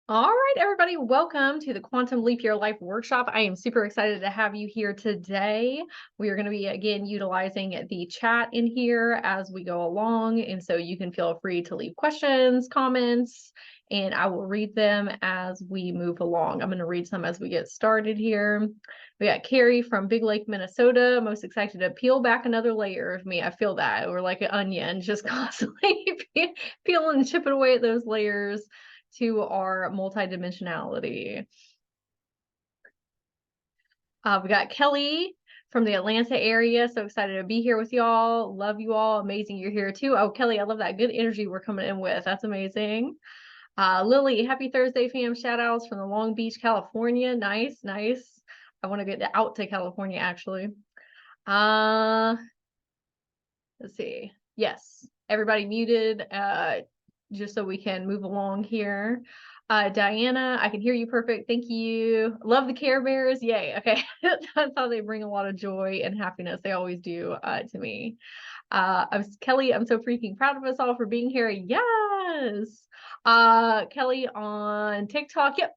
All right, everybody, welcome to the Quantum Leap Your Life workshop. I am super excited to have you here today. We are going to be, again, utilizing the chat in here as we go along. And so you can feel free to leave questions, comments, and I will read them as we move along. I'm going to read some as we get started here. We got Carrie from Big Lake, Minnesota. Most excited to peel back another layer of me. I feel that. We're like an onion, just constantly peeling and chipping away at those layers to our multidimensionality. We got Kelly from the Atlanta area. So excited to be here with y'all. Love you all. Amazing you're here too. Oh, Kelly, I love that good energy we're coming in with. That's amazing. Lily, happy Thursday, fam. Shout outs from the Long Beach, California. Nice, nice. I want to get out to California actually. Let's see. Yes, everybody muted. Just so we can move along here. Diana, I can hear you perfect. Thank you. Love the Care Bears. Yay. Okay. That's how they bring a lot of joy and happiness. They always do to me. Kelly, I'm so freaking proud of us all for being here. Yes. Kelly on TikTok. Yep.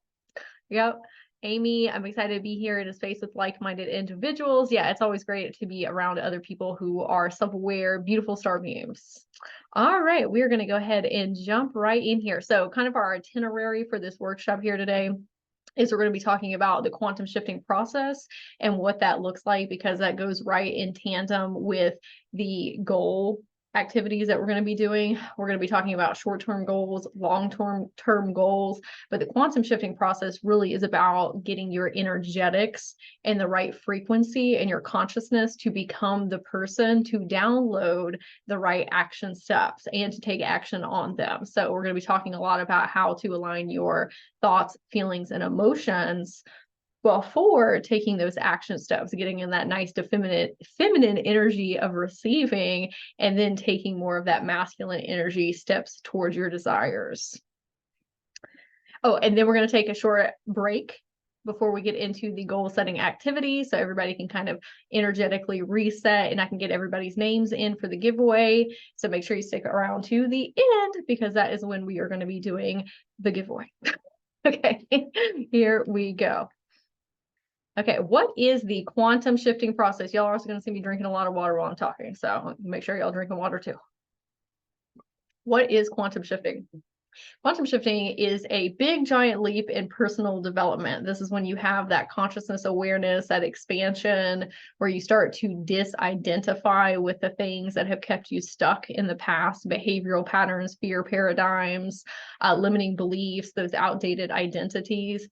Yep. Amy, I'm excited to be here in a space with like-minded individuals. Yeah, it's always great to be around other people who are self-aware, beautiful star beams. All right, we're going to go ahead and jump right in here. So kind of our itinerary for this workshop here today is we're going to be talking about the quantum shifting process and what that looks like, because that goes right in tandem with the goal activities that we're going to be doing. We're going to be talking about short-term goals, long-term goals, but the quantum shifting process really is about getting your energetics in the right frequency and your consciousness to become the person to download the right action steps and to take action on them. So we're going to be talking a lot about how to align your thoughts, feelings, and emotions before taking those action steps, getting in that nice feminine energy of receiving, and then taking more of that masculine energy steps towards your desires. Oh, and then we're going to take a short break before we get into the goal setting activity, so everybody can kind of energetically reset, and I can get everybody's names in for the giveaway. So make sure you stick around to the end, because that is when we are going to be doing the giveaway. Okay, here we go. Okay, what is the quantum shifting process? Y'all are also going to see me drinking a lot of water while I'm talking, so make sure y'all drinking water too. What is quantum shifting? Quantum shifting is a big giant leap in personal development. This is when you have that consciousness awareness, that expansion, where you start to disidentify with the things that have kept you stuck in the past, behavioral patterns, fear paradigms, limiting beliefs, those outdated identities.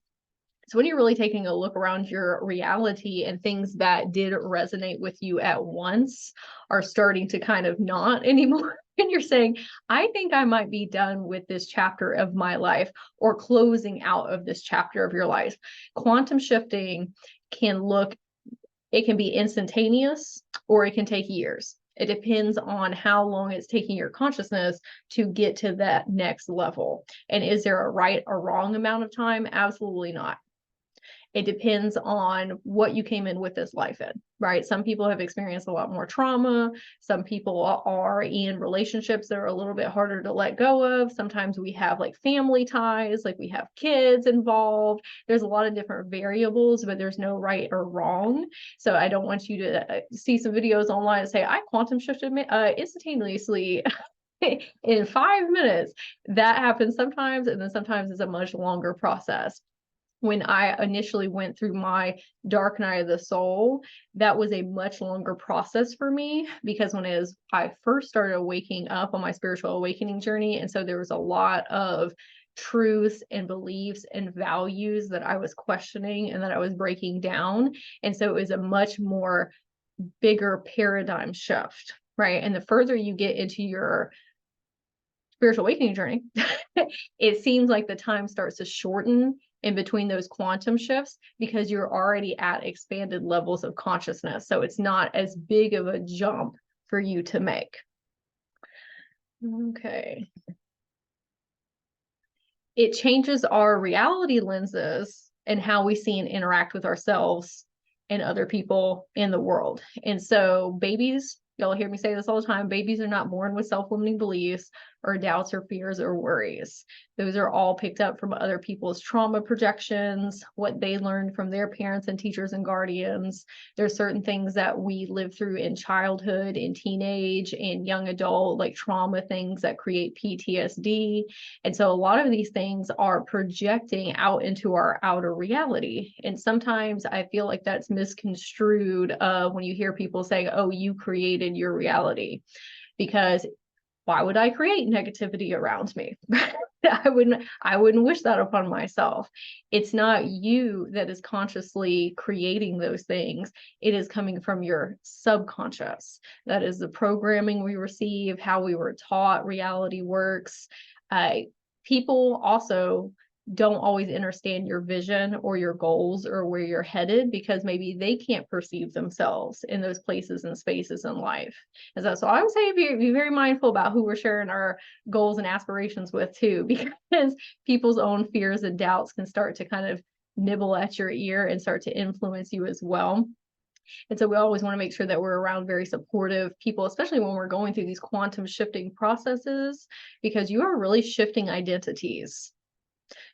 So when you're really taking a look around your reality, and things that did resonate with you at once are starting to kind of not anymore, and you're saying, I think I might be done with this chapter of my life, or closing out of this chapter of your life. Quantum shifting it can be instantaneous, or it can take years. It depends on how long it's taking your consciousness to get to that next level. And is there a right or wrong amount of time? Absolutely not. It depends on what you came in with this life in, right? Some people have experienced a lot more trauma. Some people are in relationships that are a little bit harder to let go of. Sometimes we have like family ties, like we have kids involved. There's a lot of different variables, but there's no right or wrong. So I don't want you to see some videos online and say, I quantum shifted instantaneously in 5 minutes. That happens sometimes, and then sometimes it's a much longer process. When I initially went through my dark night of the soul, that was a much longer process for me, because I first started waking up on my spiritual awakening journey, and so there was a lot of truths and beliefs and values that I was questioning and that I was breaking down. And so it was a much more bigger paradigm shift, right? And the further you get into your spiritual awakening journey, it seems like the time starts to shorten in between those quantum shifts, because you're already at expanded levels of consciousness. So it's not as big of a jump for you to make. Okay. It changes our reality lenses and how we see and interact with ourselves and other people in the world. And so babies, y'all hear me say this all the time, babies are not born with self-limiting beliefs. or doubts or fears or worries. Those are all picked up from other people's trauma projections, what they learned from their parents and teachers and guardians. There's certain things that we live through in childhood, in teenage, in young adult, like trauma things that create PTSD. And so a lot of these things are projecting out into our outer reality. And sometimes I feel like that's misconstrued when you hear people say, oh, you created your reality. Because why would I create negativity around me? I wouldn't wish that upon myself. It's not you that is consciously creating those things. It is coming from your subconscious. That is the programming we receive, how we were taught reality works. People also don't always understand your vision or your goals or where you're headed because maybe they can't perceive themselves in those places and spaces in life. And so I would say be very mindful about who we're sharing our goals and aspirations with too, because people's own fears and doubts can start to kind of nibble at your ear and start to influence you as well. And so we always want to make sure that we're around very supportive people, especially when we're going through these quantum shifting processes, because you are really shifting identities.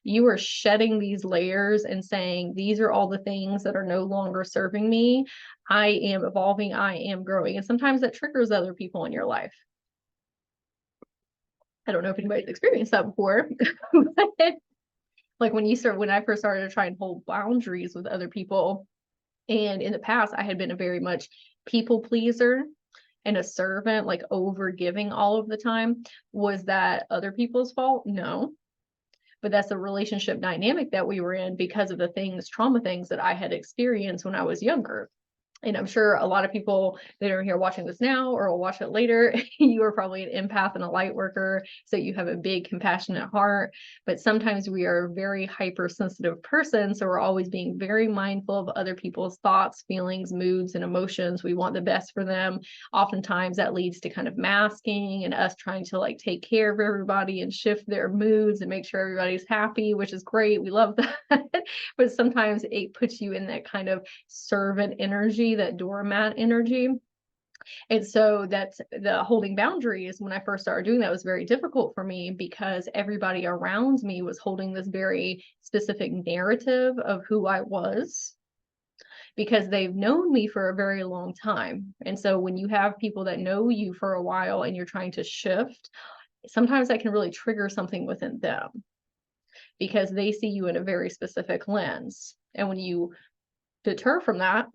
You are shedding these layers and saying, these are all the things that are no longer serving me. I am evolving, I am growing. And sometimes that triggers other people in your life. I don't know if anybody's experienced that before, but like when I first started to try and hold boundaries with other people, and in the past, I had been a very much people pleaser and a servant, like over giving all of the time. Was that other people's fault? No. But that's a relationship dynamic that we were in because of the trauma things that I had experienced when I was younger. And I'm sure a lot of people that are here watching this now or will watch it later, you are probably an empath and a light worker. So you have a big compassionate heart. But sometimes we are a very hypersensitive person. So we're always being very mindful of other people's thoughts, feelings, moods, and emotions. We want the best for them. Oftentimes that leads to kind of masking and us trying to like take care of everybody and shift their moods and make sure everybody's happy, which is great. We love that. But sometimes it puts you in that kind of servant energy, that doormat energy. And so that's the holding boundaries. When I first started doing that, was very difficult for me because everybody around me was holding this very specific narrative of who I was, because they've known me for a very long time. And so when you have people that know you for a while and you're trying to shift, sometimes that can really trigger something within them because they see you in a very specific lens. And when you deter from that,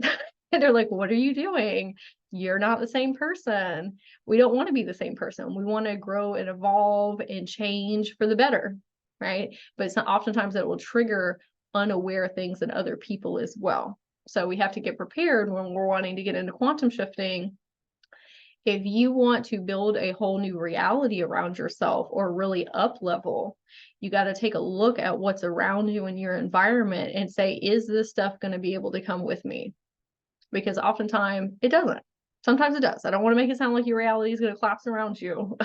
and they're like, what are you doing? You're not the same person. We don't want to be the same person. We want to grow and evolve and change for the better, right? But it's not, oftentimes it will trigger unaware things in other people as well. So we have to get prepared when we're wanting to get into quantum shifting. If you want to build a whole new reality around yourself or really up level, you got to take a look at what's around you in your environment and say, is this stuff going to be able to come with me? Because oftentimes it doesn't. Sometimes it does. I don't want to make it sound like your reality is going to collapse around you.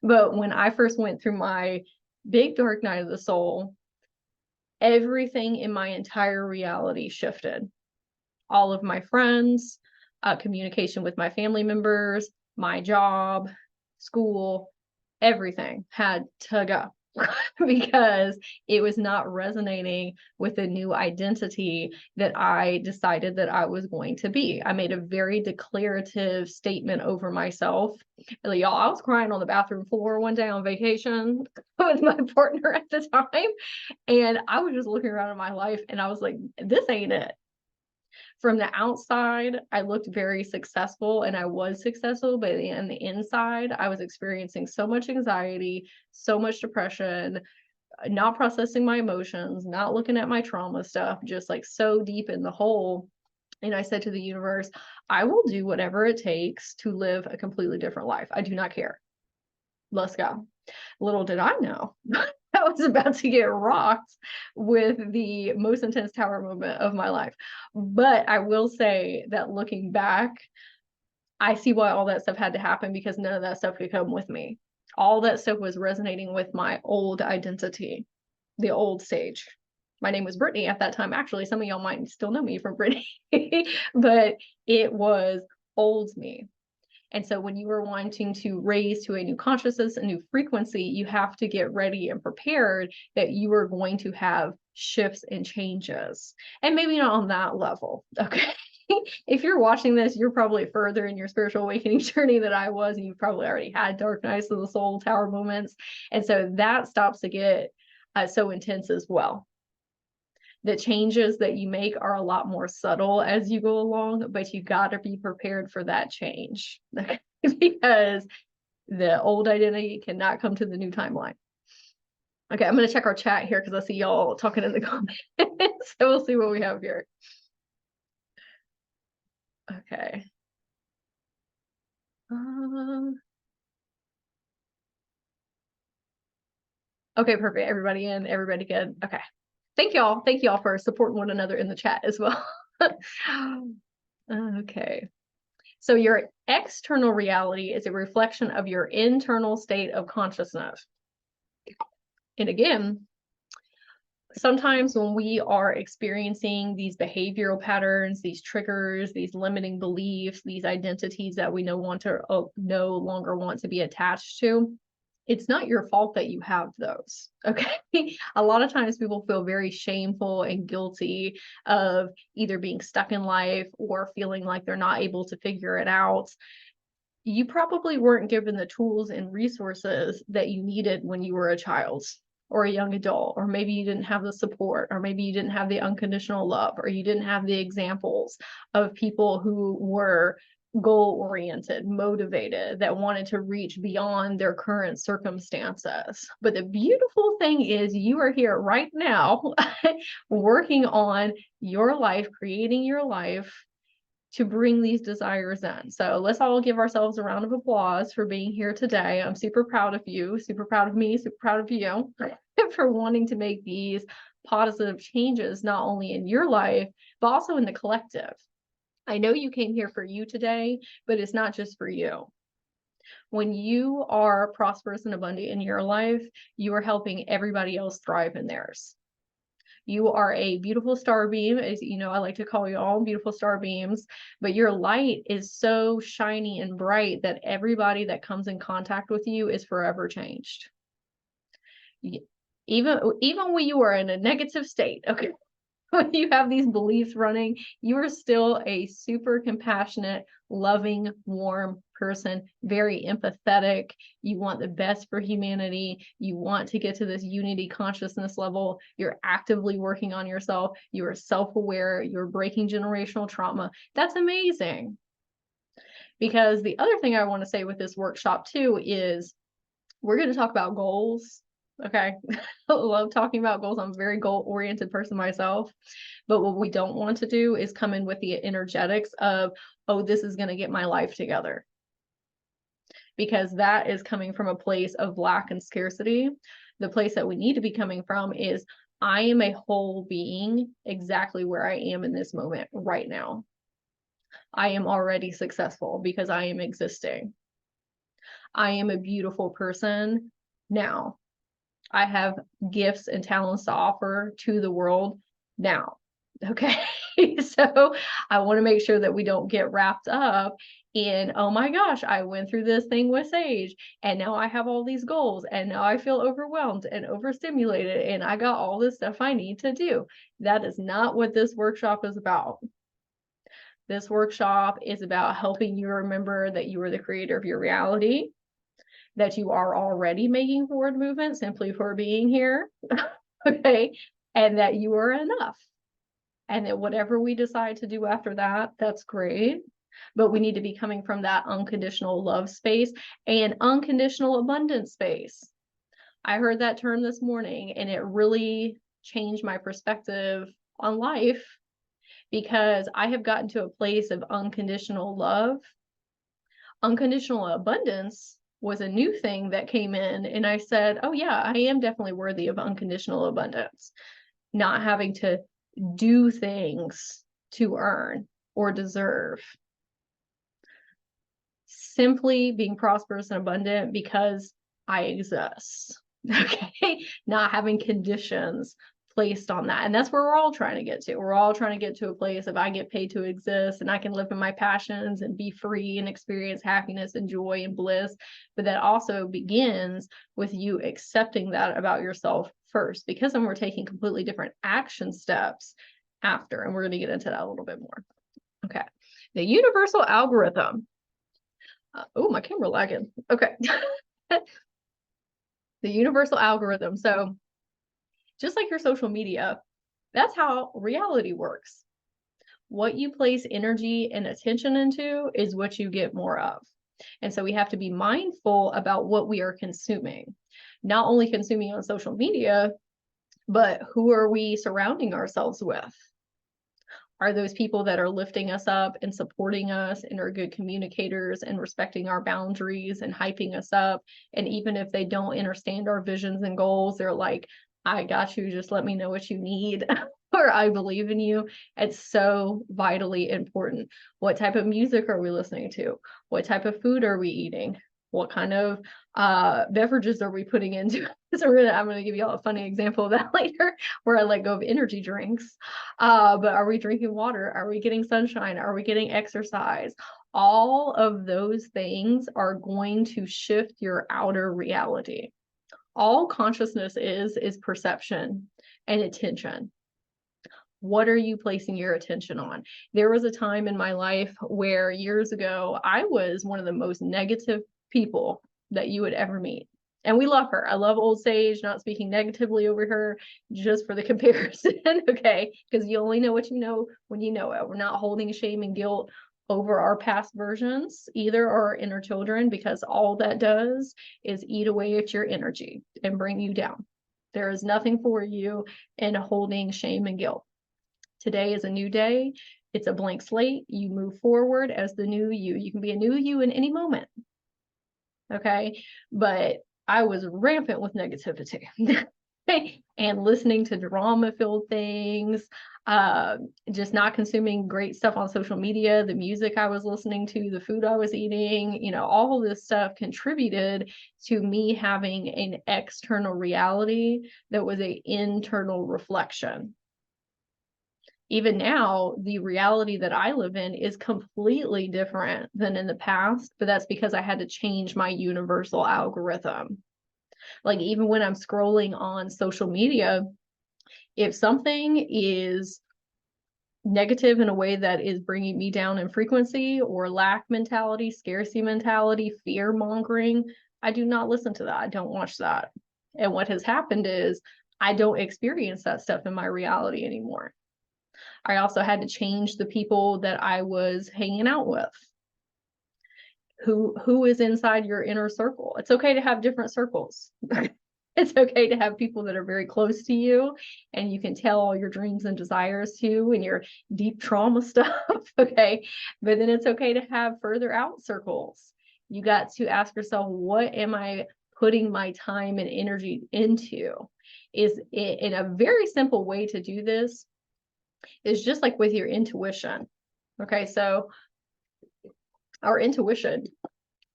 But when I first went through my big dark night of the soul, everything in my entire reality shifted. All of my friends, communication with my family members, my job, school, everything had to go because it was not resonating with the new identity that I decided that I was going to be. I made a very declarative statement over myself. Y'all, I was crying on the bathroom floor one day on vacation with my partner at the time. And I was just looking around at my life and I was like, this ain't it. From the outside, I looked very successful and I was successful, but on the inside, I was experiencing so much anxiety, so much depression, not processing my emotions, not looking at my trauma stuff, just like so deep in the hole. And I said to the universe, I will do whatever it takes to live a completely different life. I do not care. Let's go. Little did I know I was about to get rocked with the most intense tower moment of my life. But I will say that looking back, I see why all that stuff had to happen, because none of that stuff could come with me. All that stuff was resonating with my old identity, the old Sage. My name was Brittany at that time. Actually, some of y'all might still know me from Brittany, but it was old me. And so when you are wanting to raise to a new consciousness, a new frequency, you have to get ready and prepared that you are going to have shifts and changes. And maybe not on that level. Okay. If you're watching this, you're probably further in your spiritual awakening journey than I was, and you've probably already had dark nights of the soul tower moments. And so that stops to get so intense as well. The changes that you make are a lot more subtle as you go along, but you got to be prepared for that change because the old identity cannot come to the new timeline. Okay, I'm going to check our chat here because I see y'all talking in the comments. So we'll see what we have here. Okay. Okay, perfect. Everybody in, everybody good. Okay. Thank y'all. Thank y'all for supporting one another in the chat as well. Okay. So your external reality is a reflection of your internal state of consciousness. And again, sometimes when we are experiencing these behavioral patterns, these triggers, these limiting beliefs, these identities that we no longer want to be attached to, it's not your fault that you have those. Okay. A lot of times people feel very shameful and guilty of either being stuck in life or feeling like they're not able to figure it out. You probably weren't given the tools and resources that you needed when you were a child or a young adult, or maybe you didn't have the support, or maybe you didn't have the unconditional love, or you didn't have the examples of people who were goal-oriented, motivated, that wanted to reach beyond their current circumstances. But the beautiful thing is you are here right now working on your life, creating your life to bring these desires in. So let's all give ourselves a round of applause for being here today. I'm super proud of you, super proud of me, super proud of you for wanting to make these positive changes, not only in your life, but also in the collective. I know you came here for you today, but it's not just for you. When you are prosperous and abundant in your life, you are helping everybody else thrive in theirs. You are a beautiful star beam, as you know, I like to call you all beautiful star beams, but your light is so shiny and bright that everybody that comes in contact with you is forever changed. Even when you are in a negative state, okay, when you have these beliefs running, you are still a super compassionate, loving, warm person, very empathetic. You want the best for humanity. You want to get to this unity consciousness level. You're actively working on yourself. You are self-aware. You're breaking generational trauma. That's amazing. Because the other thing I want to say with this workshop too is we're going to talk about goals. Okay. I love talking about goals. I'm a very goal-oriented person myself. But what we don't want to do is come in with the energetics of, oh, this is going to get my life together. Because that is coming from a place of lack and scarcity. The place that we need to be coming from is, I am a whole being exactly where I am in this moment right now. I am already successful because I am existing. I am a beautiful person now. I have gifts and talents to offer to the world now. Okay. So I want to make sure that we don't get wrapped up in, oh my gosh, I went through this thing with Sage and now I have all these goals and now I feel overwhelmed and overstimulated and I got all this stuff I need to do. That is not what this workshop is about. This workshop is about helping you remember that you are the creator of your reality, that you are already making forward movement simply for being here, okay, and that you are enough. And that whatever we decide to do after that, that's great. But we need to be coming from that unconditional love space and unconditional abundance space. I heard that term this morning and it really changed my perspective on life because I have gotten to a place of unconditional love. Unconditional abundance was a new thing that came in and I said, oh yeah, I am definitely worthy of unconditional abundance. Not having to do things to earn or deserve. Simply being prosperous and abundant because I exist. Okay. Not having conditions placed on that. And that's where we're all trying to get to. We're all trying to get to a place of I get paid to exist and I can live in my passions and be free and experience happiness and joy and bliss. But that also begins with you accepting that about yourself first, because then we're taking completely different action steps after. And we're going to get into that a little bit more. Okay. The universal algorithm. Oh, my camera lagging. Okay. The universal algorithm. So just like your social media, that's how reality works. What you place energy and attention into is what you get more of. And so we have to be mindful about what we are consuming, not only consuming on social media, but who are we surrounding ourselves with? Are those people that are lifting us up and supporting us and are good communicators and respecting our boundaries and hyping us up? And even if they don't understand our visions and goals, they're like, I got you, just let me know what you need, or I believe in you. It's so vitally important. What type of music are we listening to? What type of food are we eating? What kind of beverages are we putting into? So I'm going to give you all a funny example of that later, where I let go of energy drinks. But are we drinking water? Are we getting sunshine? Are we getting exercise? All of those things are going to shift your outer reality. All consciousness is perception and attention. What are you placing your attention on? There was a time in my life where years ago, I was one of the most negative people that you would ever meet. And we love her. I love Old Sage, not speaking negatively over her, just for the comparison, okay? Because you only know what you know when you know it. We're not holding shame and guilt over our past versions, either our inner children, because all that does is eat away at your energy and bring you down. There is nothing for you in holding shame and guilt. Today is a new day. It's a blank slate. You move forward as the new you. You can be a new you in any moment. Okay. But I was rampant with negativity and listening to drama-filled things, just not consuming great stuff on social media, the music I was listening to, the food I was eating, you know, all of this stuff contributed to me having an external reality that was an internal reflection. Even now, the reality that I live in is completely different than in the past, but that's because I had to change my universal algorithm. Like, even when I'm scrolling on social media, if something is negative in a way that is bringing me down in frequency, or lack mentality, scarcity mentality, fear mongering, I do not listen to that. I don't watch that. And what has happened is I don't experience that stuff in my reality anymore. I also had to change the people that I was hanging out with. Who is inside your inner circle? It's okay to have different circles. It's okay to have people that are very close to you and you can tell all your dreams and desires to, and your deep trauma stuff, okay? But then it's okay to have further out circles. You got to ask yourself, what am I putting my time and energy into? Is it, in a very simple way to do this, is just like with your intuition. Okay, so our intuition,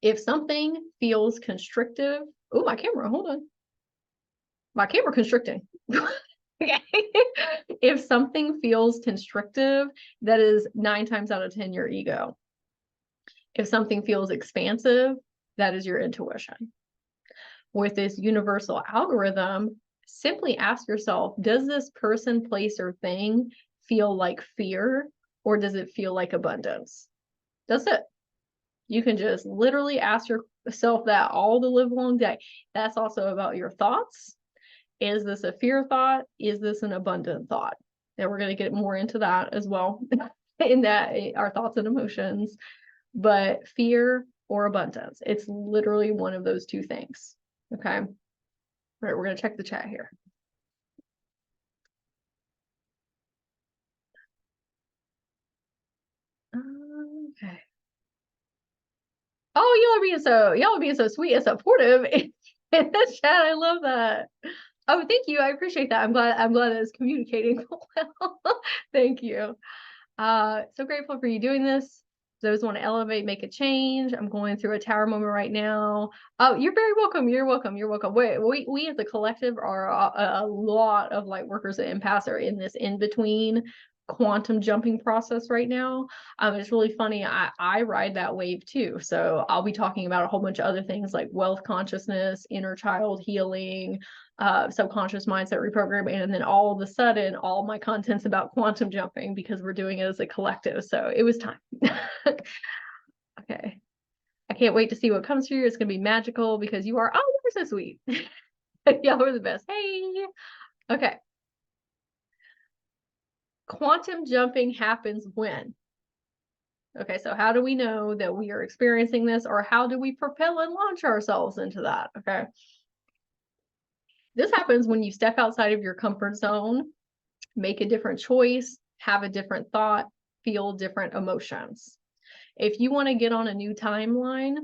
if something feels constrictive, oh, my camera, hold on. My camera constricting. Okay. If something feels constrictive, that is 9 times out of 10 your ego. If something feels expansive, that is your intuition. With this universal algorithm, simply ask yourself, does this person, place, or thing feel like fear, or does it feel like abundance? That's it. You can just literally ask yourself that all the live long day. That's also about your thoughts. Is this a fear thought? Is this an abundant thought? And we're going to get more into that as well in that, our thoughts and emotions. But fear or abundance, it's literally one of those two things. Okay. All right, we're going to check the chat here. Okay. Oh, y'all are being so sweet and supportive in the chat. I love that. Oh, thank you. I appreciate that. I'm glad it's communicating well. Thank you. So grateful for you doing this. Those want to elevate, make a change. I'm going through a tower moment right now. Oh, you're very welcome. You're welcome. You're welcome. We as a collective are a lot of light workers and empaths are in this in-between quantum jumping process right now. It's really funny. I ride that wave too. So I'll be talking about a whole bunch of other things like wealth consciousness, inner child healing, subconscious mindset reprogramming, and then all of a sudden all my content's about quantum jumping because we're doing it as a collective. So it was time. Okay, I can't wait to see what comes through. It's gonna be magical because you are, oh, you're so sweet. Y'all are the best. Hey. Okay, quantum jumping happens when? Okay, so how do we know that we are experiencing this, or how do we propel and launch ourselves into that? Okay, this happens when you step outside of your comfort zone, make a different choice, have a different thought, feel different emotions. If you want to get on a new timeline,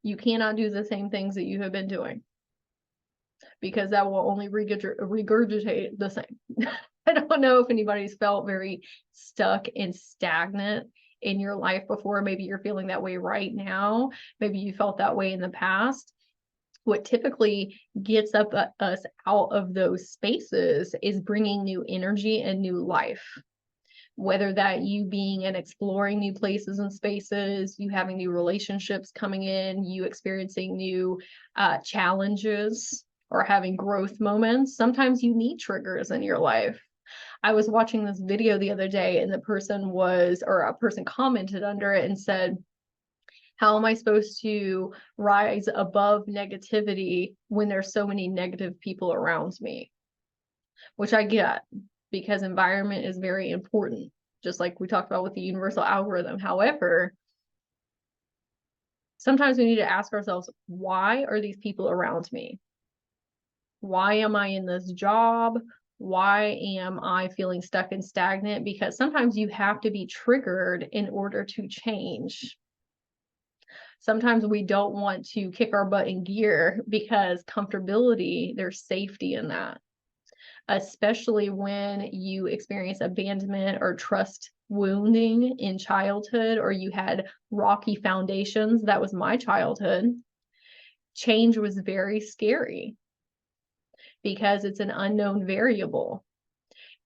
you cannot do the same things that you have been doing because that will only regurgitate the same. I don't know if anybody's felt very stuck and stagnant in your life before. Maybe you're feeling that way right now. Maybe you felt that way in the past. What typically gets us out of those spaces is bringing new energy and new life. Whether that you being and exploring new places and spaces, you having new relationships coming in, you experiencing new challenges or having growth moments. Sometimes you need triggers in your life. I was watching this video the other day and a person commented under it and said, how am I supposed to rise above negativity when there's so many negative people around me? Which I get, because environment is very important, just like we talked about with the universal algorithm. However, sometimes we need to ask ourselves, why are these people around me? Why am I in this job? Why am I feeling stuck and stagnant? Because sometimes you have to be triggered in order to change. Sometimes we don't want to kick our butt in gear because comfortability, there's safety in that. Especially when you experience abandonment or trust wounding in childhood, or you had rocky foundations. That was my childhood. Change was very scary because it's an unknown variable.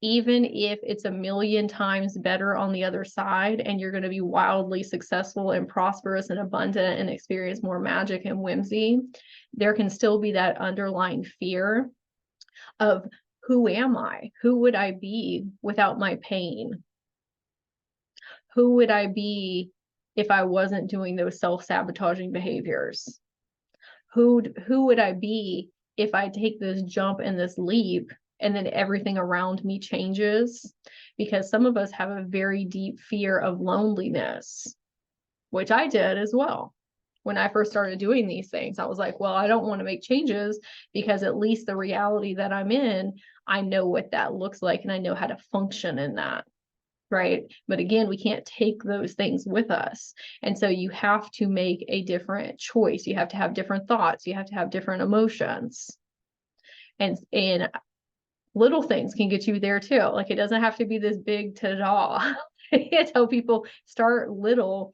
Even if it's a million times better on the other side and you're going to be wildly successful and prosperous and abundant and experience more magic and whimsy, there can still be that underlying fear of, who am I? Who would I be without my pain? Who would I be if I wasn't doing those self-sabotaging behaviors? Who would I be if I take this jump and this leap and then everything around me changes? Because some of us have a very deep fear of loneliness, which I did as well. When I first started doing these things, I was like, well, I don't want to make changes because at least the reality that I'm in, I know what that looks like and I know how to function in that. Right. But again, we can't take those things with us. And so you have to make a different choice. You have to have different thoughts. You have to have different emotions. And little things can get you there too. Like, it doesn't have to be this big ta-da. I tell people, start little.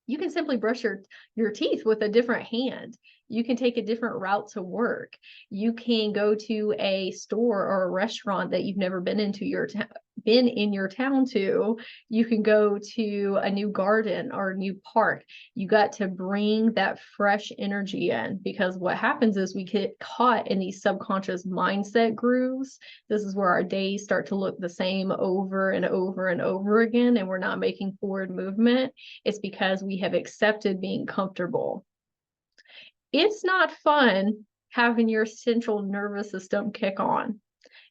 You can simply brush your teeth with a different hand. You can take a different route to work. You can go to a store or a restaurant that you've never been in your town to. You can go to a new garden or a new park. You got to bring that fresh energy in, because what happens is we get caught in these subconscious mindset grooves. This is where our days start to look the same over and over and over again, and we're not making forward movement. It's because we have accepted being comfortable. It's not fun having your central nervous system kick on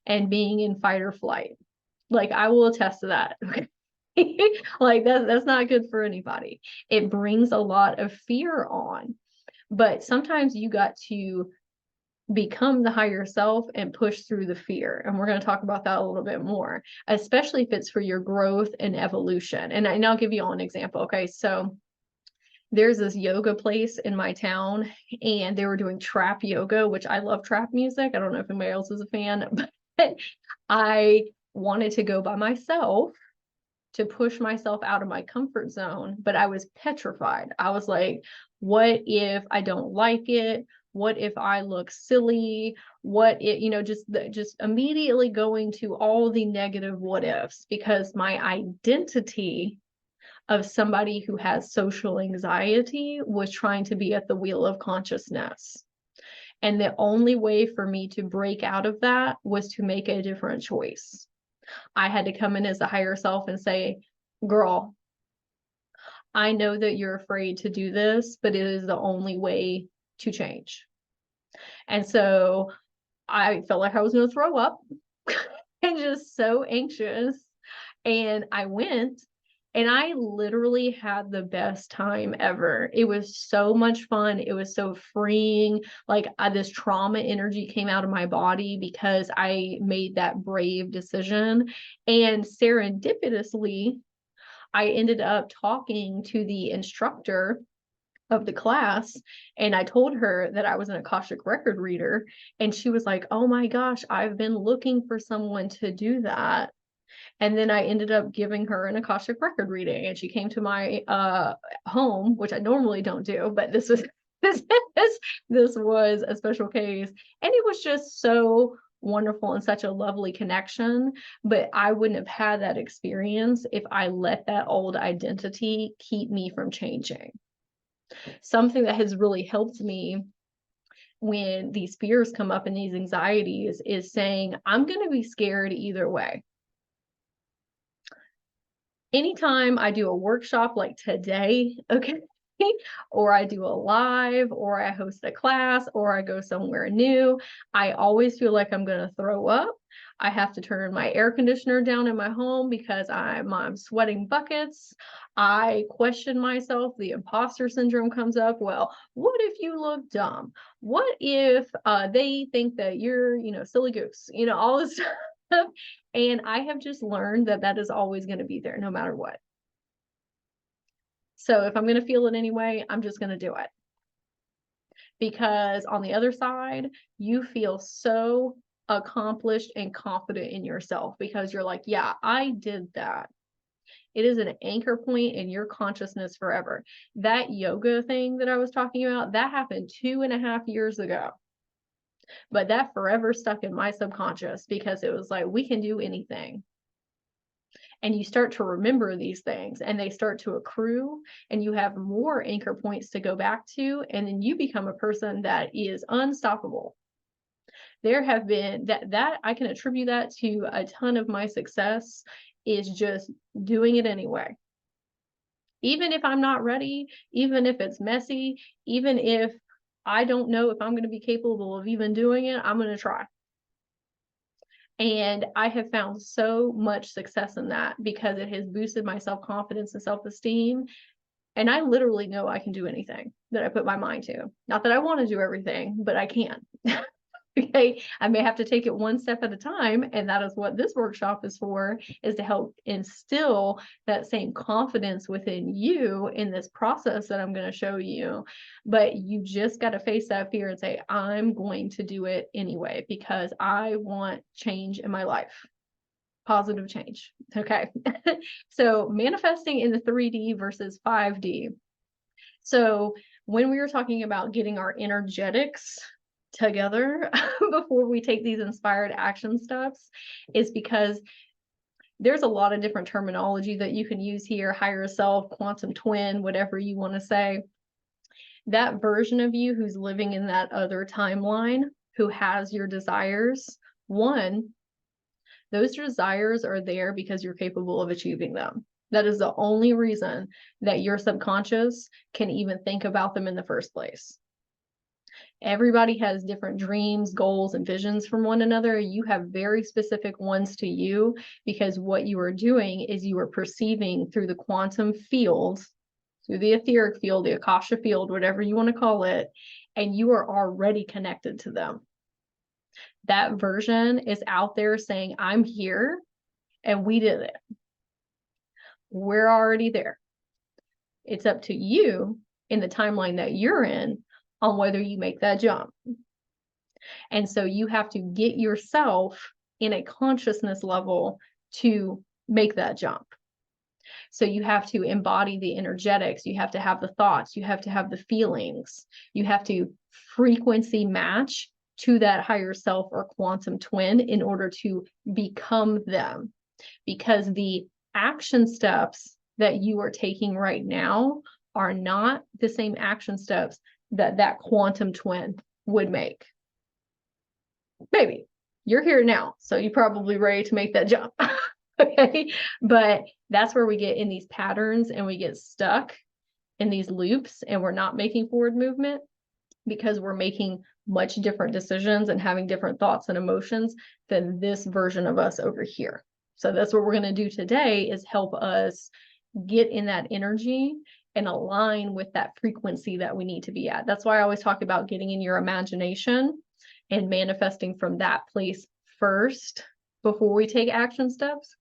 and being in fight or flight. Like, I will attest to that. Okay. Like, that's not good for anybody. It brings a lot of fear on. But sometimes you got to become the higher self and push through the fear. And we're going to talk about that a little bit more, especially if it's for your growth and evolution. And I'll give you all an example. Okay. So there's this yoga place in my town, and they were doing trap yoga, which I love trap music. I don't know if anybody else is a fan, but I wanted to go by myself to push myself out of my comfort zone, but I was petrified. I was like, what if I don't like it? What if I look silly? What if, just immediately going to all the negative what ifs, because my identity of somebody who has social anxiety was trying to be at the wheel of consciousness. And the only way for me to break out of that was to make a different choice. I had to come in as the higher self and say, girl, I know that you're afraid to do this, but it is the only way to change. And so I felt like I was going to throw up and just so anxious. And I went, and I literally had the best time ever. It was so much fun. It was so freeing. Like this trauma energy came out of my body because I made that brave decision. And serendipitously, I ended up talking to the instructor of the class, and I told her that I was an Akashic record reader, and she was like, oh my gosh, I've been looking for someone to do that. And then I ended up giving her an Akashic record reading, and she came to my home, which I normally don't do, but this was this was a special case, and it was just so wonderful and such a lovely connection. But I wouldn't have had that experience if I let that old identity keep me from changing. Something that has really helped me when these fears come up and these anxieties is saying, I'm going to be scared either way. Anytime I do a workshop like today, okay, or I do a live, or I host a class, or I go somewhere new, I always feel like I'm going to throw up. I have to turn my air conditioner down in my home because I'm sweating buckets. I question myself. The imposter syndrome comes up. Well, what if you look dumb? What if they think that you're, silly goose? All this stuff. And I have just learned that that is always going to be there no matter what. So if I'm going to feel it anyway, I'm just going to do it. Because on the other side, you feel so accomplished and confident in yourself because you're like, yeah, I did that. It is an anchor point in your consciousness forever. That yoga thing that I was talking about, that happened 2.5 years ago. But that forever stuck in my subconscious because it was like, we can do anything. And you start to remember these things and they start to accrue, and you have more anchor points to go back to. And then you become a person that is unstoppable. There have been that I can attribute that to a ton of my success is just doing it anyway. Even if I'm not ready, even if it's messy, even if I don't know if I'm going to be capable of even doing it, I'm going to try. And I have found so much success in that because it has boosted my self-confidence and self-esteem. And I literally know I can do anything that I put my mind to. Not that I want to do everything, but I can. Okay, I may have to take it one step at a time, and that is what this workshop is for, is to help instill that same confidence within you in this process that I'm going to show you. But you just got to face that fear and say, I'm going to do it anyway because I want change in my life. Positive change. Okay. So manifesting in the 3D versus 5D. So when we were talking about getting our energetics together before we take these inspired action steps, is because there's a lot of different terminology that you can use here: higher self, quantum twin, whatever you want to say. That version of you who's living in that other timeline, who has your desires, one, those desires are there because you're capable of achieving them. That is the only reason that your subconscious can even think about them in the first place. Everybody has different dreams, goals, and visions from one another. You have very specific ones to you because what you are doing is you are perceiving through the quantum field, through the etheric field, the Akasha field, whatever you want to call it, and you are already connected to them. That version is out there saying, I'm here and we did it. We're already there. It's up to you in the timeline that you're in on whether you make that jump. And so you have to get yourself in a consciousness level to make that jump. So you have to embody the energetics, you have to have the thoughts, you have to have the feelings, you have to frequency match to that higher self or quantum twin in order to become them. Because the action steps that you are taking right now are not the same action steps that that quantum twin would make. Maybe you're here now, so you're probably ready to make that jump. Okay, but that's where we get in these patterns and we get stuck in these loops, and we're not making forward movement because we're making much different decisions and having different thoughts and emotions than this version of us over here. So that's what we're going to do today, is help us get in that energy and align with that frequency that we need to be at. That's why I always talk about getting in your imagination and manifesting from that place first before we take action steps.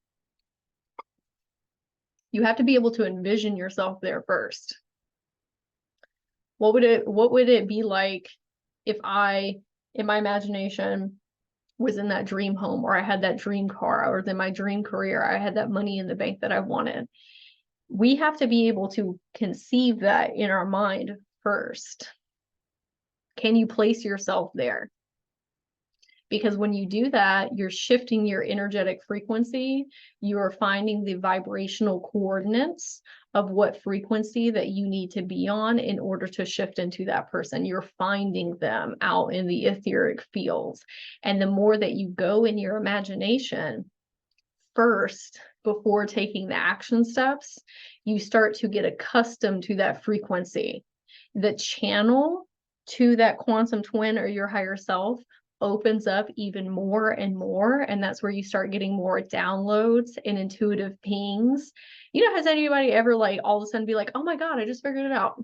You have to be able to envision yourself there first. What would it be like if I, in my imagination, was in that dream home, or I had that dream car, or in my dream career, I had that money in the bank that I wanted? We have to be able to conceive that in our mind first. Can you place yourself there? Because when you do that, you're shifting your energetic frequency. You are finding the vibrational coordinates of what frequency that you need to be on in order to shift into that person. You're finding them out in the etheric fields. And the more that you go in your imagination first before taking the action steps, you start to get accustomed to that frequency. The channel to that quantum twin or your higher self opens up even more and more, and that's where you start getting more downloads and intuitive pings. You know, has anybody ever like all of a sudden be like, oh my god, I just figured it out?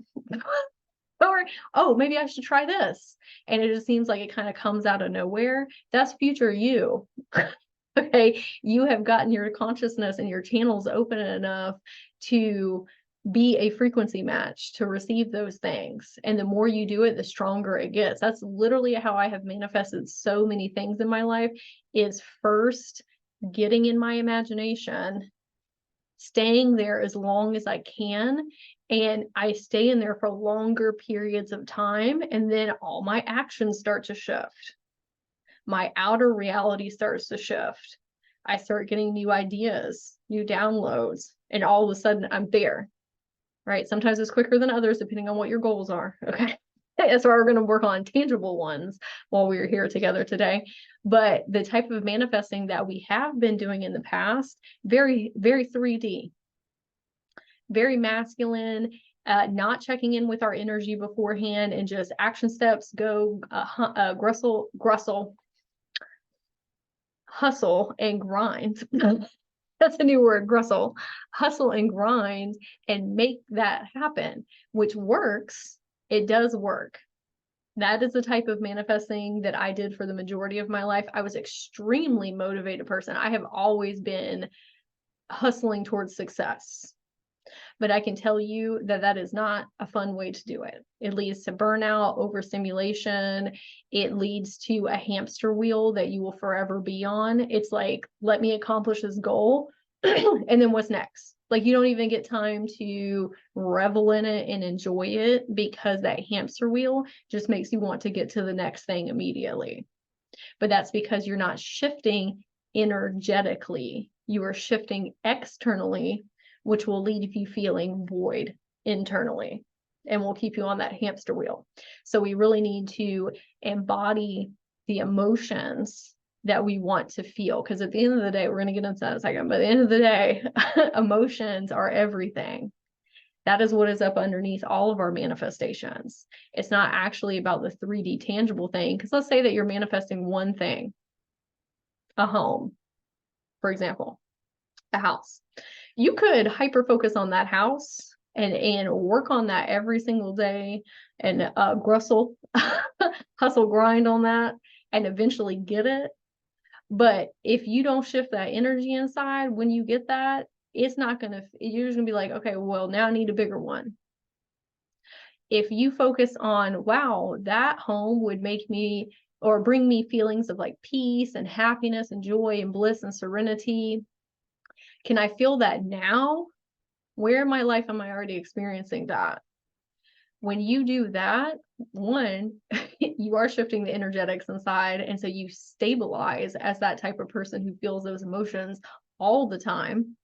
Or, oh, maybe I should try this, and it just seems like it kind of comes out of nowhere? That's future you. Okay, you have gotten your consciousness and your channels open enough to be a frequency match to receive those things. And the more you do it, the stronger it gets. That's literally how I have manifested so many things in my life, is first getting in my imagination, staying there as long as I can. And I stay in there for longer periods of time. And then all my actions start to shift. My outer reality starts to shift. I start getting new ideas, new downloads, and all of a sudden I'm there. Right? Sometimes it's quicker than others, depending on what your goals are. Okay. That's why we're going to work on tangible ones while we're here together today. But the type of manifesting that we have been doing in the past, very, very 3D, very masculine, not checking in with our energy beforehand, and just action steps, go, hustle and grind. That's a new word, grustle. Hustle and grind and make that happen, which works. It does work. That is the type of manifesting that I did for the majority of my life. I was an extremely motivated person. I have always been hustling towards success. But I can tell you that that is not a fun way to do it. It leads to burnout, overstimulation. It leads to a hamster wheel that you will forever be on. It's like, let me accomplish this goal, and then what's next? Like, you don't even get time to revel in it and enjoy it, because that hamster wheel just makes you want to get to the next thing immediately. But that's because you're not shifting energetically. You are shifting externally, which will leave you feeling void internally and will keep you on that hamster wheel. So we really need to embody the emotions that we want to feel, because at the end of the day, we're going to get into that in a second, but at the end of the day, emotions are everything. That is what is up underneath all of our manifestations. It's not actually about the 3D tangible thing, because let's say that you're manifesting one thing, a home, for example, a house. You could hyper focus on that house and work on that every single day, and hustle grind on that, and eventually get it. But if you don't shift that energy inside, when you get that, it's not going to, you're just going to be like, okay, well, now I need a bigger one. If you focus on, wow, that home would make me or bring me feelings of like peace and happiness and joy and bliss and serenity. Can I feel that now? Where in my life am I already experiencing that? When you do that, one, you are shifting the energetics inside. And so you stabilize as that type of person who feels those emotions all the time.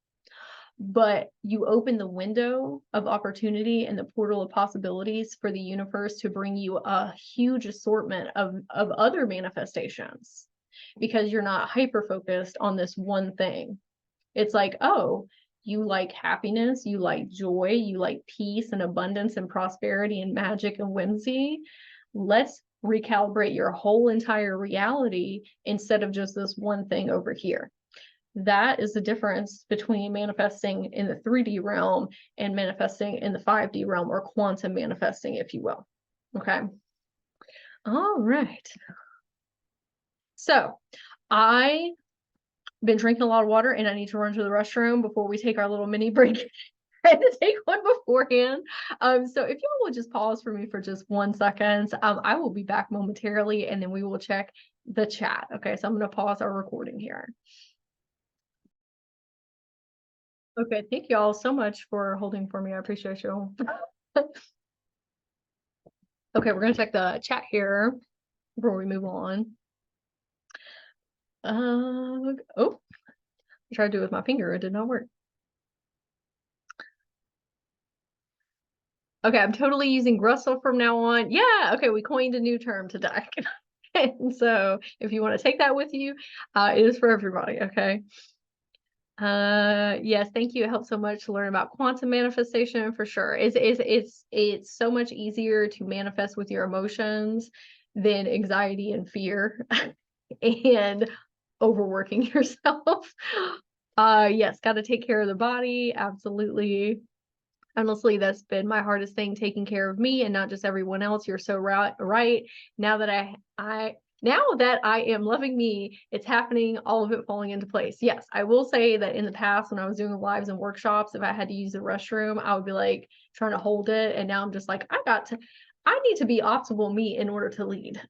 But you open the window of opportunity and the portal of possibilities for the universe to bring you a huge assortment of other manifestations, because you're not hyper focused on this one thing. It's like, oh, you like happiness, you like joy, you like peace and abundance and prosperity and magic and whimsy. Let's recalibrate your whole entire reality instead of just this one thing over here. That is the difference between manifesting in the 3D realm and manifesting in the 5D realm, or quantum manifesting, if you will. Okay. All right. So I've been drinking a lot of water and I need to run to the restroom before we take our little mini break. I had to take one beforehand. So if you will just pause for me for just 1 second, I will be back momentarily and then we will check the chat. Okay, so I'm going to pause our recording here. Okay, thank you all so much for holding for me. I appreciate you. Okay, we're going to check the chat here before we move on. Oh, I tried to do it with my finger. It did not work. Okay, I'm totally using Grussel from now on. Yeah, okay, we coined a new term today. And so if you want to take that with you, it is for everybody, okay? Yes, thank you. It helps so much to learn about quantum manifestation for sure. It's so much easier to manifest with your emotions than anxiety and fear and overworking yourself. Yes, got to take care of the body. Absolutely. Honestly, that's been my hardest thing, taking care of me and not just everyone else. You're so right. Now that I am loving me, it's happening, all of it falling into place. Yes, I will say that in the past, when I was doing lives and workshops, if I had to use the restroom, I would be like trying to hold it. And now I'm just like, I need to be optimal me in order to lead.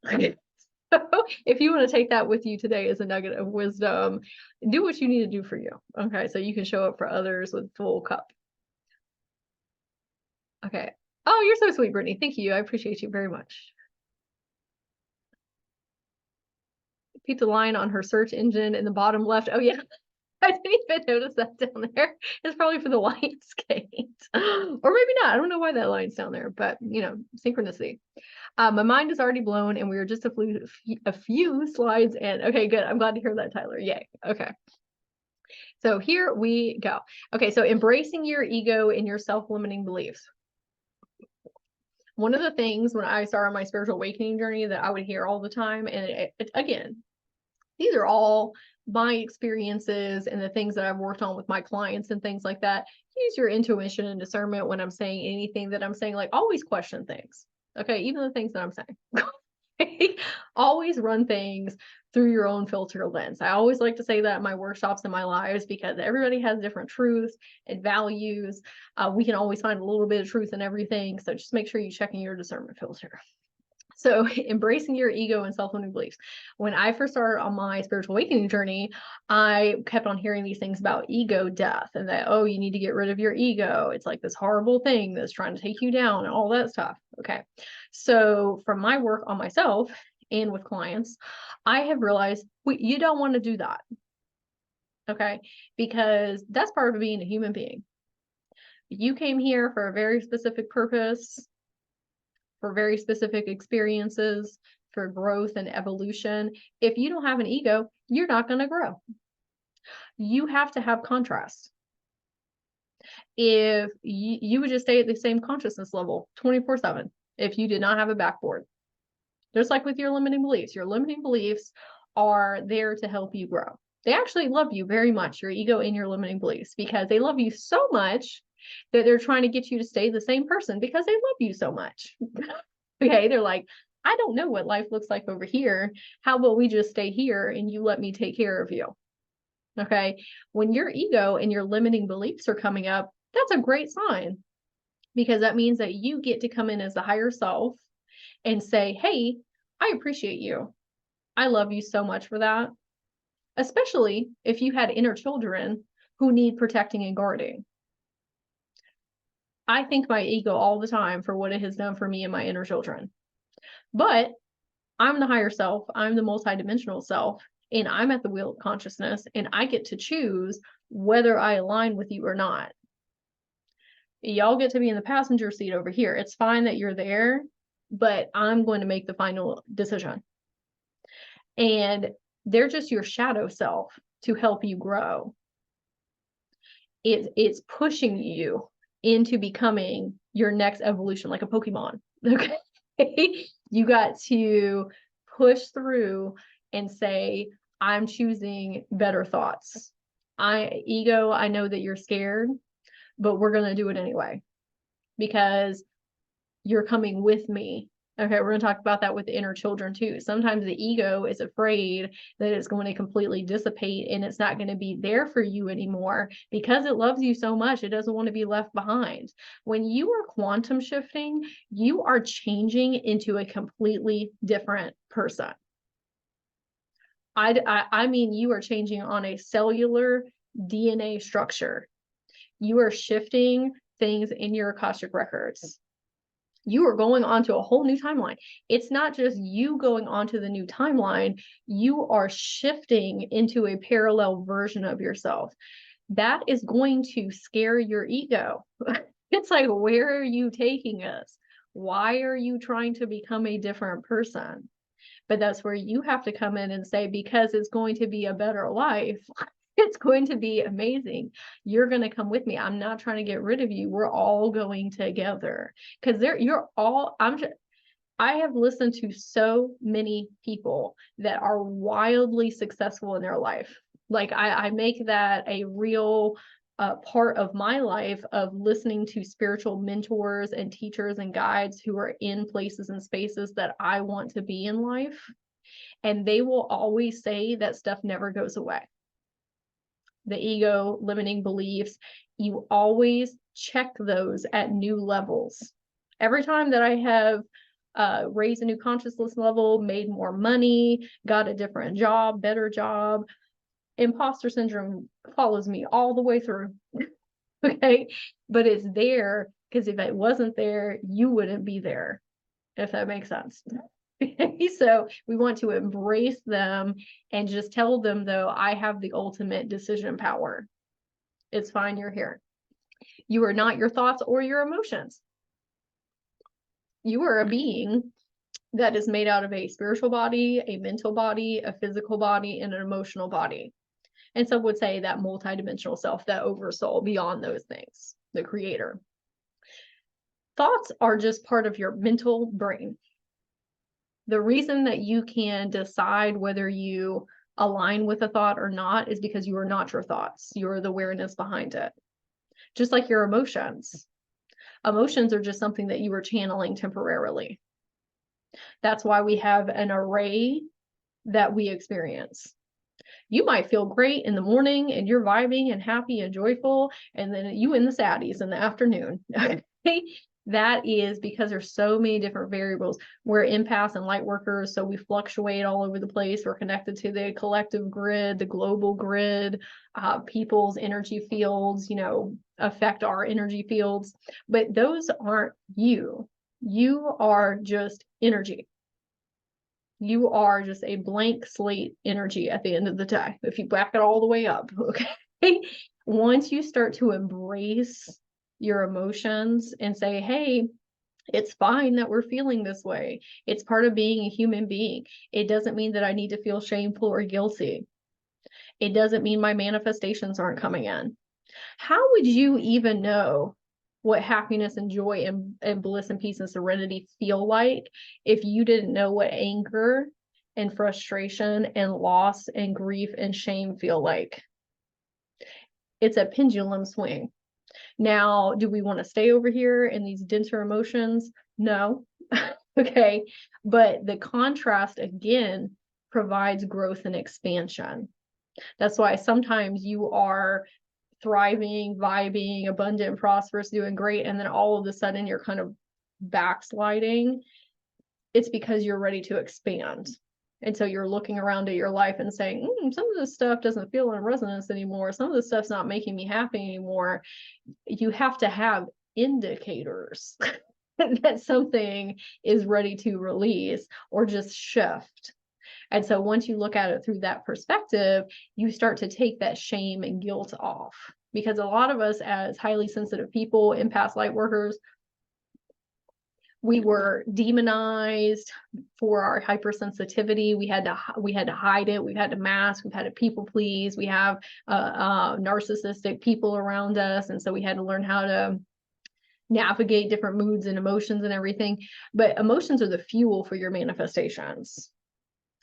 So if you want to take that with you today as a nugget of wisdom, do what you need to do for you. Okay, so you can show up for others with full cup. Okay. Oh, you're so sweet, Brittany. Thank you. I appreciate you very much. Peeped a line on her search engine in the bottom left. Oh, yeah. I didn't even notice that down there. It's probably for the Lions gate. Or maybe not. I don't know why that line's down there, but, you know, synchronicity. My mind is already blown and we are just a few slides in. Okay, good. I'm glad to hear that, Tyler. Yay. Okay. So here we go. Okay, so embracing your ego and your self-limiting beliefs. One of the things when I started my spiritual awakening journey that I would hear all the time, and again, these are all my experiences and the things that I've worked on with my clients and things like that. Use your intuition and discernment when I'm saying anything that I'm saying, like always question things. Okay, even the things that I'm saying. Always run things through your own filter lens. I always like to say that in my workshops and my lives, because everybody has different truths and values. We can always find a little bit of truth in everything. So just make sure you're checking your discernment filter. So embracing your ego and self-limiting beliefs. When I first started on my spiritual awakening journey, I kept on hearing these things about ego death and that, oh, you need to get rid of your ego. It's like this horrible thing that's trying to take you down and all that stuff. Okay. So from my work on myself and with clients, I have realized you don't want to do that. Okay. Because that's part of being a human being. You came here for a very specific purpose, for very specific experiences, for growth and evolution. If you don't have an ego, you're not going to grow. You have to have contrast. If you would just stay at the same consciousness level 24/7, if you did not have a backboard, just like with your limiting beliefs are there to help you grow. They actually love you very much, your ego and your limiting beliefs, because they love you so much that they're trying to get you to stay the same person because they love you so much. Okay, they're like, I don't know what life looks like over here. How about we just stay here and you let me take care of you? Okay, when your ego and your limiting beliefs are coming up, that's a great sign, because that means that you get to come in as the higher self and say, hey, I appreciate you. I love you so much for that. Especially if you had inner children who need protecting and guarding. I thank my ego all the time for what it has done for me and my inner children. But I'm the higher self, I'm the multidimensional self, and I'm at the wheel of consciousness, and I get to choose whether I align with you or not. Y'all get to be in the passenger seat over here. It's fine that you're there, but I'm going to make the final decision. And they're just your shadow self to help you grow. It's pushing you into becoming your next evolution, like a Pokemon. Okay. You got to push through and say, I'm choosing better thoughts. Ego, I know that you're scared, but we're going to do it anyway because you're coming with me. Okay, we're going to talk about that with the inner children too. Sometimes the ego is afraid that it's going to completely dissipate and it's not going to be there for you anymore because it loves you so much. It doesn't want to be left behind. When you are quantum shifting, you are changing into a completely different person. I mean, you are changing on a cellular DNA structure. You are shifting things in your Akashic records. You are going onto a whole new timeline. It's not just you going onto the new timeline, you are shifting into a parallel version of yourself. That is going to scare your ego. It's like, where are you taking us? Why are you trying to become a different person? But that's where you have to come in and say, because it's going to be a better life. It's going to be amazing. You're going to come with me. I'm not trying to get rid of you. We're all going together because I have listened to so many people that are wildly successful in their life. Like I make that a real part of my life of listening to spiritual mentors and teachers and guides who are in places and spaces that I want to be in life. And they will always say that stuff never goes away. The ego, limiting beliefs, you always check those at new levels. Every time that I have raised a new consciousness level, made more money, got a different job, better job, imposter syndrome follows me all the way through. Okay. But it's there because if it wasn't there, you wouldn't be there, if that makes sense. So we want to embrace them and just tell them, though, I have the ultimate decision power. It's fine. You're here. You are not your thoughts or your emotions. You are a being that is made out of a spiritual body, a mental body, a physical body, and an emotional body. And some would say that multidimensional self, that oversoul beyond those things, the creator. Thoughts are just part of your mental brain. The reason that you can decide whether you align with a thought or not is because you are not your thoughts. You are the awareness behind it. Just like your emotions. Emotions are just something that you are channeling temporarily. That's why we have an array that we experience. You might feel great in the morning and you're vibing and happy and joyful, and then you in the saddies in the afternoon. That is because there's so many different variables. We're empaths and light workers, so we fluctuate all over the place. We're connected to the collective grid, the global grid. People's energy fields, affect our energy fields, but those aren't you. You are just energy. You are just a blank slate energy at the end of the day, if you back it all the way up. Okay. Once you start to embrace your emotions and say, hey, it's fine that we're feeling this way. It's part of being a human being. It doesn't mean that I need to feel shameful or guilty. It doesn't mean my manifestations aren't coming in. How would you even know what happiness and joy and bliss and peace and serenity feel like if you didn't know what anger and frustration and loss and grief and shame feel like? It's a pendulum swing. Now, do we want to stay over here in these denser emotions? No. Okay. But the contrast, again, provides growth and expansion. That's why sometimes you are thriving, vibing, abundant, prosperous, doing great, and then all of a sudden you're kind of backsliding. It's because you're ready to expand. And so you're looking around at your life and saying, some of this stuff doesn't feel in resonance anymore. Some of this stuff's not making me happy anymore. You have to have indicators that something is ready to release or just shift. And so once you look at it through that perspective, you start to take that shame and guilt off. Because a lot of us as highly sensitive people, empaths, light workers, we were demonized for our hypersensitivity. We had to hide it. We've had to mask. We've had to people please. We have narcissistic people around us, and so we had to learn how to navigate different moods and emotions and everything. But emotions are the fuel for your manifestations.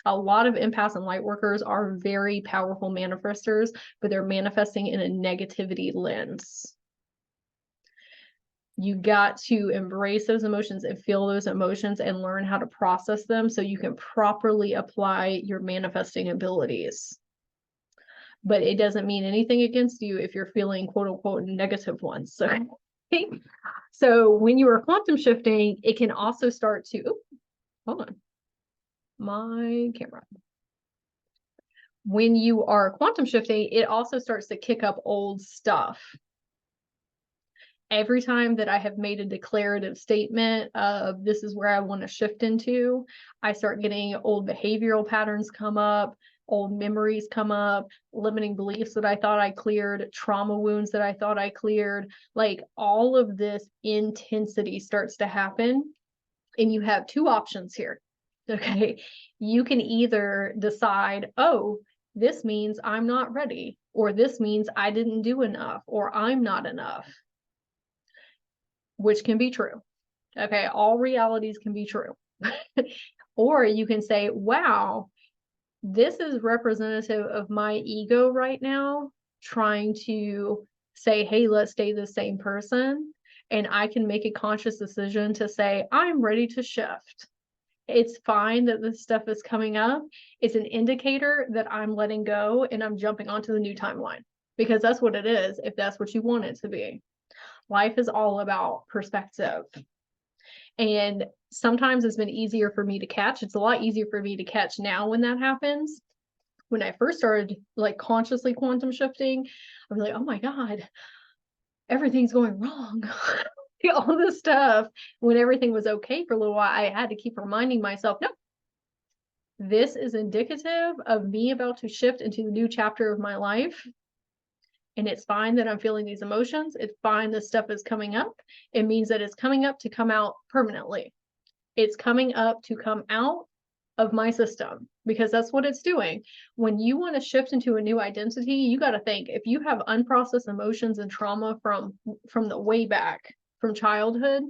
A lot of empaths and light workers are very powerful manifestors, but they're manifesting in a negativity lens. You got to embrace those emotions and feel those emotions and learn how to process them so you can properly apply your manifesting abilities. But it doesn't mean anything against you if you're feeling quote unquote negative ones. So when you are quantum shifting, it can also start to, hold on, my camera. When you are quantum shifting, it also starts to kick up old stuff. Every time that I have made a declarative statement of this is where I want to shift into, I start getting old behavioral patterns come up, old memories come up, limiting beliefs that I thought I cleared, trauma wounds that I thought I cleared. Like all of this intensity starts to happen. And you have two options here. Okay. You can either decide, oh, this means I'm not ready, or this means I didn't do enough, or I'm not enough. Which can be true. Okay, all realities can be true. Or you can say, wow, this is representative of my ego right now, trying to say, hey, let's stay the same person. And I can make a conscious decision to say, I'm ready to shift. It's fine that this stuff is coming up. It's an indicator that I'm letting go and I'm jumping onto the new timeline, because that's what it is, if that's what you want it to be. Life is all about perspective. And sometimes it's been easier for me to catch. It's a lot easier for me to catch now when that happens. When I first started like consciously quantum shifting, I'm like, oh my God, everything's going wrong. All this stuff, when everything was okay for a little while, I had to keep reminding myself, no, this is indicative of me about to shift into the new chapter of my life. And it's fine that I'm feeling these emotions. It's fine this stuff is coming up. It means that it's coming up to come out permanently. It's coming up to come out of my system, because that's what it's doing. When you want to shift into a new identity, you got to think, if you have unprocessed emotions and trauma from the way back, from childhood,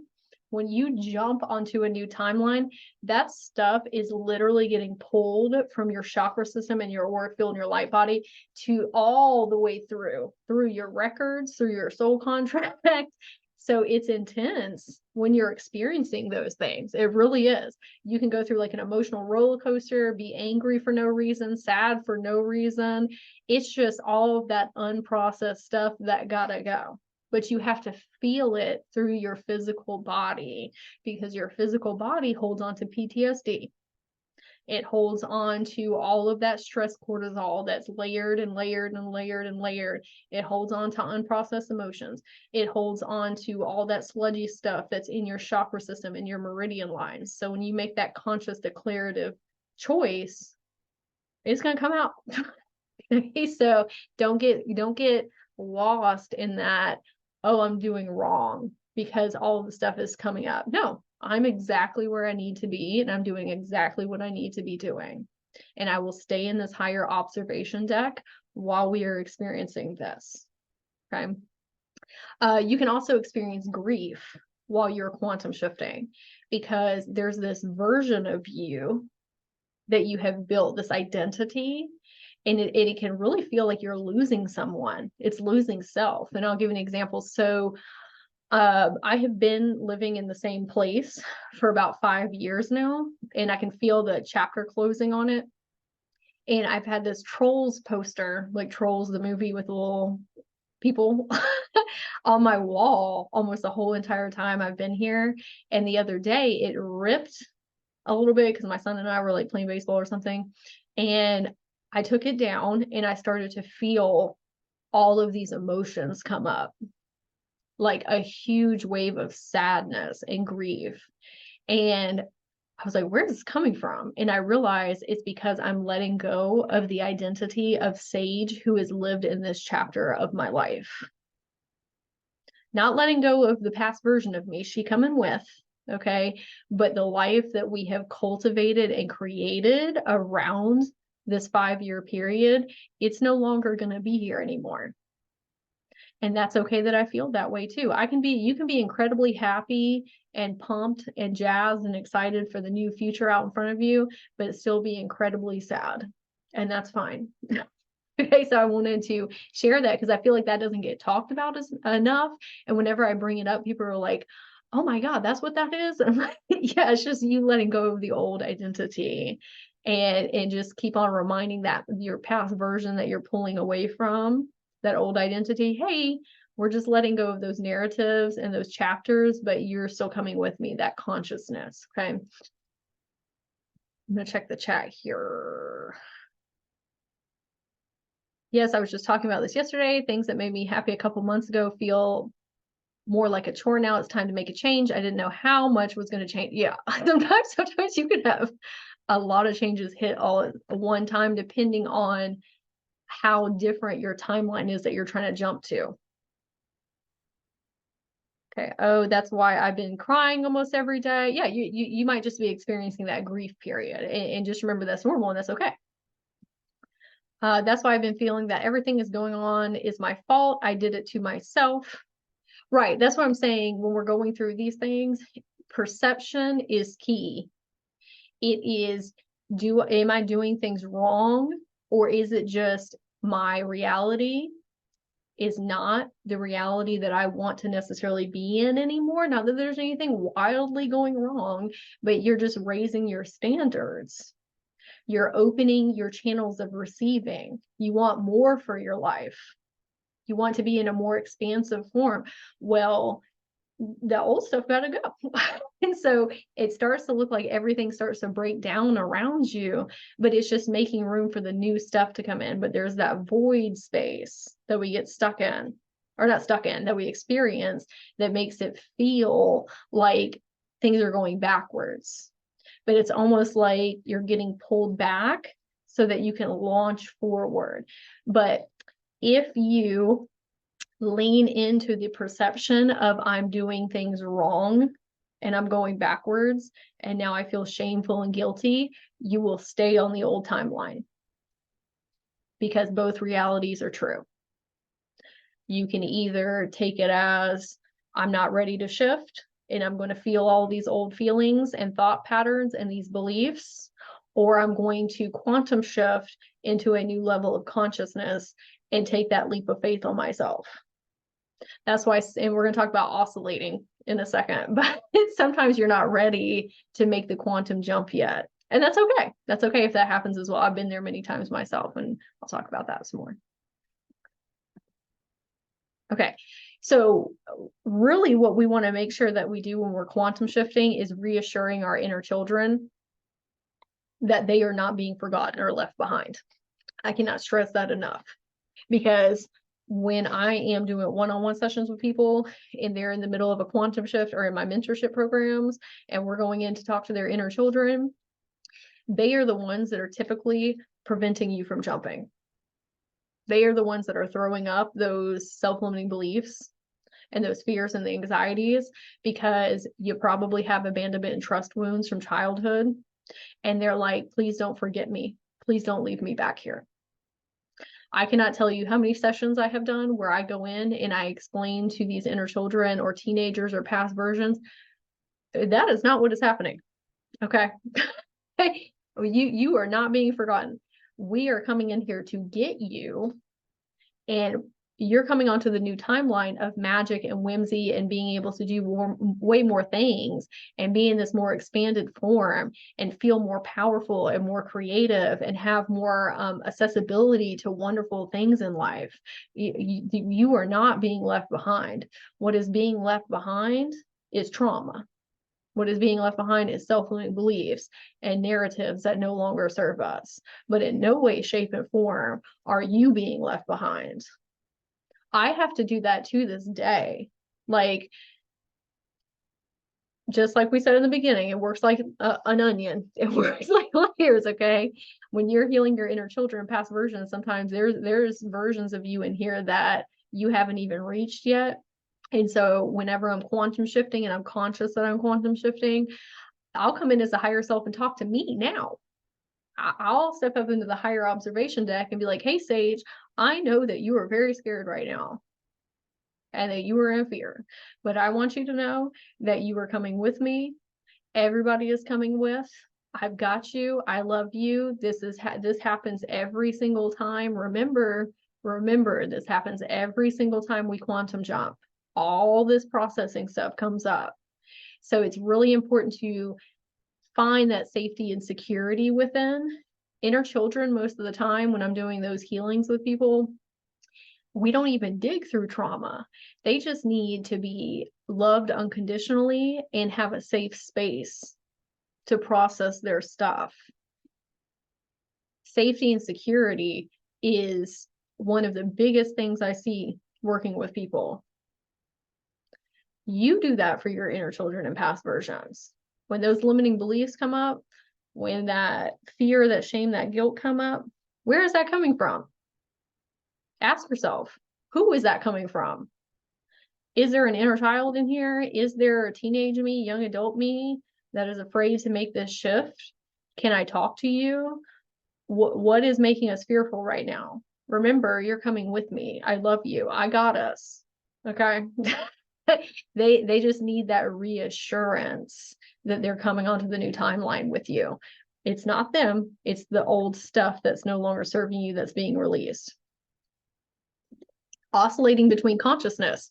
when you jump onto a new timeline, that stuff is literally getting pulled from your chakra system and your auric field and your light body to all the way through your records, through your soul contract. So it's intense when you're experiencing those things. It really is. You can go through like an emotional roller coaster, be angry for no reason, sad for no reason. It's just all of that unprocessed stuff that gotta go. But you have to feel it through your physical body, because your physical body holds on to PTSD. It holds on to all of that stress cortisol that's layered and layered and layered and layered. It holds on to unprocessed emotions. It holds on to all that sludgy stuff that's in your chakra system and your meridian lines. So when you make that conscious declarative choice, it's going to come out. So don't get lost in that, oh, I'm doing wrong because all of the stuff is coming up. No, I'm exactly where I need to be, and I'm doing exactly what I need to be doing. And I will stay in this higher observation deck while we are experiencing this. Okay. You can also experience grief while you're quantum shifting, because there's this version of you that you have built, this identity, and it can really feel like you're losing someone. It's losing self. And I'll give an example. So I have been living in the same place for about 5 years now, and I can feel the chapter closing on it. And I've had this Trolls poster, like Trolls, the movie with the little people, on my wall almost the whole entire time I've been here. And the other day it ripped a little bit because my son and I were like playing baseball or something. And I took it down and I started to feel all of these emotions come up. like a huge wave of sadness and grief. And I was like, where's this coming from? And I realized it's because I'm letting go of the identity of Sage, who has lived in this chapter of my life. Not letting go of the past version of me, she coming with, okay? But the life that we have cultivated and created around this 5-year period, it's no longer going to be here anymore. And that's okay that I feel that way too. You can be incredibly happy and pumped and jazzed and excited for the new future out in front of you, but still be incredibly sad. And that's fine. Okay, so I wanted to share that because I feel like that doesn't get talked about enough. And whenever I bring it up, people are like, oh my God, that's what that is. And I'm like, yeah, it's just you letting go of the old identity and just keep on reminding that your past version that you're pulling away from, that old identity. Hey, we're just letting go of those narratives and those chapters, but you're still coming with me, that consciousness. Okay. I'm gonna check the chat here. Yes, I was just talking about this yesterday. Things that made me happy a couple months ago feel more like a chore now. It's time to make a change. I didn't know how much was going to change. Yeah, sometimes you can have a lot of changes hit all at one time, depending on how different your timeline is that you're trying to jump to. Okay. Oh, that's why I've been crying almost every day. Yeah, you might just be experiencing that grief period, and just remember that's normal and that's okay. That's why I've been feeling that everything is going on is my fault. I did it to myself. Right. That's what I'm saying. When we're going through these things, perception is key. It is, am I doing things wrong, or is it just my reality is not the reality that I want to necessarily be in anymore? Not that there's anything wildly going wrong, but you're just raising your standards. You're opening your channels of receiving. You want more for your life. You want to be in a more expansive form. Well, the old stuff got to go. And so it starts to look like everything starts to break down around you, but it's just making room for the new stuff to come in. But there's that void space that we get stuck in, or not stuck in, that we experience, that makes it feel like things are going backwards. But it's almost like you're getting pulled back so that you can launch forward. But if you lean into the perception of I'm doing things wrong and I'm going backwards, and now I feel shameful and guilty, you will stay on the old timeline because both realities are true. You can either take it as I'm not ready to shift and I'm going to feel all these old feelings and thought patterns and these beliefs, or I'm going to quantum shift into a new level of consciousness and take that leap of faith on myself. That's why, and we're going to talk about oscillating in a second, but sometimes you're not ready to make the quantum jump yet. And that's okay. That's okay if that happens as well. I've been there many times myself, and I'll talk about that some more. Okay. So really what we want to make sure that we do when we're quantum shifting is reassuring our inner children that they are not being forgotten or left behind. I cannot stress that enough, because when I am doing one-on-one sessions with people and they're in the middle of a quantum shift, or in my mentorship programs, and we're going in to talk to their inner children, they are the ones that are typically preventing you from jumping. They are the ones that are throwing up those self-limiting beliefs and those fears and the anxieties, because you probably have abandonment and trust wounds from childhood. And they're like, please don't forget me. Please don't leave me back here. I cannot tell you how many sessions I have done where I go in and I explain to these inner children or teenagers or past versions, that is not what is happening. Okay. You are not being forgotten. We are coming in here to get you, and you're coming onto the new timeline of magic and whimsy and being able to do way more things and be in this more expanded form and feel more powerful and more creative and have more accessibility to wonderful things in life. You are not being left behind. What is being left behind is trauma. What is being left behind is self-limiting beliefs and narratives that no longer serve us. But in no way, shape, and form are you being left behind. I have to do that to this day. Like, just like we said in the beginning, it works like an onion. It works like layers, okay? When you're healing your inner children and past versions, sometimes there's versions of you in here that you haven't even reached yet. And so whenever I'm quantum shifting and I'm conscious that I'm quantum shifting, I'll come in as a higher self and talk to me now. I'll step up into the higher observation deck and be like, hey, Sage, I know that you are very scared right now and that you are in fear, but I want you to know that you are coming with me. Everybody is coming with. I've got you. I love you. This happens every single time. Remember, this happens every single time we quantum jump. All this processing stuff comes up. So it's really important to find that safety and security within. Inner children, most of the time when I'm doing those healings with people, we don't even dig through trauma. They just need to be loved unconditionally and have a safe space to process their stuff. Safety and security is one of the biggest things I see working with people. You do that for your inner children and past versions. When those limiting beliefs come up, when that fear, that shame, that guilt come up, where is that coming from? Ask yourself, who is that coming from? Is there an inner child in here? Is there a teenage me, young adult me that is afraid to make this shift? Can I talk to you? What is making us fearful right now? Remember, you're coming with me. I love you. I got us. Okay. They just need that reassurance that they're coming onto the new timeline with you. It's not them. It's the old stuff that's no longer serving you that's being released. Oscillating between consciousness.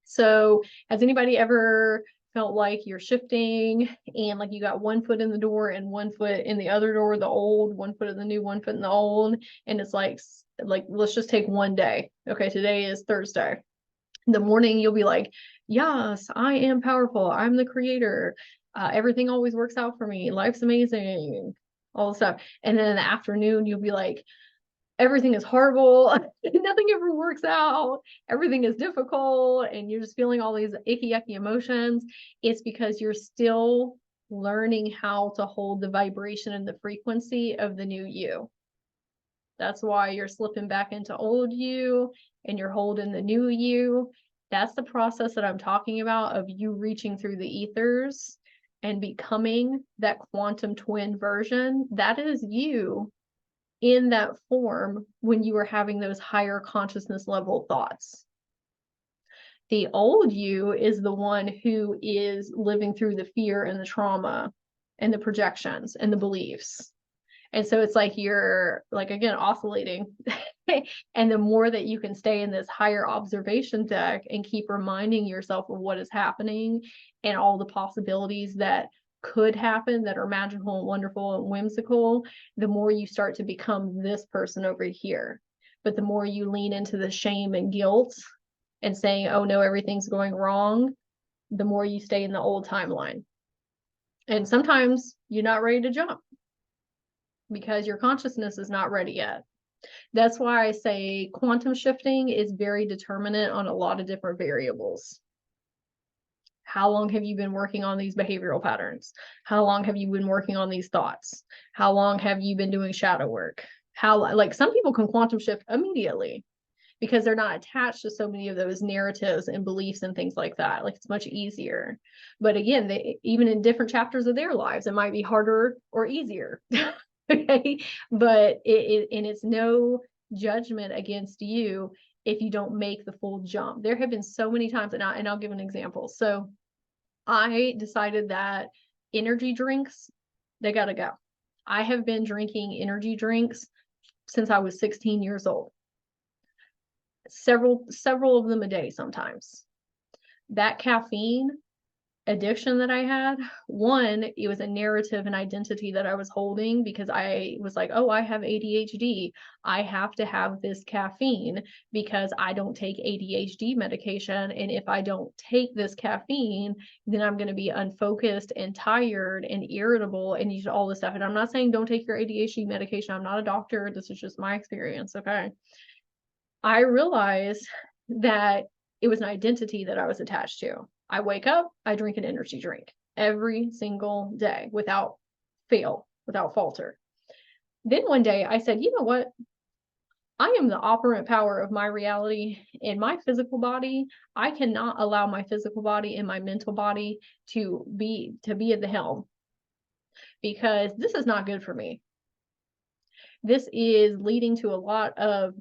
So has anybody ever felt like you're shifting and like you got one foot in the door and one foot in the other door, the old, one foot in the new, one foot in the old, and it's like let's just take one day. Okay, today is Thursday. In the morning you'll be like, yes, I am powerful, I'm the creator, everything always works out for me, life's amazing, all the stuff. And then in the afternoon you'll be like, everything is horrible, nothing ever works out, everything is difficult, and you're just feeling all these icky emotions. It's because you're still learning how to hold the vibration and the frequency of the new you. That's why you're slipping back into old you and you're holding the new you. That's the process that I'm talking about, of you reaching through the ethers and becoming that quantum twin version. That is you in that form when you are having those higher consciousness level thoughts. The old you is the one who is living through the fear and the trauma and the projections and the beliefs. And so it's like you're, like, again, oscillating. And the more that you can stay in this higher observation deck and keep reminding yourself of what is happening and all the possibilities that could happen that are magical and wonderful and whimsical, the more you start to become this person over here. But the more you lean into the shame and guilt and saying, oh no, everything's going wrong, the more you stay in the old timeline. And sometimes you're not ready to jump because your consciousness is not ready yet. That's why I say quantum shifting is very determinant on a lot of different variables. How long have you been working on these behavioral patterns? How long have you been working on these thoughts? How long have you been doing shadow work? Like, some people can quantum shift immediately because they're not attached to so many of those narratives and beliefs and things like that. Like, it's much easier. But again, even in different chapters of their lives, it might be harder or easier. Okay, but it's no judgment against you if you don't make the full jump. There have been so many times, and I'll give an example. So I decided that energy drinks, they gotta go. I have been drinking energy drinks since I was 16 years old. Several of them a day sometimes. That caffeine addiction that I had, one, it was a narrative and identity that I was holding because I was like, oh, I have ADHD. I have to have this caffeine because I don't take ADHD medication. And if I don't take this caffeine, then I'm going to be unfocused and tired and irritable and all this stuff. And I'm not saying don't take your ADHD medication. I'm not a doctor. This is just my experience. Okay. I realized that it was an identity that I was attached to. I wake up, I drink an energy drink every single day without fail, without falter. Then one day I said, you know what? I am the operant power of my reality in my physical body. I cannot allow my physical body and my mental body to be at the helm, because this is not good for me. This is leading to a lot of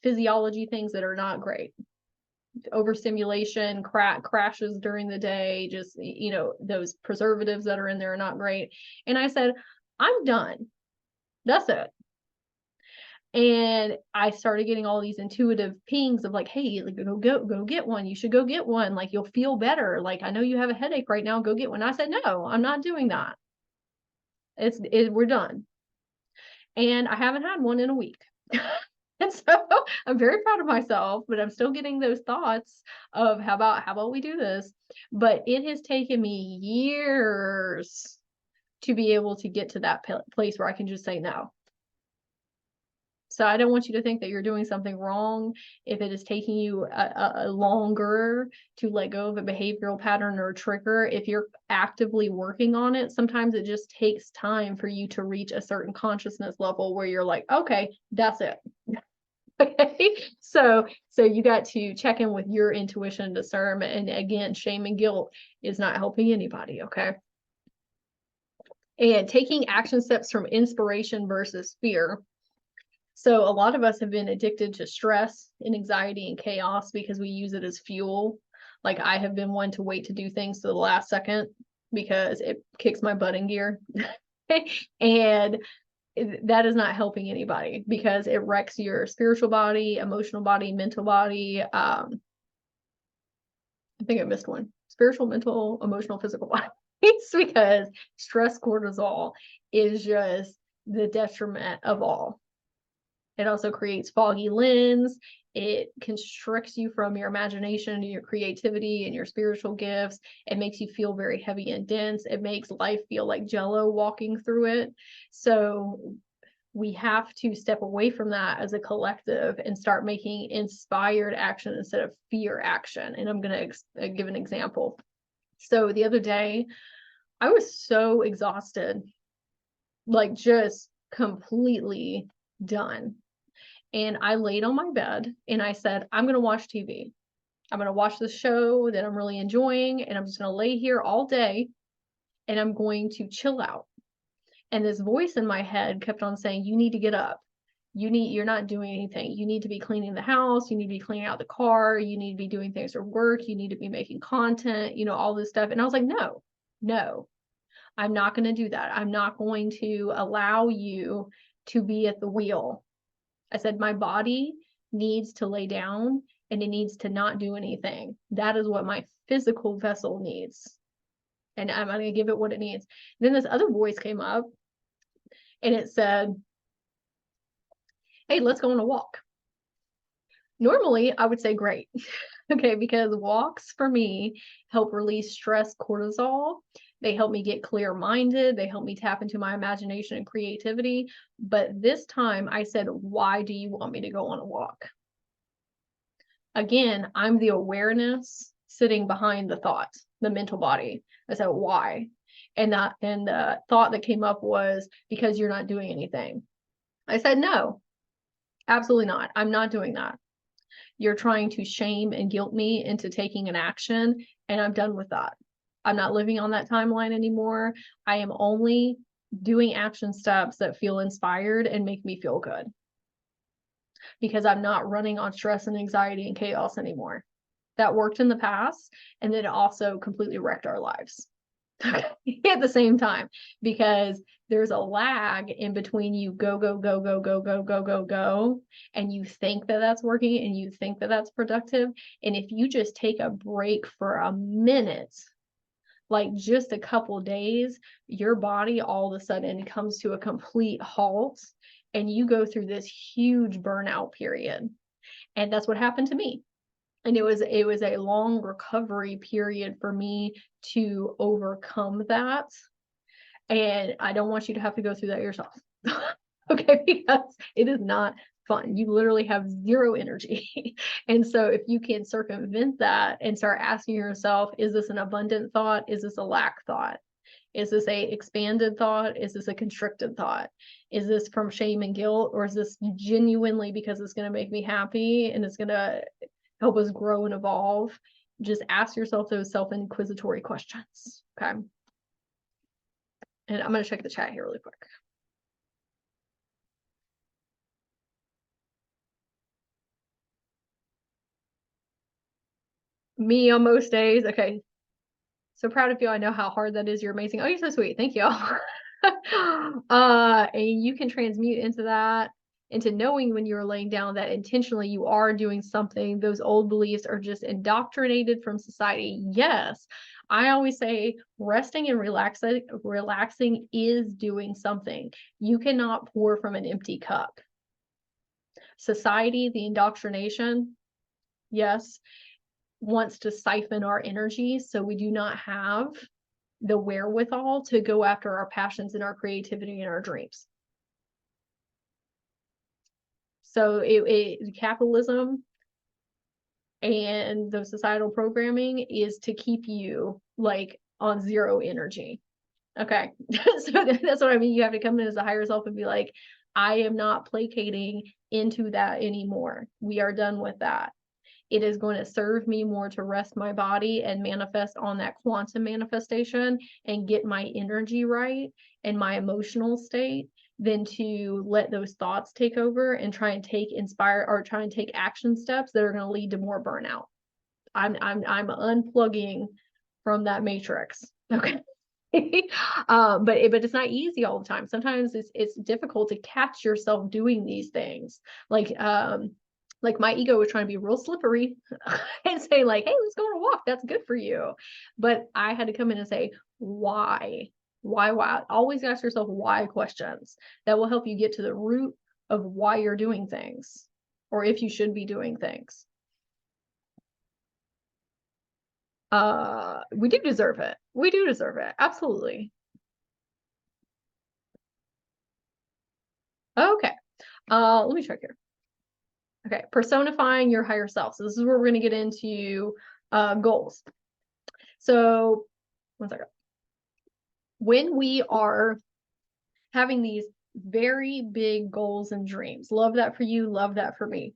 physiology things that are not great. Overstimulation, crashes during the day, just, you know, those preservatives that are in there are not great. And I said, I'm done. That's it. And I started getting all these intuitive pings of like, hey, like, go get one. You should go get one. Like, you'll feel better. Like, I know you have a headache right now. Go get one. I said, no, I'm not doing that. We're done. And I haven't had one in a week. And so I'm very proud of myself, but I'm still getting those thoughts of how about we do this? But it has taken me years to be able to get to that place where I can just say no. So I don't want you to think that you're doing something wrong if it is taking you a longer to let go of a behavioral pattern or a trigger. If you're actively working on it, sometimes it just takes time for you to reach a certain consciousness level where you're like, okay, that's it. Okay, so you got to check in with your intuition and discernment. And again, shame and guilt is not helping anybody. Okay. And taking action steps from inspiration versus fear. So a lot of us have been addicted to stress and anxiety and chaos because we use it as fuel. Like, I have been one to wait to do things to the last second because it kicks my butt in gear. And that is not helping anybody, because it wrecks your spiritual body, emotional body, mental body. I think I missed one. Spiritual, mental, emotional, physical body. Because stress cortisol is just the detriment of all. It also creates foggy lens. It constricts you from your imagination and your creativity and your spiritual gifts. It makes you feel very heavy and dense. It makes life feel like jello walking through it. So we have to step away from that as a collective and start making inspired action instead of fear action. And I'm going to give an example. So the other day, I was so exhausted, like just completely done. And I laid on my bed and I said, I'm going to watch TV. I'm going to watch this show that I'm really enjoying. And I'm just going to lay here all day and I'm going to chill out. And this voice in my head kept on saying, you need to get up. You're not doing anything. You need to be cleaning the house. You need to be cleaning out the car. You need to be doing things for work. You need to be making content, you know, all this stuff. And I was like, no, I'm not going to do that. I'm not going to allow you to be at the wheel. I said, my body needs to lay down and it needs to not do anything. That is what my physical vessel needs. And I'm going to give it what it needs. Then this other voice came up and it said, hey, let's go on a walk. Normally, I would say great. Okay, because walks for me help release stress cortisol. They help me get clear-minded. They help me tap into my imagination and creativity. But this time I said, why do you want me to go on a walk? Again, I'm the awareness sitting behind the thought, the mental body. I said, why? And the thought that came up was, because you're not doing anything. I said, no, absolutely not. I'm not doing that. You're trying to shame and guilt me into taking an action, and I'm done with that. I'm not living on that timeline anymore. I am only doing action steps that feel inspired and make me feel good, because I'm not running on stress and anxiety and chaos anymore. That worked in the past, and then it also completely wrecked our lives at the same time, because there's a lag in between you go, and you think that that's working and you think that that's productive. And if you just take a break for a minute, like just a couple days, your body all of a sudden comes to a complete halt and you go through this huge burnout period. And that's what happened to me. And it was a long recovery period for me to overcome that. And I don't want you to have to go through that yourself. Okay, because it is not fun. You literally have zero energy. And so if you can circumvent that and start asking yourself, is this an abundant thought? Is this a lack thought? Is this a expanded thought? Is this a constricted thought? Is this from shame and guilt? Or is this genuinely because it's going to make me happy and it's going to help us grow and evolve? Just ask yourself those self-inquisitory questions. Okay. And I'm going to check the chat here really quick. Me on most days. Okay. So proud of you. I know how hard that is. You're amazing. Oh, you're so sweet. Thank you. And you can transmute into that, into knowing when you're laying down that intentionally you are doing something. Those old beliefs are just indoctrinated from society. Yes. I always say resting and relaxing is doing something. You cannot pour from an empty cup. Society, the indoctrination, yes, wants to siphon our energy, so we do not have the wherewithal to go after our passions and our creativity and our dreams. So capitalism and the societal programming is to keep you like on zero energy. Okay. So that's what I mean. You have to come in as a higher self and be like, I am not placating into that anymore. We are done with that. It is going to serve me more to rest my body and manifest on that quantum manifestation and get my energy right and my emotional state than to let those thoughts take over and try and take action steps that are going to lead to more burnout. I'm unplugging from that matrix. Okay. But it's not easy all the time. Sometimes it's difficult to catch yourself doing these things. Like my ego was trying to be real slippery and say like, hey, let's go on a walk. That's good for you. But I had to come in and say, why? Always ask yourself why questions. That will help you get to the root of why you're doing things or if you should be doing things. We do deserve it. We do deserve it. Absolutely. Okay. Let me check here. Okay, personifying your higher self. So this is where we're going to get into goals. So, one second. When we are having these very big goals and dreams, love that for you, love that for me.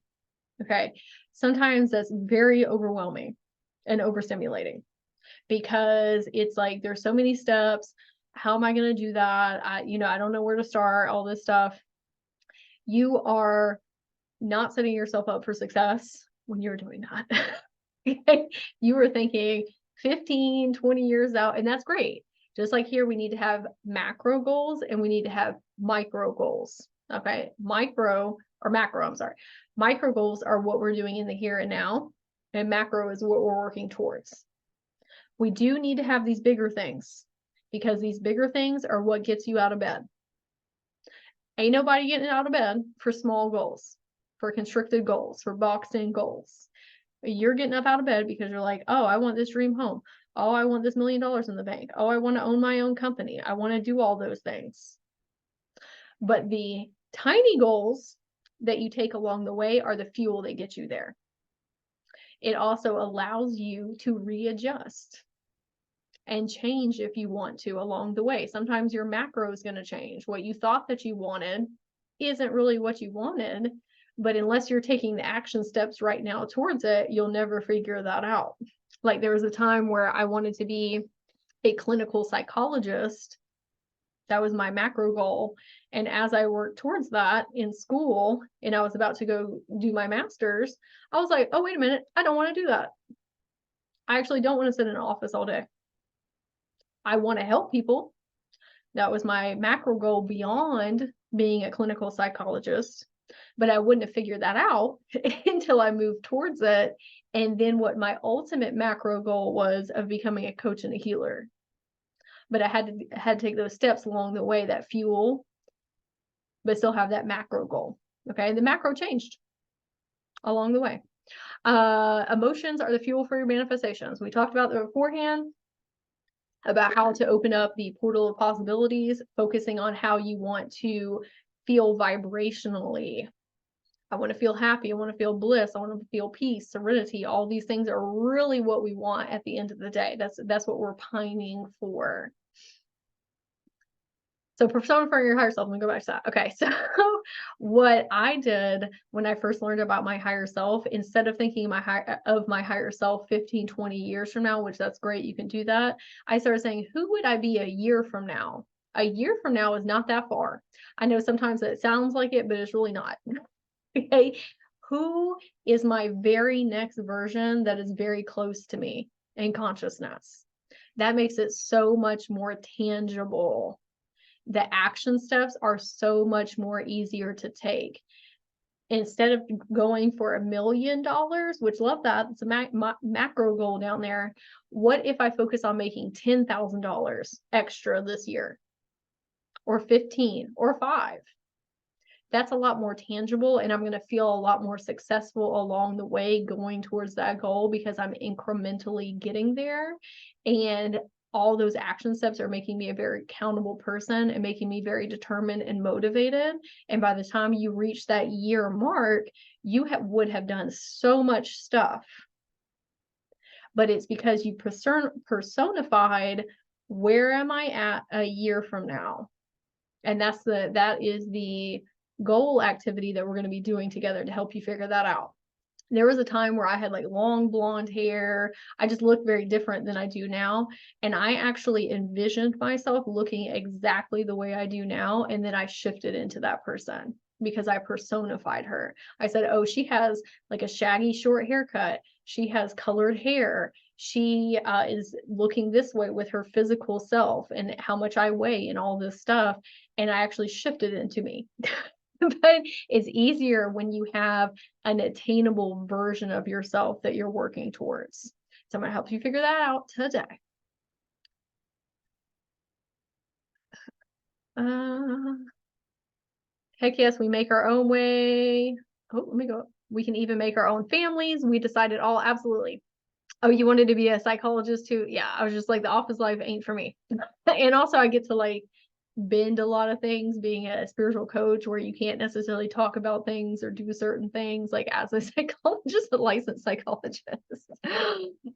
Okay, sometimes that's very overwhelming and overstimulating because it's like there's so many steps. How am I going to do that? I don't know where to start, all this stuff. You are not setting yourself up for success when you're doing that. You were thinking 15, 20 years out, and that's great. Just like here, we need to have macro goals and we need to have micro goals. Okay. Micro goals are what we're doing in the here and now, and macro is what we're working towards. We do need to have these bigger things because these bigger things are what gets you out of bed. Ain't nobody getting out of bed for small goals, for constricted goals, for boxed in goals. You're getting up out of bed because you're like, oh, I want this dream home. Oh, I want this $1 million in the bank. Oh, I want to own my own company. I want to do all those things. But the tiny goals that you take along the way are the fuel that get you there. It also allows you to readjust and change if you want to along the way. Sometimes your macro is going to change. What you thought that you wanted isn't really what you wanted, but unless you're taking the action steps right now towards it, you'll never figure that out. Like there was a time where I wanted to be a clinical psychologist. That was my macro goal. And as I worked towards that in school and I was about to go do my master's, I was like, oh, wait a minute. I don't want to do that. I actually don't want to sit in an office all day. I want to help people. That was my macro goal beyond being a clinical psychologist, but I wouldn't have figured that out until I moved towards it. And then what my ultimate macro goal was of becoming a coach and a healer. But I had to take those steps along the way that fuel, but still have that macro goal. Okay. The macro changed along the way. Emotions are the fuel for your manifestations. We talked about that beforehand, about how to open up the portal of possibilities, focusing on how you want to feel vibrationally. I want to feel happy. I want to feel bliss. I want to feel peace, serenity. All these things are really what we want at the end of the day. That's what we're pining for. So personifying your higher self, I'm gonna go back to that. Okay, so what I did when I first learned about my higher self, instead of thinking of my higher self 15, 20 years from now, which that's great, you can do that. I started saying, who would I be a year from now? A year from now is not that far. I know sometimes it sounds like it, but it's really not. Okay, who is my very next version that is very close to me in consciousness? That makes it so much more tangible. The action steps are so much more easier to take. Instead of going for $1 million, which love that, it's a macro goal down there. What if I focus on making $10,000 extra this year, or 15, or 5? That's a lot more tangible, and I'm going to feel a lot more successful along the way going towards that goal because I'm incrementally getting there. And all those action steps are making me a very accountable person and making me very determined and motivated. And by the time you reach that year mark, you would have done so much stuff. But it's because you personified, where am I at a year from now? And that is the goal activity that we're going to be doing together to help you figure that out. There was a time where I had like long blonde hair. I just looked very different than I do now. And I actually envisioned myself looking exactly the way I do now. And then I shifted into that person because I personified her. I said, oh, she has like a shaggy short haircut. She has colored hair. She is looking this way with her physical self and how much I weigh and all this stuff. And I actually shifted into me. But it's easier when you have an attainable version of yourself that you're working towards. So I'm going to help you figure that out today. Heck yes, we make our own way. Oh, let me go. We can even make our own families. We decided all, absolutely. Oh, you wanted to be a psychologist too? Yeah, I was just like, the office life ain't for me. And also I get to like bend a lot of things being a spiritual coach where you can't necessarily talk about things or do certain things like as a psychologist, a licensed psychologist.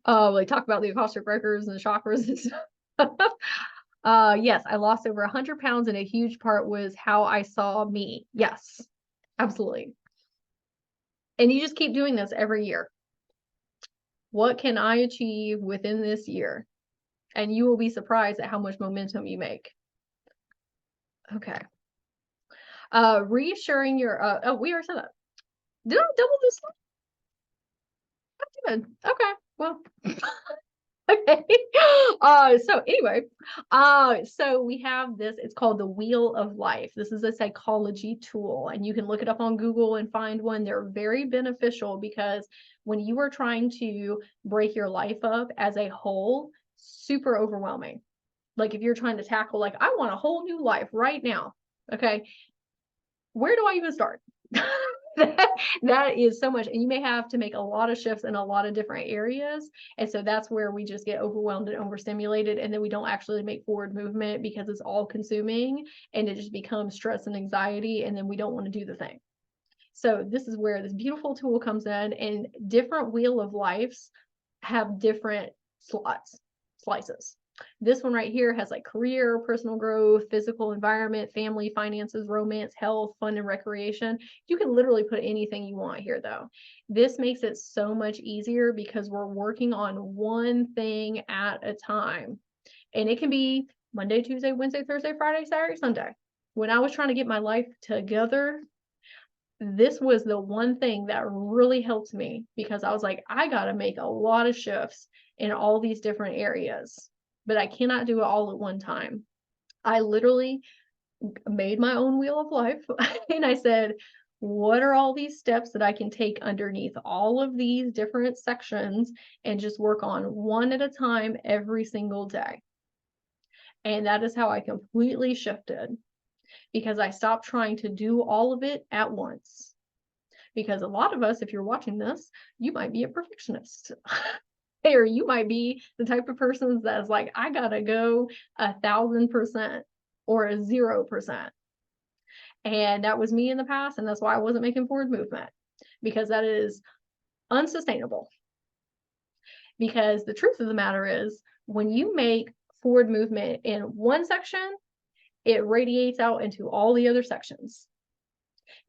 Like talk about the Akashic records and the chakras and stuff. Yes, I lost over 100 pounds and a huge part was how I saw me. Yes, absolutely. And you just keep doing this every year. What can I achieve within this year? And you will be surprised at how much momentum you make. Okay. Reassuring your, oh, we already said that. Did I double this one? I did. Okay. Well, okay. So anyway, so we have this, it's called the Wheel of Life. This is a psychology tool, and you can look it up on Google and find one. They're very beneficial because when you are trying to break your life up as a whole, super overwhelming. Like if you're trying to tackle, like, I want a whole new life right now. Okay. Where do I even start? That is so much, and you may have to make a lot of shifts in a lot of different areas, and so that's where we just get overwhelmed and overstimulated, and then we don't actually make forward movement because it's all consuming and it just becomes stress and anxiety, and then we don't want to do the thing. So this is where this beautiful tool comes in, and different Wheel of Lives have different slices. This one right here has like career, personal growth, physical environment, family, finances, romance, health, fun, and recreation. You can literally put anything you want here though. This makes it so much easier because we're working on one thing at a time. And it can be Monday, Tuesday, Wednesday, Thursday, Friday, Saturday, Sunday. When I was trying to get my life together, this was the one thing that really helped me because I was like, I got to make a lot of shifts in all these different areas, but I cannot do it all at one time. I literally made my own Wheel of Life and I said, what are all these steps that I can take underneath all of these different sections and just work on one at a time every single day? And that is how I completely shifted, because I stopped trying to do all of it at once. Because a lot of us, if you're watching this, you might be a perfectionist. Or you might be the type of person that's like, I gotta go 1,000% or 0%. And that was me in the past. And that's why I wasn't making forward movement, because that is unsustainable. Because the truth of the matter is, when you make forward movement in one section, it radiates out into all the other sections.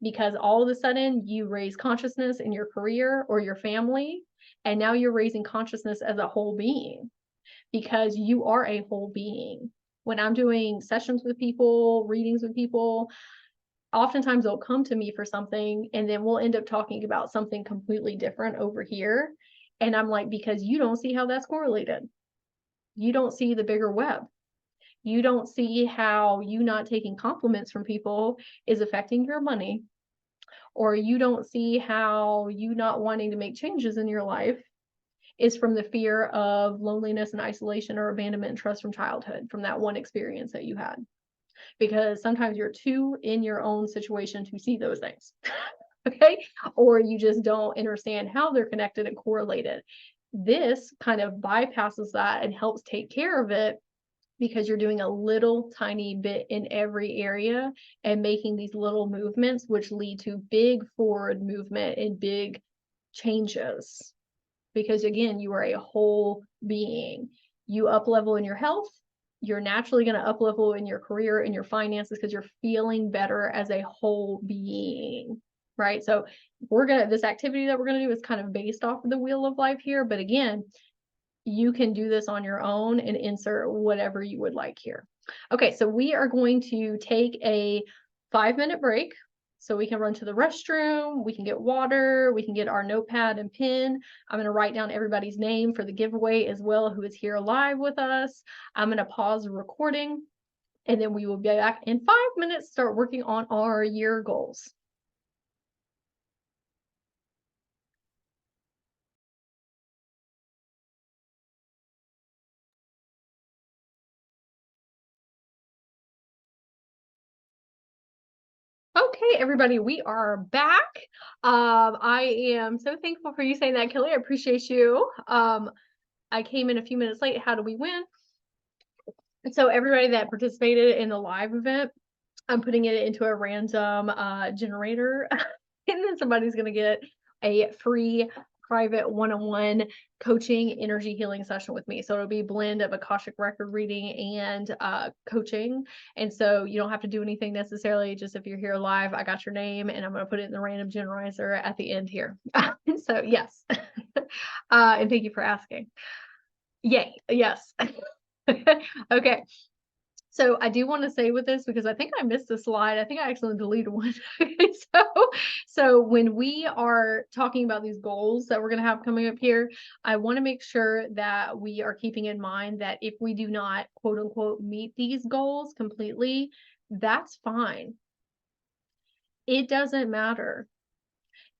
Because all of a sudden you raise consciousness in your career or your family, and now you're raising consciousness as a whole being, because you are a whole being. When I'm doing sessions with people, readings with people, oftentimes they'll come to me for something, and then we'll end up talking about something completely different over here. And I'm like, because you don't see how that's correlated. You don't see the bigger web. You don't see how you not taking compliments from people is affecting your money. Or you don't see how you not wanting to make changes in your life is from the fear of loneliness and isolation or abandonment and trust from childhood, from that one experience that you had. Because sometimes you're too in your own situation to see those things. Okay? Or you just don't understand how they're connected and correlated. This kind of bypasses that and helps take care of it, because you're doing a little tiny bit in every area and making these little movements, which lead to big forward movement and big changes. Because again, you are a whole being. You up level in your health, you're naturally going to up level in your career and your finances, because you're feeling better as a whole being, right? So this activity that we're going to do is kind of based off of the wheel of life here. But again, you can do this on your own and insert whatever you would like here. Okay, so we are going to take a 5-minute break so we can run to the restroom, we can get water, we can get our notepad and pen. I'm going to write down everybody's name for the giveaway as well, who is here live with us. I'm going to pause the recording, and then we will be back in 5 minutes, start working on our year goals. Okay, everybody, we are back. I am so thankful for you saying that, Kelly. I appreciate you. I came in a few minutes late. How do we win? So everybody that participated in the live event, I'm putting it into a random generator, and then somebody's going to get a free private one-on-one coaching energy healing session with me. So it'll be a blend of Akashic record reading and coaching. And so you don't have to do anything necessarily. Just if you're here live, I got your name, and I'm going to put it in the random generator at the end here. So yes. And thank you for asking. Yay. Yes. Okay. So I do want to say with this, because I think I missed a slide. I think I actually deleted one. So when we are talking about these goals that we're going to have coming up here, I want to make sure that we are keeping in mind that if we do not, quote unquote, meet these goals completely, that's fine. It doesn't matter.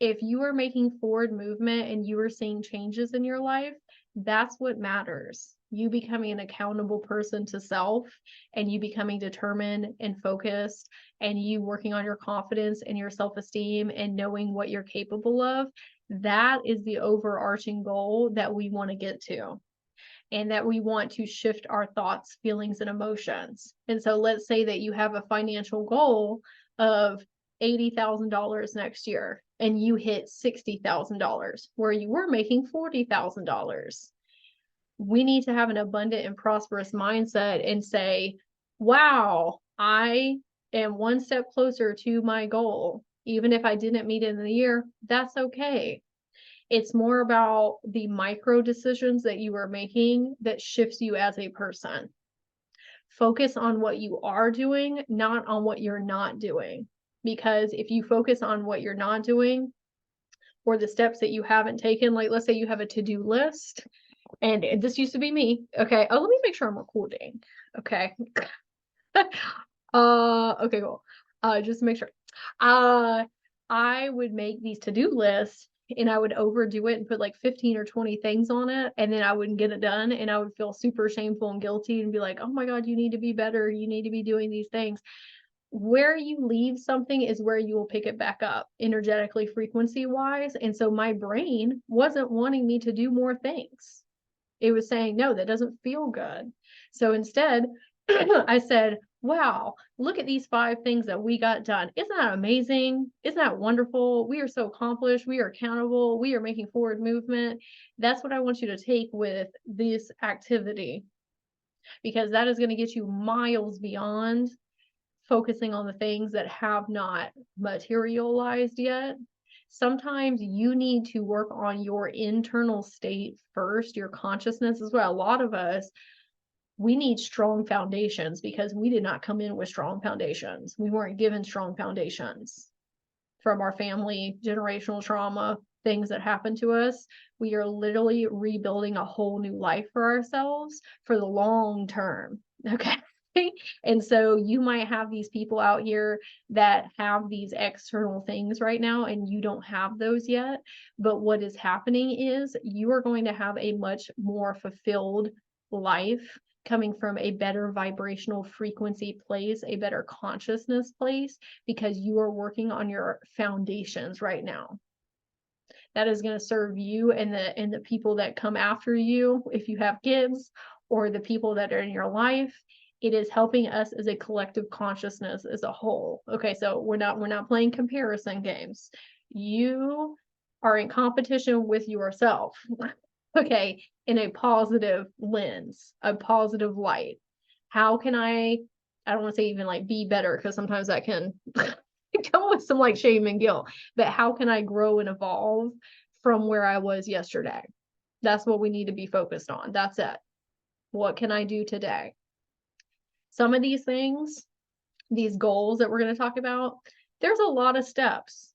If you are making forward movement and you are seeing changes in your life, that's what matters. You becoming an accountable person to self, and you becoming determined and focused, and you working on your confidence and your self-esteem and knowing what you're capable of. That is the overarching goal that we want to get to, and that we want to shift our thoughts, feelings, and emotions. And so let's say that you have a financial goal of $80,000 next year, and you hit $60,000 where you were making $40,000. We need to have an abundant and prosperous mindset and say, wow, I am one step closer to my goal. Even if I didn't meet it in the year, that's okay. It's more about the micro decisions that you are making that shifts you as a person. Focus on what you are doing, not on what you're not doing. Because if you focus on what you're not doing, or the steps that you haven't taken, like let's say you have a to-do list, and this used to be me. Okay. Oh, let me make sure I'm recording. Okay. Okay, cool. Just to make sure. I would make these to-do lists, and I would overdo it and put like 15 or 20 things on it, and then I wouldn't get it done, and I would feel super shameful and guilty and be like, oh my God, you need to be better. You need to be doing these things. Where you leave something is where you will pick it back up energetically, frequency wise. And so my brain wasn't wanting me to do more things. It was saying, no, that doesn't feel good. So instead, I said, wow, look at these 5 things that we got done. Isn't that amazing? Isn't that wonderful? We are so accomplished. We are accountable. We are making forward movement. That's what I want you to take with this activity, because that is going to get you miles beyond focusing on the things that have not materialized yet. Sometimes you need to work on your internal state first, your consciousness as well. A lot of us, we need strong foundations because we did not come in with strong foundations. We weren't given strong foundations from our family, generational trauma, things that happened to us. We are literally rebuilding a whole new life for ourselves for the long term. Okay. And so you might have these people out here that have these external things right now, and you don't have those yet. But what is happening is you are going to have a much more fulfilled life coming from a better vibrational frequency place, a better consciousness place, because you are working on your foundations right now. That is going to serve you and the people that come after you, if you have kids, or the people that are in your life. It is helping us as a collective consciousness as a whole. Okay, so we're not playing comparison games. You are in competition with yourself. Okay, in a positive lens, a positive light. How can I don't want to say even like be better, because sometimes that can come with some like shame and guilt, but how can I grow and evolve from where I was yesterday? That's what we need to be focused on. That's it. What can I do today? Some of these things, these goals that we're going to talk about, there's a lot of steps.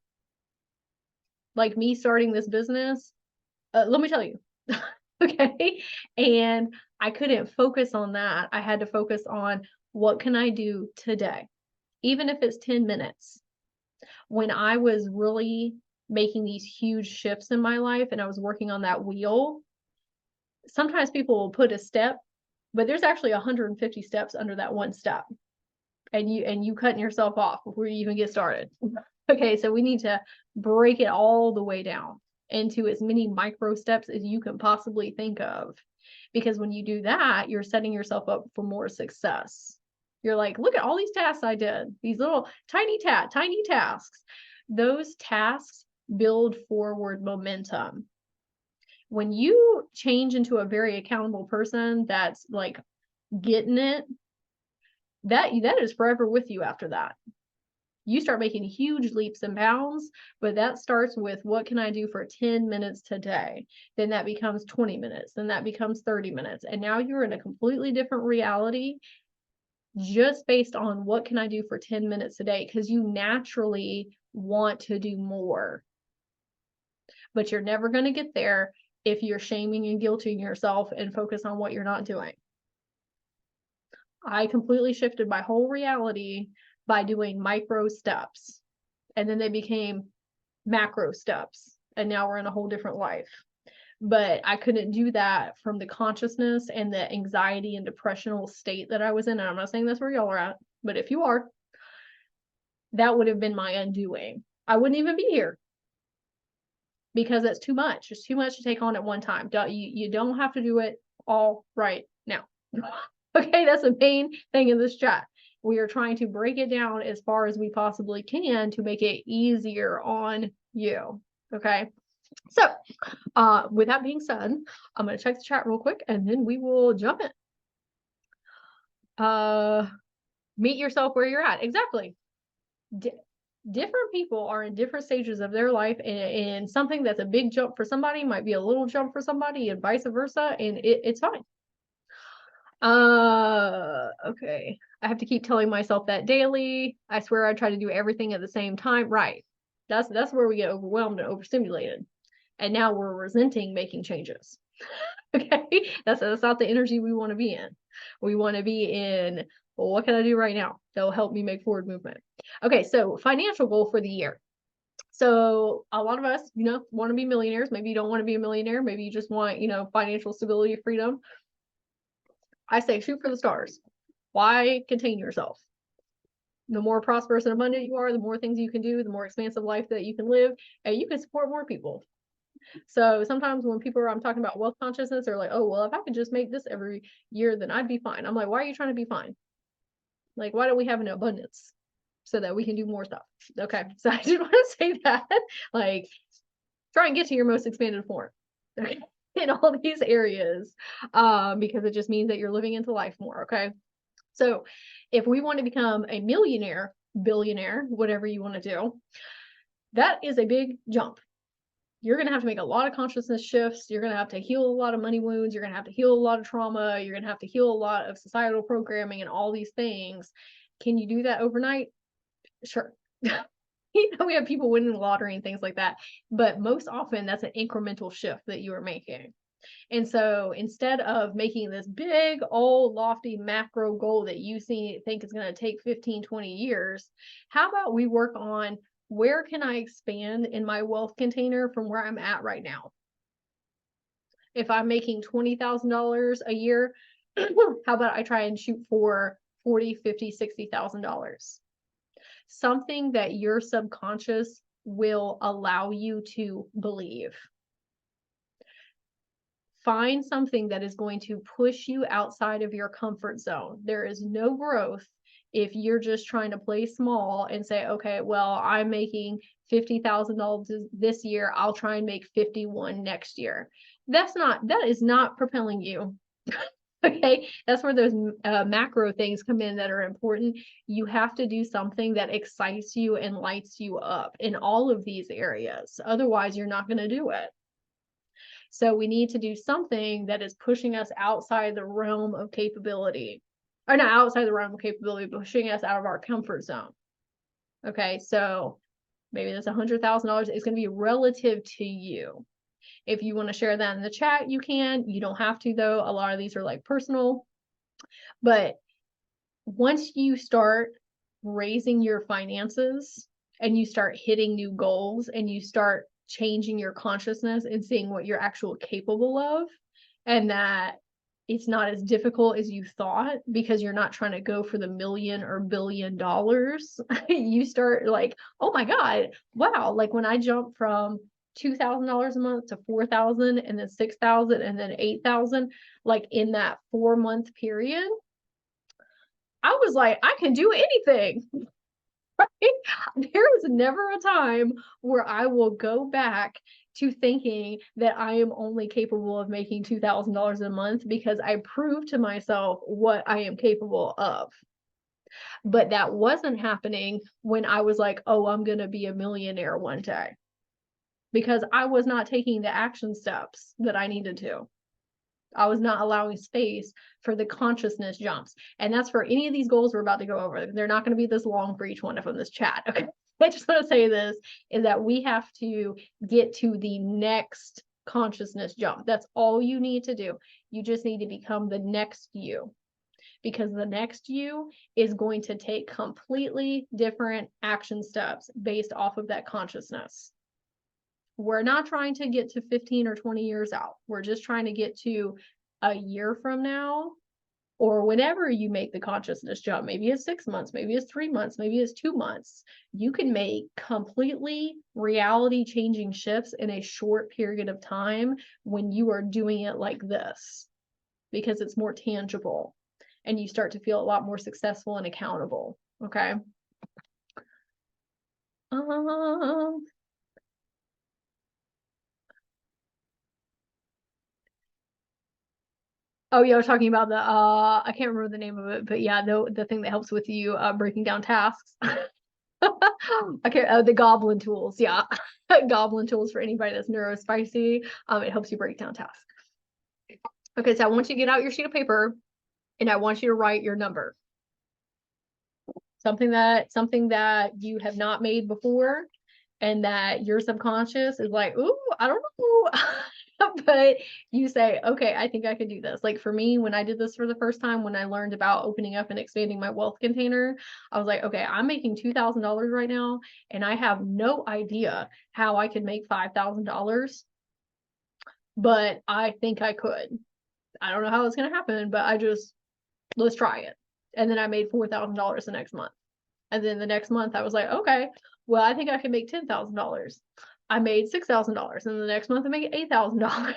Like me starting this business, let me tell you. Okay. And I couldn't focus on that. I had to focus on what can I do today, even if it's 10 minutes. When I was really making these huge shifts in my life and I was working on that wheel, sometimes people will put a step, but there's actually 150 steps under that one step. And you cutting yourself off before you even get started. Okay, so we need to break it all the way down into as many micro steps as you can possibly think of. Because when you do that, you're setting yourself up for more success. You're like, look at all these tasks I did, these little tiny tasks. Those tasks build forward momentum. When you change into a very accountable person that's like getting it, that is forever with you after that. You start making huge leaps and bounds, but that starts with what can I do for 10 minutes today? Then that becomes 20 minutes, then that becomes 30 minutes. And now you're in a completely different reality just based on what can I do for 10 minutes today? Because you naturally want to do more. But you're never going to get there if you're shaming and guilting yourself and focus on what you're not doing. I completely shifted my whole reality by doing micro steps, and then they became macro steps, and now we're in a whole different life. But I couldn't do that from the consciousness and the anxiety and depressional state that I was in. And I'm not saying that's where y'all are at, but if you are, that would have been my undoing. I wouldn't even be here, because that's too much. It's too much to take on at one time. You don't have to do it all right now. Okay, that's the main thing in this chat. We are trying to break it down as far as we possibly can to make it easier on you. Okay. So with that being said, I'm going to check the chat real quick and then we will jump in. Meet yourself where you're at. Exactly. Different people are in different stages of their life, and something that's a big jump for somebody might be a little jump for somebody, and vice versa. And it's fine. Okay. I have to keep telling myself that daily. I swear I try to do everything at the same time. Right. That's where we get overwhelmed and overstimulated. And now we're resenting making changes. Okay. That's not the energy we want to be in. We want to be in, well, what can I do right now that will help me make forward movement? Okay. So financial goal for the year. So a lot of us, want to be millionaires. Maybe you don't want to be a millionaire. Maybe you just want, financial stability, freedom. I say shoot for the stars. Why contain yourself? The more prosperous and abundant you are, the more things you can do, the more expansive life that you can live, and you can support more people. So sometimes when I'm talking about wealth consciousness, they're like, oh, well, if I could just make this every year, then I'd be fine. I'm like, why are you trying to be fine? Like, why don't we have an abundance so that we can do more stuff? Okay, so I just want to say that, like, try and get to your most expanded form, okay, in all these areas, because it just means that you're living into life more, okay? So if we want to become a millionaire, billionaire, whatever you want to do, that is a big jump. You're going to have to make a lot of consciousness shifts. You're going to have to heal a lot of money wounds. You're going to have to heal a lot of trauma. You're going to have to heal a lot of societal programming and all these things. Can you do that overnight? Sure. You know, we have people winning the lottery and things like that. But most often, that's an incremental shift that you are making. And so instead of making this big, old, lofty macro goal that you think is going to take 15, 20 years, how about we work on where can I expand in my wealth container from where I'm at right now? If I'm making $20,000 a year, how about I try and shoot for $40,000, $50,000, $60,000? Something that your subconscious will allow you to believe. Find something that is going to push you outside of your comfort zone. There is no growth if you're just trying to play small and say, okay, well, I'm making $50,000 this year. I'll try and make 51 next year. That is not propelling you. Okay, that's where those macro things come in that are important. You have to do something that excites you and lights you up in all of these areas. Otherwise, you're not going to do it. So we need to do something that is pushing us outside the realm of capability, or not outside the realm of capability, pushing us out of our comfort zone. Okay, so maybe that's $100,000. It's going to be relative to you. If you want to share that in the chat, you can. You don't have to, though. A lot of these are like personal. But once you start raising your finances and you start hitting new goals and you start changing your consciousness and seeing what you're actually capable of, and that it's not as difficult as you thought because you're not trying to go for the $1,000,000 or $1 billion. You start like, oh my God, wow. Like when I jumped from $2,000 a month to $4,000 and then $6,000 and then $8,000, like in that 4-month period, I was like, I can do anything. There is never a time where I will go back to thinking that I am only capable of making $2,000 a month because I proved to myself what I am capable of. But that wasn't happening when I was like, oh, I'm going to be a millionaire one day, because I was not taking the action steps that I needed to. I was not allowing space for the consciousness jumps. And that's for any of these goals we're about to go over. They're not going to be this long for each one of them, this chat. Okay. I just want to say this is that we have to get to the next consciousness jump. That's all you need to do. You just need to become the next you, because the next you is going to take completely different action steps based off of that consciousness. We're not trying to get to 15 or 20 years out. We're just trying to get to a year from now, or whenever you make the consciousness jump. Maybe it's 6 months, maybe it's 3 months, maybe it's 2 months. You can make completely reality changing shifts in a short period of time when you are doing it like this, because it's more tangible and you start to feel a lot more successful and accountable. Okay. Oh yeah, I was talking about the I can't remember the name of it, but yeah, the thing that helps with you breaking down tasks. Okay, the goblin tools, yeah. Goblin tools for anybody that's neurospicy. It helps you break down tasks. Okay, so I want you to get out your sheet of paper and I want you to write your number. Something that you have not made before and that your subconscious is like, ooh, I don't know. But you say, okay, I think I could do this. Like for me, when I did this for the first time, when I learned about opening up and expanding my wealth container, I was like, okay, I'm making $2,000 right now, and I have no idea how I could make $5,000, but I think I could. I don't know how it's going to happen, but let's try it. And then I made $4,000 the next month. And then the next month I was like, okay, well, I think I can make $10,000. I made $6,000, and the next month I made $8,000.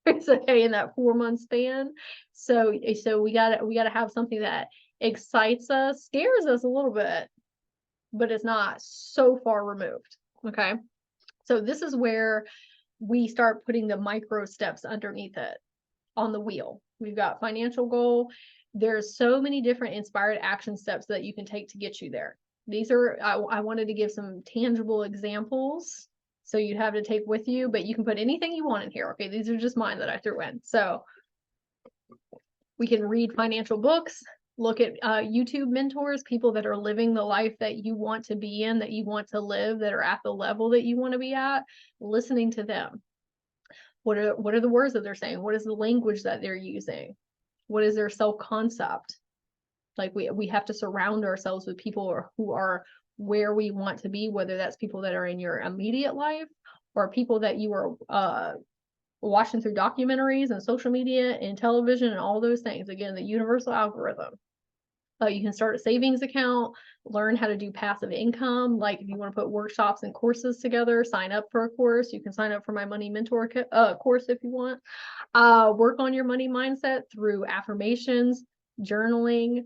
Okay, in that 4-month span. So we gotta have something that excites us, scares us a little bit, but it's not so far removed. Okay. So this is where we start putting the micro steps underneath it on the wheel. We've got financial goal. There's so many different inspired action steps that you can take to get you there. These are, I wanted to give some tangible examples so you'd have to take with you, but you can put anything you want in here. Okay, these are just mine that I threw in. So we can read financial books, look at YouTube mentors, people that are living the life that you want to be in, that you want to live, that are at the level that you want to be at, listening to them. What are the words that they're saying? What is the language that they're using? What is their self-concept? Like we have to surround ourselves with people who are where we want to be, whether that's people that are in your immediate life or people that you are watching through documentaries and social media and television and all those things. Again, the universal algorithm. You can start a savings account, learn how to do passive income. Like if you want to put workshops and courses together, sign up for a course. You can sign up for my money mentor course if you want. Work on your money mindset through affirmations, journaling.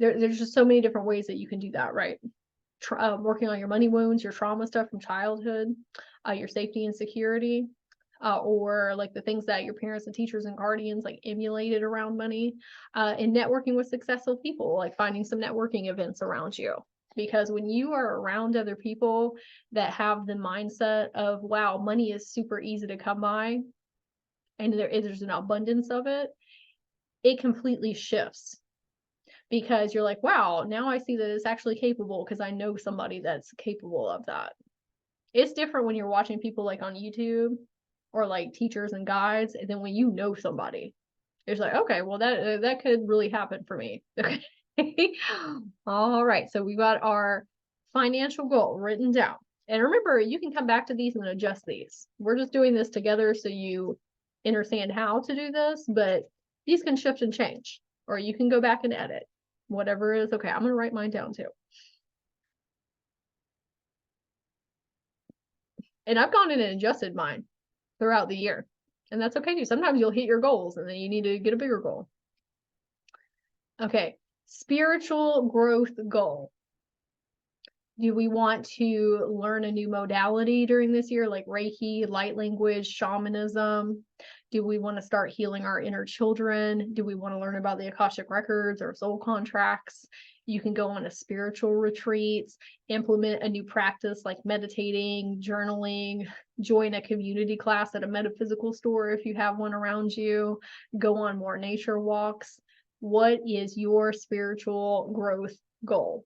There's just so many different ways that you can do that, right? Working on your money wounds, your trauma stuff from childhood, your safety and security, or like the things that your parents and teachers and guardians like emulated around money, and networking with successful people, like finding some networking events around you. Because when you are around other people that have the mindset of, wow, money is super easy to come by and there's an abundance of it, it completely shifts. Because you're like, wow, now I see that it's actually capable because I know somebody that's capable of that. It's different when you're watching people like on YouTube or like teachers and guides, and then when you know somebody, it's like, okay, well that could really happen for me. Okay. All right, so we got our financial goal written down. And remember, you can come back to these and adjust these. We're just doing this together so you understand how to do this, but these can shift and change, or you can go back and edit. Whatever is okay. I'm going to write mine down too. And I've gone in and adjusted mine throughout the year. And that's okay too. Sometimes you'll hit your goals and then you need to get a bigger goal. Okay. Spiritual growth goal. Do we want to learn a new modality during this year, like Reiki, light language, shamanism? Do we want to start healing our inner children? Do we want to learn about the Akashic records or soul contracts? You can go on a spiritual retreat, implement a new practice like meditating, journaling, join a community class at a metaphysical store if you have one around you, go on more nature walks. What is your spiritual growth goal?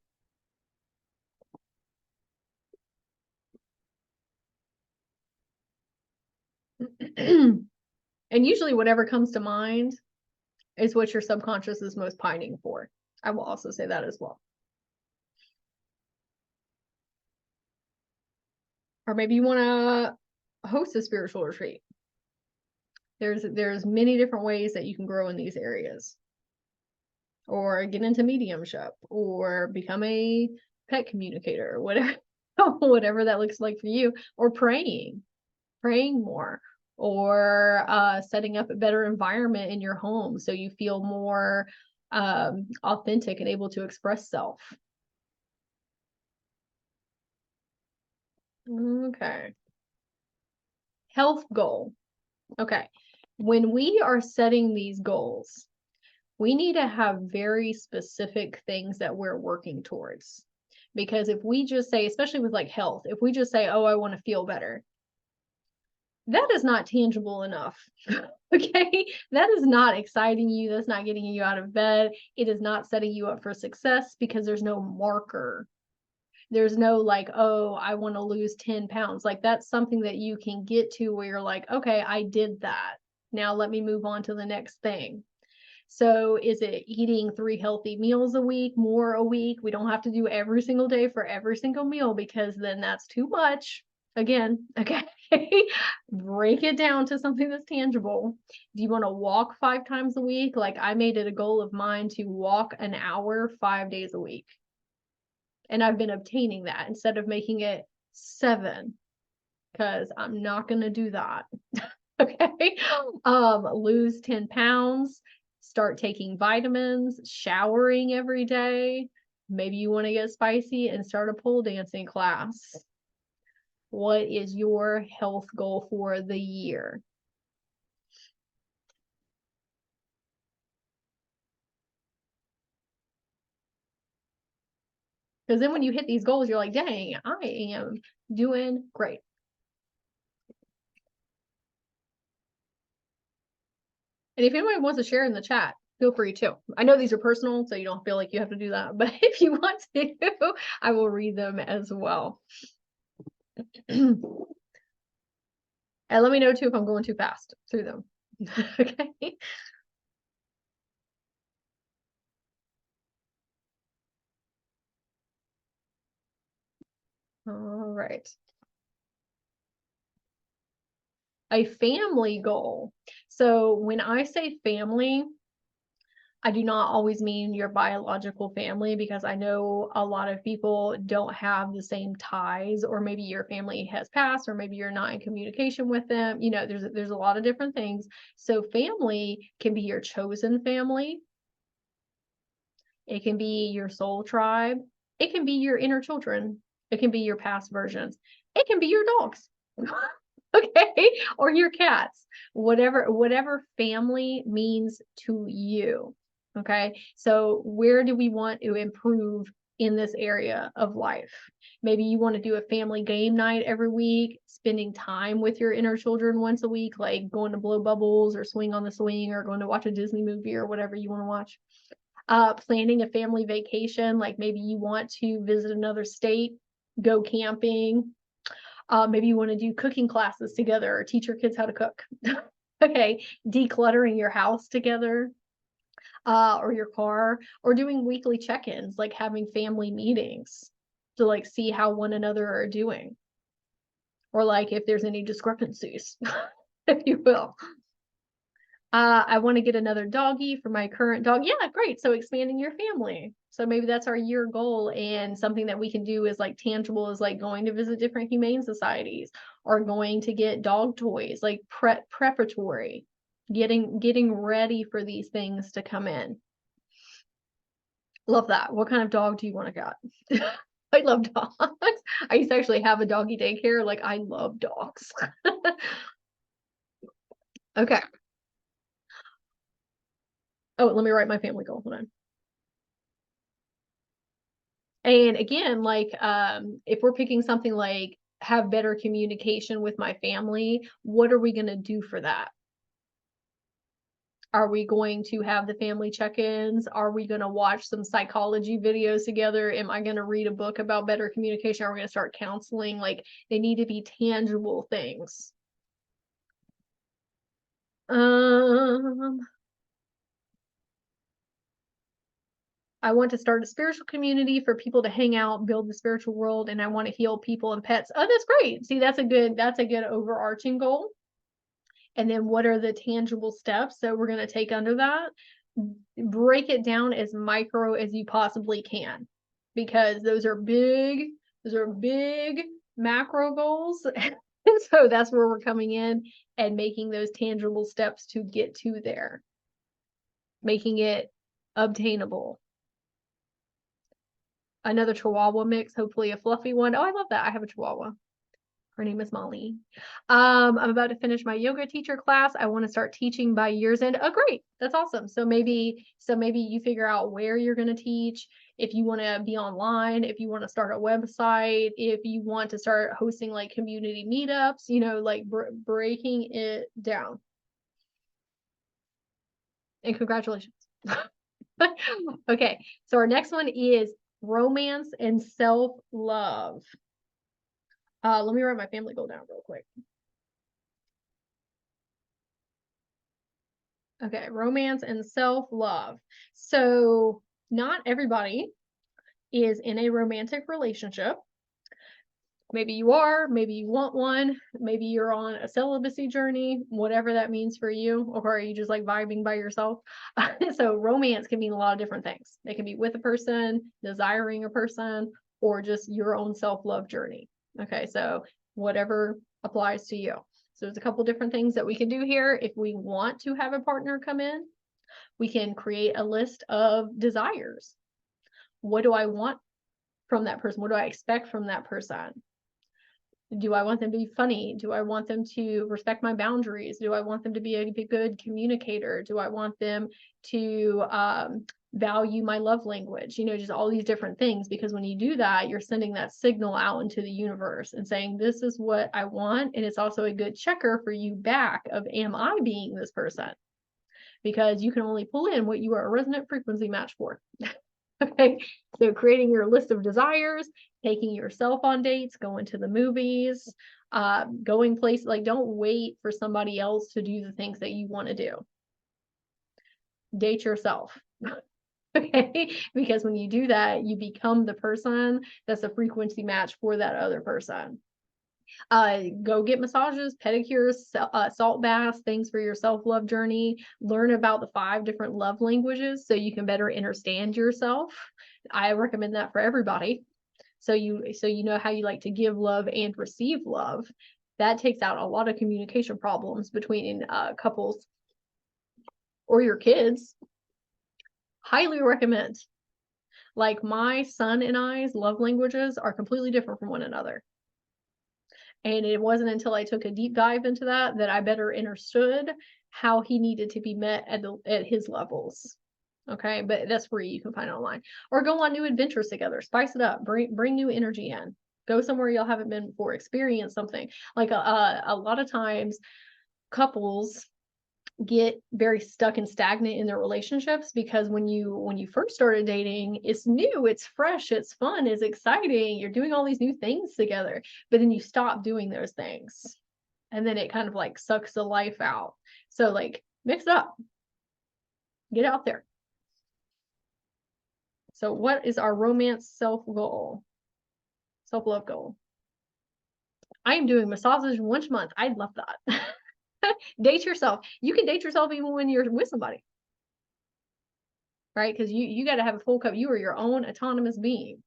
And usually whatever comes to mind is what your subconscious is most pining for. I will also say that as well. Or maybe you want to host a spiritual retreat. There's many different ways that you can grow in these areas. Or get into mediumship or become a pet communicator, whatever whatever that looks like for you, or praying more, or setting up a better environment in your home so you feel more authentic and able to express self. Okay. Health goal. Okay. When we are setting these goals, we need to have very specific things that we're working towards. Because if we just say, especially with like health, if we just say, oh, I want to feel better, that is not tangible enough. Okay. That is not exciting you. That's not getting you out of bed. It is not setting you up for success because there's no marker. There's no like, oh, I want to lose 10 pounds. Like that's something that you can get to where you're like, okay, I did that. Now let me move on to the next thing. So is it eating 3 healthy meals a week, more a week? We don't have to do every single day for every single meal because then that's too much. Again, okay. Break it down to something that's tangible. Do you want to walk 5 times a week? Like I made it a goal of mine to walk an hour 5 days a week. And I've been obtaining that instead of making it 7 because I'm not going to do that. Okay. Lose 10 pounds. start taking vitamins, showering every day. Maybe you want to get spicy and start a pole dancing class. What is your health goal for the year? Because then when you hit these goals, you're like, dang, I am doing great. And if anybody wants to share in the chat, feel free to. I know these are personal, so you don't feel like you have to do that. But if you want to, I will read them as well. And let me know too if I'm going too fast through them. Okay. All right. A family goal. So when I say family, I do not always mean your biological family, because I know a lot of people don't have the same ties, or maybe your family has passed, or maybe you're not in communication with them. You know, there's a lot of different things. So family can be your chosen family. It can be your soul tribe. It can be your inner children. It can be your past versions. It can be your dogs. Okay, or your cats. Whatever family means to you. Okay, so where do we want to improve in this area of life? Maybe you want to do a family game night every week, spending time with your inner children once a week, like going to blow bubbles or swing on the swing, or going to watch a Disney movie or whatever you want to watch. Planning a family vacation, like maybe you want to visit another state, go camping. Maybe you want to do cooking classes together, or teach your kids how to cook. Okay, decluttering your house together, or your car, or doing weekly check-ins, like having family meetings to like see how one another are doing, or like if there's any discrepancies, if you will. I want to get another doggy for my current dog. Yeah, great. So expanding your family. So maybe that's our year goal, and something that we can do is like tangible, is like going to visit different humane societies, or going to get dog toys, like preparatory, getting ready for these things to come in. Love that. What kind of dog do you want to get? I love dogs. I used to actually have a doggy daycare. Like, I love dogs. Okay. Oh, let me write my family goal. Hold on. And again, like, if we're picking something like have better communication with my family, what are we going to do for that? Are we going to have the family check-ins? Are we going to watch some psychology videos together? Am I going to read a book about better communication? Are we going to start counseling? Like, they need to be tangible things. I want to start a spiritual community for people to hang out, build the spiritual world, and I want to heal people and pets. Oh, that's great. See, that's a good overarching goal. And then what are the tangible steps that we're going to take under that? Break it down as micro as you possibly can, because those are big macro goals. And so that's where we're coming in and making those tangible steps to get to there, making it obtainable. Another Chihuahua mix, hopefully a fluffy one. Oh, I love that. I have a Chihuahua. Her name is Molly. I'm about to finish my yoga teacher class. I want to start teaching by year's end. Oh, great. That's awesome. So maybe you figure out where you're going to teach. If you want to be online, if you want to start a website, if you want to start hosting like community meetups, you know, like breaking it down. And congratulations. Okay. So our next one is romance and self-love. Let me write my family goal down real quick. Okay, romance and self-love. So not everybody is in a romantic relationship. Maybe you are, maybe you want one, maybe you're on a celibacy journey, whatever that means for you, or are you just like vibing by yourself? So romance can mean a lot of different things. It can be with a person, desiring a person, or just your own self-love journey. Okay, so whatever applies to you. So there's a couple different things that we can do here if we want to have a partner come in. We can create a list of desires. What do I want from that person? What do I expect from that person? Do I want them to be funny? Do I want them to respect my boundaries? Do I want them to be a good communicator? Do I want them to value my love language? You know, just all these different things. Because when you do that, you're sending that signal out into the universe and saying, this is what I want. And it's also a good checker for you back of, am I being this person? Because you can only pull in what you are a resonant frequency match for. Okay, so creating your list of desires, taking yourself on dates, going to the movies, going places. Like, don't wait for somebody else to do the things that you want to do. Date yourself. Okay, because when you do that, you become the person that's a frequency match for that other person. Go get massages, pedicures, salt baths, things for your self-love journey. Learn about the 5 different love languages so you can better understand yourself. I recommend that for everybody. So you know how you like to give love and receive love. That takes out a lot of communication problems between couples or your kids. Highly recommend. Like, my son and I's love languages are completely different from one another. And it wasn't until I took a deep dive into that I better understood how he needed to be met at his levels. Okay, but that's free. You can find it online, or go on new adventures together. Spice it up. Bring new energy in. Go somewhere y'all haven't been before. Experience something. Like a lot of times, couples get very stuck and stagnant in their relationships because when you first started dating, it's new, it's fresh, it's fun, it's exciting, you're doing all these new things together, but then you stop doing those things and then it kind of like sucks the life out. So like, mix it up, get out there. So what is our romance self-love goal? I am doing massages once a month. I'd love that. Date yourself. You can date yourself even when you're with somebody, right? Because you got to have a full cup. You are your own autonomous being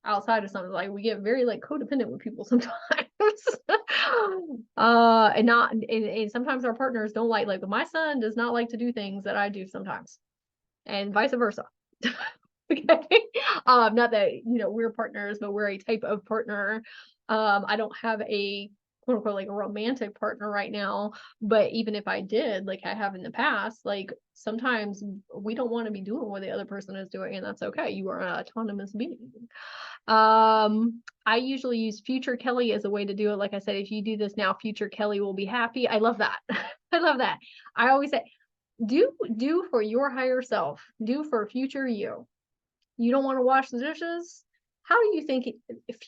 outside of something. Like, we get very like codependent with people sometimes. And sometimes our partners don't like my son does not like to do things that I do sometimes, and vice versa. Okay. Not that, you know, we're partners, but we're a type of partner. I don't have a quote unquote like a romantic partner right now, but even if I did, like I have in the past, like sometimes we don't want to be doing what the other person is doing, and that's okay. You are an autonomous being. I usually use future Kelly as a way to do it. Like I said, if you do this now, future Kelly will be happy. I love that. I love that. I always say, do for your higher self, do for future you. You don't want to wash the dishes? How do you think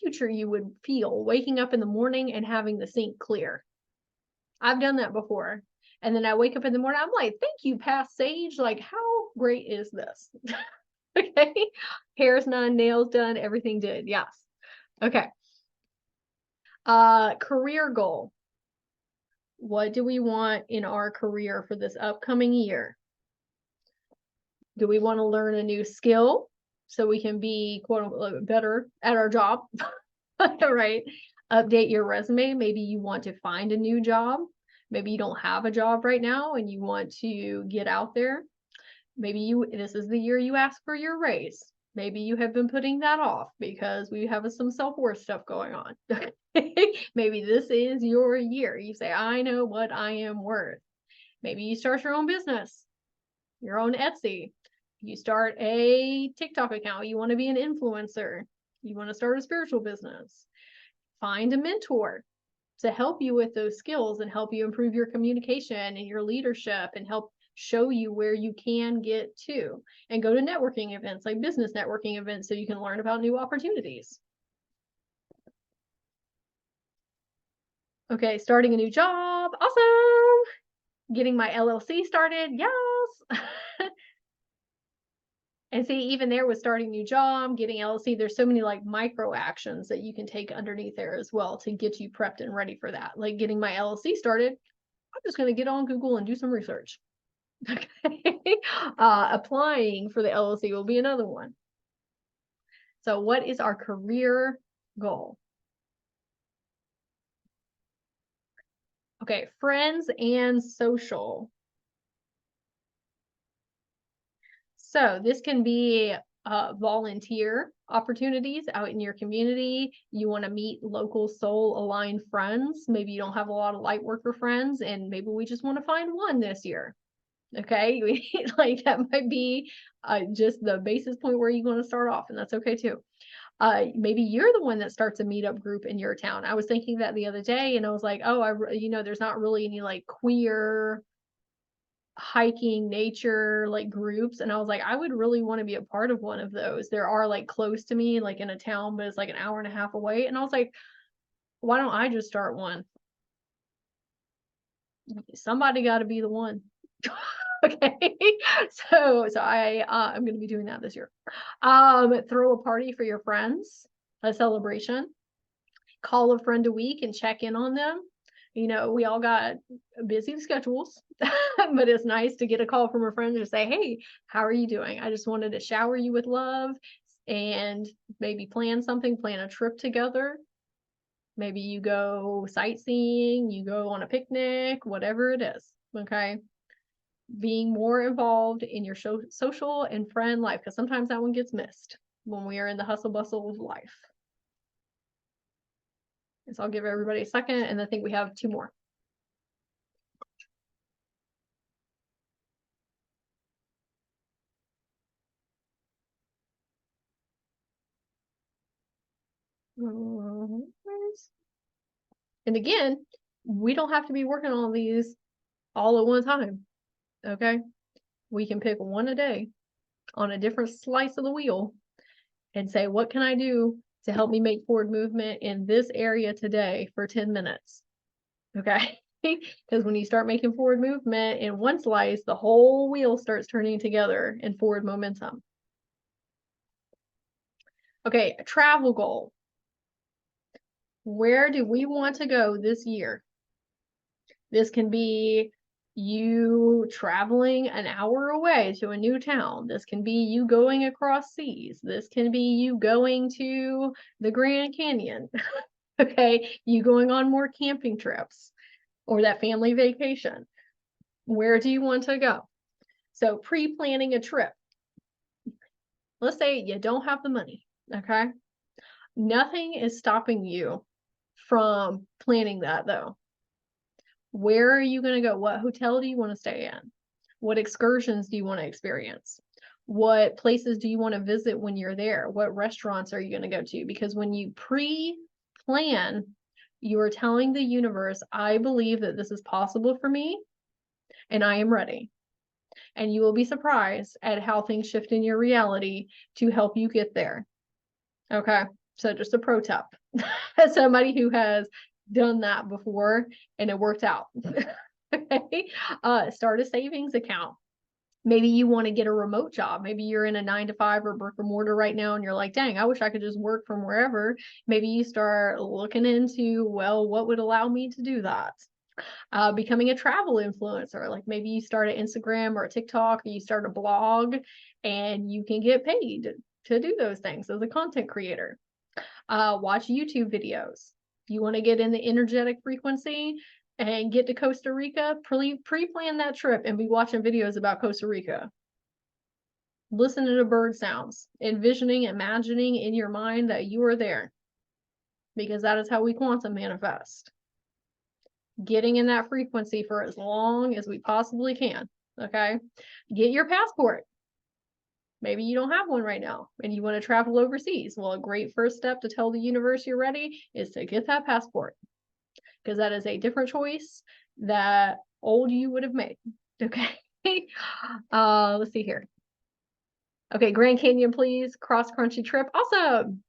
future you would feel waking up in the morning and having the sink clear? I've done that before. And then I wake up in the morning, I'm like, thank you, past sage. Like, how great is this? Okay. Hair's done, nails done, everything did. Yes. Okay. Career goal. What do we want in our career for this upcoming year? Do we want to learn a new skill so we can be quote unquote better at our job? Right? Update your resume. Maybe you want to find a new job. Maybe you don't have a job right now and you want to get out there. Maybe this is the year you ask for your raise. Maybe you have been putting that off because we have some self-worth stuff going on. Maybe this is your year. You say, I know what I am worth. Maybe you start your own business, your own Etsy. You start a TikTok account. You want to be an influencer. You want to start a spiritual business. Find a mentor to help you with those skills and help you improve your communication and your leadership and help show you where you can get to, and go to networking events, like business networking events, so you can learn about new opportunities. Okay, starting a new job. Awesome. Getting my LLC started. Yes. And see, even there with starting new job, getting LLC, there's so many like micro actions that you can take underneath there as well to get you prepped and ready for that. Like getting my LLC started, I'm just going to get on Google and do some research. Okay. Applying for the LLC will be another one. So what is our career goal? Okay, friends and social. So this can be volunteer opportunities out in your community. You want to meet local soul aligned friends. Maybe you don't have a lot of light worker friends, and maybe we just want to find one this year. Okay, like that might be just the basis point where you want to start off, and that's okay too. Maybe you're the one that starts a meetup group in your town. I was thinking that the other day, and I was like, oh, there's not really any like queer hiking nature like groups, and I was like, I would really want to be a part of one of those. There are like close to me, like in a town, but it's like an hour and a half away, and I was like, why don't I just start one? Somebody got to be the one. Okay, so I'm going to be doing that this year. Throw a party for your friends, a celebration. Call a friend a week and check in on them. We all got busy schedules, but it's nice to get a call from a friend to say, hey, how are you doing? I just wanted to shower you with love and maybe plan a trip together. Maybe you go sightseeing, you go on a picnic, whatever it is. Okay. Being more involved in your social and friend life, because sometimes that one gets missed when we are in the hustle bustle of life. So I'll give everybody a second, and I think we have 2 more. And again, we don't have to be working on these all at one time. Okay. We can pick one a day on a different slice of the wheel and say, what can I do to help me make forward movement in this area today for 10 minutes? Okay. Because when you start making forward movement in one slice, the whole wheel starts turning together in forward momentum. Okay, a travel goal. Where do we want to go this year? This can be you traveling an hour away to a new town. This can be you going across seas. This can be you going to the Grand Canyon. Okay, you going on more camping trips or that family vacation. Where do you want to go? So pre-planning a trip. Let's say you don't have the money, okay? Nothing is stopping you from planning that though. Where are you going to go? What hotel do you want to stay in? What excursions do you want to experience? What places do you want to visit when you're there? What restaurants are you going to go to? Because when you pre-plan, you are telling the universe, I believe that this is possible for me and I am ready. And you will be surprised at how things shift in your reality to help you get there. Okay. So just a pro tip. As somebody who has done that before and it worked out. Okay. Start a savings account. Maybe you want to get a remote job. Maybe you're in a 9-to-5 or brick and mortar right now and you're like, dang, I wish I could just work from wherever. Maybe you start looking into, well, what would allow me to do that? Becoming a travel influencer. Like maybe you start an Instagram or a TikTok, or you start a blog and you can get paid to do those things as a content creator. Watch YouTube videos. If you want to get in the energetic frequency and get to Costa Rica, pre-plan that trip and be watching videos about Costa Rica. Listen to the bird sounds, envisioning, imagining in your mind that you are there, because that is how we quantum manifest. Getting in that frequency for as long as we possibly can. Okay. Get your passport. Maybe you don't have one right now and you want to travel overseas. Well, a great first step to tell the universe you're ready is to get that passport, because that is a different choice that old you would have made. Okay. Let's see here. Okay. Grand Canyon, please. Cross country trip. Awesome.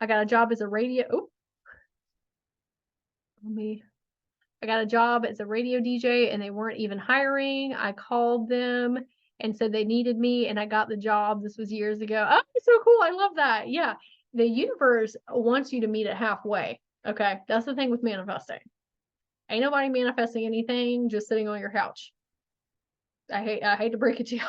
I got a job as a radio. I got a job as a radio DJ and they weren't even hiring. I called them and said they needed me and I got the job. This was years ago. Oh, so cool. I love that. Yeah. The universe wants you to meet it halfway. Okay. That's the thing with manifesting. Ain't nobody manifesting anything just sitting on your couch. I hate to break it to you.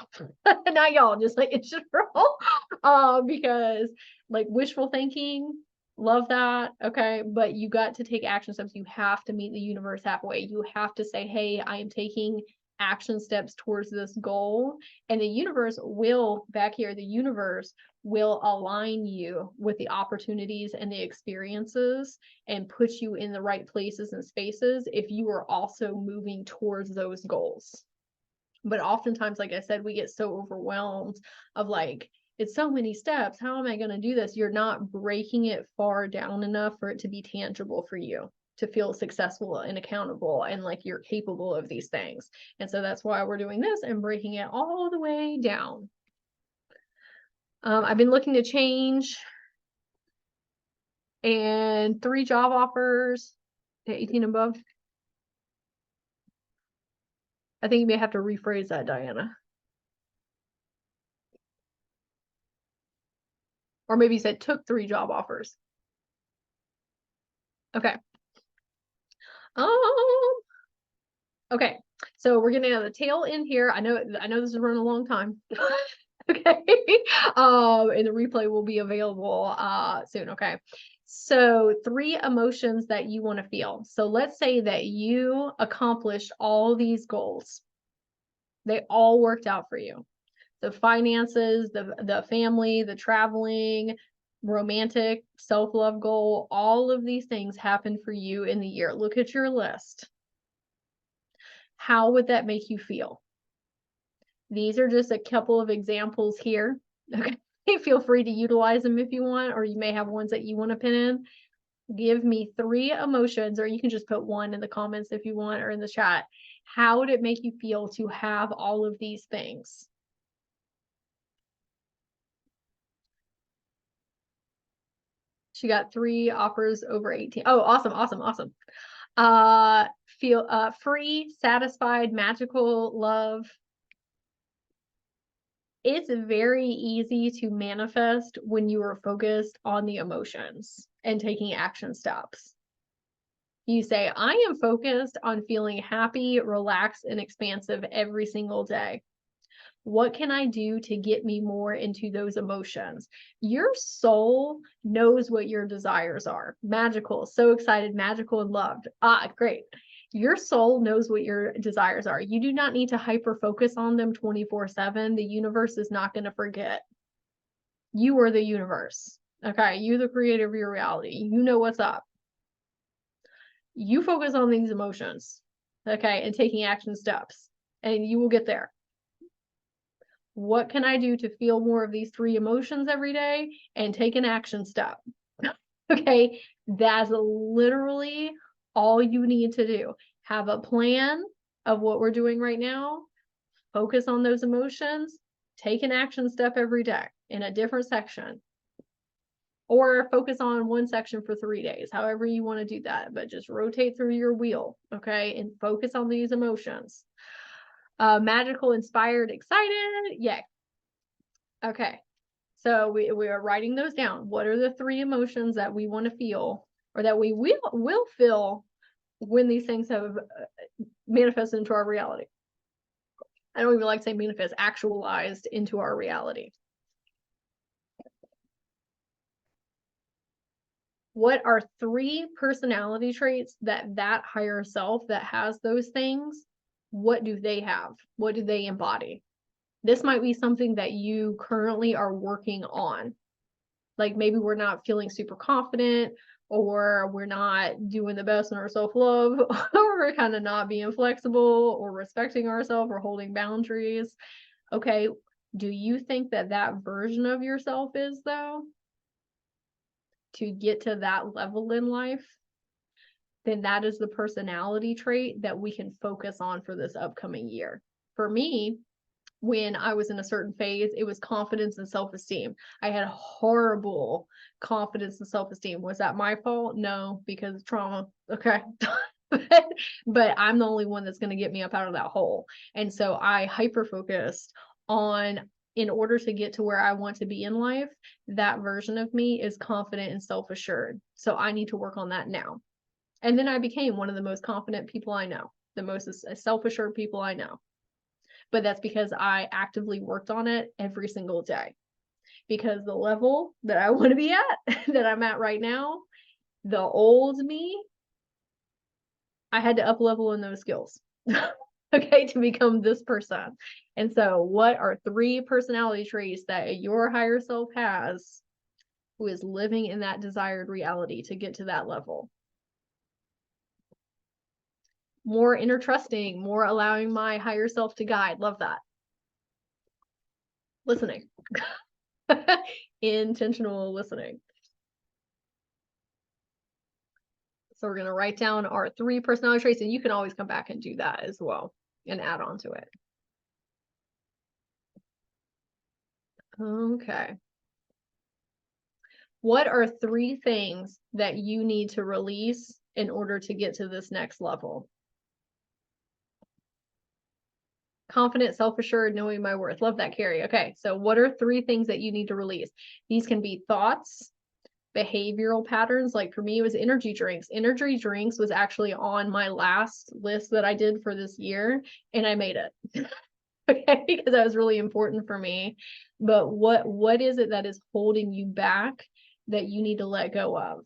Not y'all, just like in general. Because like wishful thinking, love that. Okay. But you got to take action steps. You have to meet the universe halfway. You have to say, hey, I am taking action steps towards this goal, and the universe will, back here, the universe will align you with the opportunities and the experiences and put you in the right places and spaces if you are also moving towards those goals. But oftentimes, like I said, we get so overwhelmed of like, it's so many steps. How am I going to do this? You're not breaking it far down enough for it to be tangible for you, to feel successful and accountable and like you're capable of these things. And so that's why we're doing this and breaking it all the way down. I've been looking to change, and 3 job offers to 18 above. I think you may have to rephrase that, Diana. Or maybe you said took 3 job offers. Okay. Okay. So we're getting on the tail end here. I know this is running a long time. Okay. And the replay will be available soon. Okay. So 3 emotions that you want to feel. So let's say that you accomplished all these goals. They all worked out for you. The finances, the family, the traveling, romantic, self-love goal, all of these things happened for you in the year. Look at your list. How would that make you feel? These are just a couple of examples here. Okay. Feel free to utilize them if you want, or you may have ones that you want to pin in. Give me 3 emotions, or you can just put 1 in the comments if you want, or in the chat. How would it make you feel to have all of these things? She got 3 offers over 18. Oh, awesome, awesome, awesome. Feel free, satisfied, magical, love. It's very easy to manifest when you are focused on the emotions and taking action steps. You say, I am focused on feeling happy, relaxed, and expansive every single day. What can I do to get me more into those emotions? Your soul knows what your desires are. Magical, so excited, magical, and loved. Great. Your soul knows what your desires are. You do not need to hyper focus on them 24/7. The universe is not going to forget. You are the universe. Okay. You're the creator of your reality. You know what's up. You focus on these emotions. Okay. And taking action steps, and you will get there. What can I do to feel more of these 3 emotions every day and take an action step? Okay. That's literally all you need to do. Have a plan of what we're doing right now. Focus on those emotions. Take an action step every day in a different section. Or focus on one section for 3 days, however you want to do that. But just rotate through your wheel, okay? And focus on these emotions. Magical, inspired, excited. Yay. Okay. So we are writing those down. What are the 3 emotions that we want to feel, or that we will feel when these things have manifested into our reality? I don't even like to say manifest, actualized into our reality. What are 3 personality traits that higher self that has those things, what do they have? What do they embody? This might be something that you currently are working on. Like maybe we're not feeling super confident, or we're not doing the best in our self-love, or we're kind of not being flexible or respecting ourselves or holding boundaries. Okay, do you think that version of yourself is, though? To get to that level in life, then that is the personality trait that we can focus on for this upcoming year. For me, when I was in a certain phase, it was confidence and self-esteem. I had horrible confidence and self-esteem. Was that my fault? No, because of trauma. Okay. But I'm the only one that's going to get me up out of that hole. And so I hyper-focused on, in order to get to where I want to be in life, that version of me is confident and self-assured. So I need to work on that now. And then I became one of the most confident people I know, the most self-assured people I know. But that's because I actively worked on it every single day. Because the level that I want to be at, that I'm at right now, the old me, I had to up level in those skills. okay, to become this person. And so what are 3 personality traits that your higher self has who is living in that desired reality to get to that level? More inner trusting, more allowing my higher self to guide. Love that. Listening. Intentional listening. So we're going to write down our 3 personality traits, and you can always come back and do that as well and add on to it. Okay. What are 3 things that you need to release in order to get to this next level? Confident, self-assured, knowing my worth. Love that, Carrie. Okay, so what are 3 things that you need to release? These can be thoughts, behavioral patterns. Like for me, it was energy drinks. Energy drinks was actually on my last list that I did for this year, and I made it. Okay, because that was really important for me. But what is it that is holding you back that you need to let go of?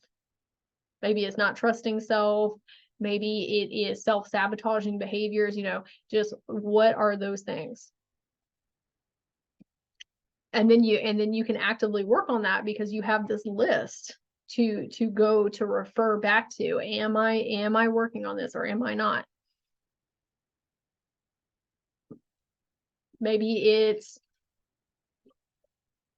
Maybe it's not trusting self. Maybe it is self-sabotaging behaviors, just what are those things? And then you can actively work on that because you have this list to go to refer back to. Am I working on this or am I not? Maybe it's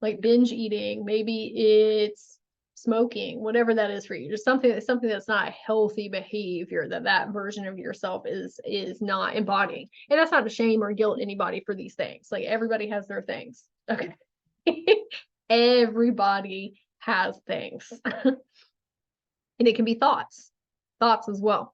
like binge eating, maybe it's smoking, whatever that is for you. Just something that's not a healthy behavior that version of yourself is not embodying. And that's not to shame or guilt anybody for these things. Like everybody has their things. Okay. Everybody has things. And it can be thoughts as well.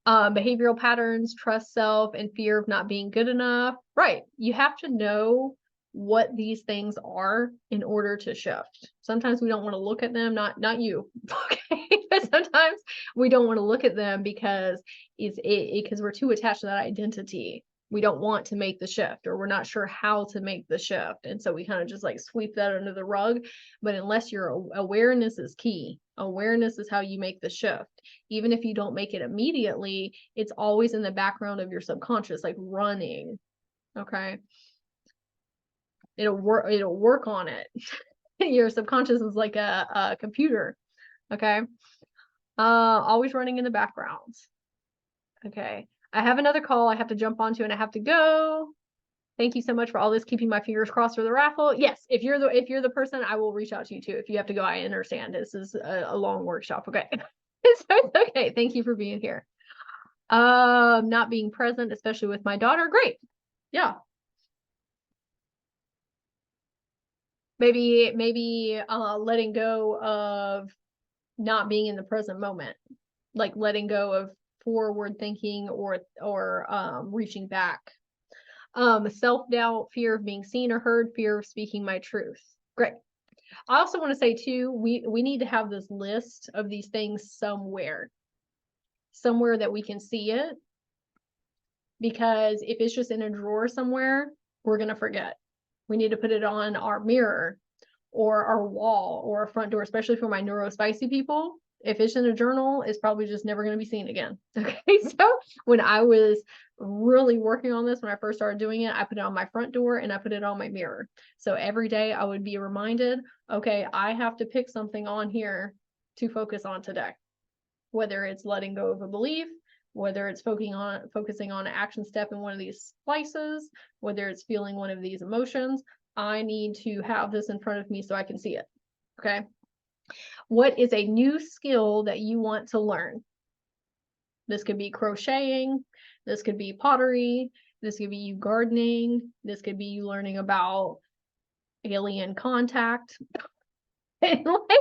Behavioral patterns, trust self, and fear of not being good enough. Right. You have to know what these things are in order to shift. Sometimes we don't want to look at them, not you. Okay. But sometimes we don't want to look at them because because we're too attached to that identity. We don't want to make the shift, or we're not sure how to make the shift. And so we kind of just like sweep that under the rug. But unless your awareness is key, awareness is how you make the shift. Even if you don't make it immediately, it's always in the background of your subconscious, like running. Okay. It'll work on it. Your subconscious is like a computer. Okay. Always running in the background. Okay. I have another call I have to jump onto and I have to go. Thank you so much for all this, keeping my fingers crossed for the raffle. Yes, if you're the person, I will reach out to you too. If you have to go, I understand. This is a long workshop. Okay. So it's okay. Thank you for being here. Not being present, especially with my daughter. Great. Yeah. Maybe letting go of not being in the present moment, like letting go of forward thinking or reaching back. Self-doubt, fear of being seen or heard, fear of speaking my truth. Great. I also want to say too, we need to have this list of these things somewhere that we can see it, because if it's just in a drawer somewhere, we're going to forget. We need to put it on our mirror or our wall or a front door, especially for my neurospicy people. If it's in a journal, it's probably just never going to be seen again. Okay. So when I was really working on this, when I first started doing it, I put it on my front door and I put it on my mirror. So every day I would be reminded, okay, I have to pick something on here to focus on today. Whether it's letting go of a belief, whether it's focusing on an action step in one of these slices, whether it's feeling one of these emotions, I need to have this in front of me so I can see it. Okay. What is a new skill that you want to learn? This could be crocheting. This could be pottery. This could be you gardening. This could be you learning about alien contact. And like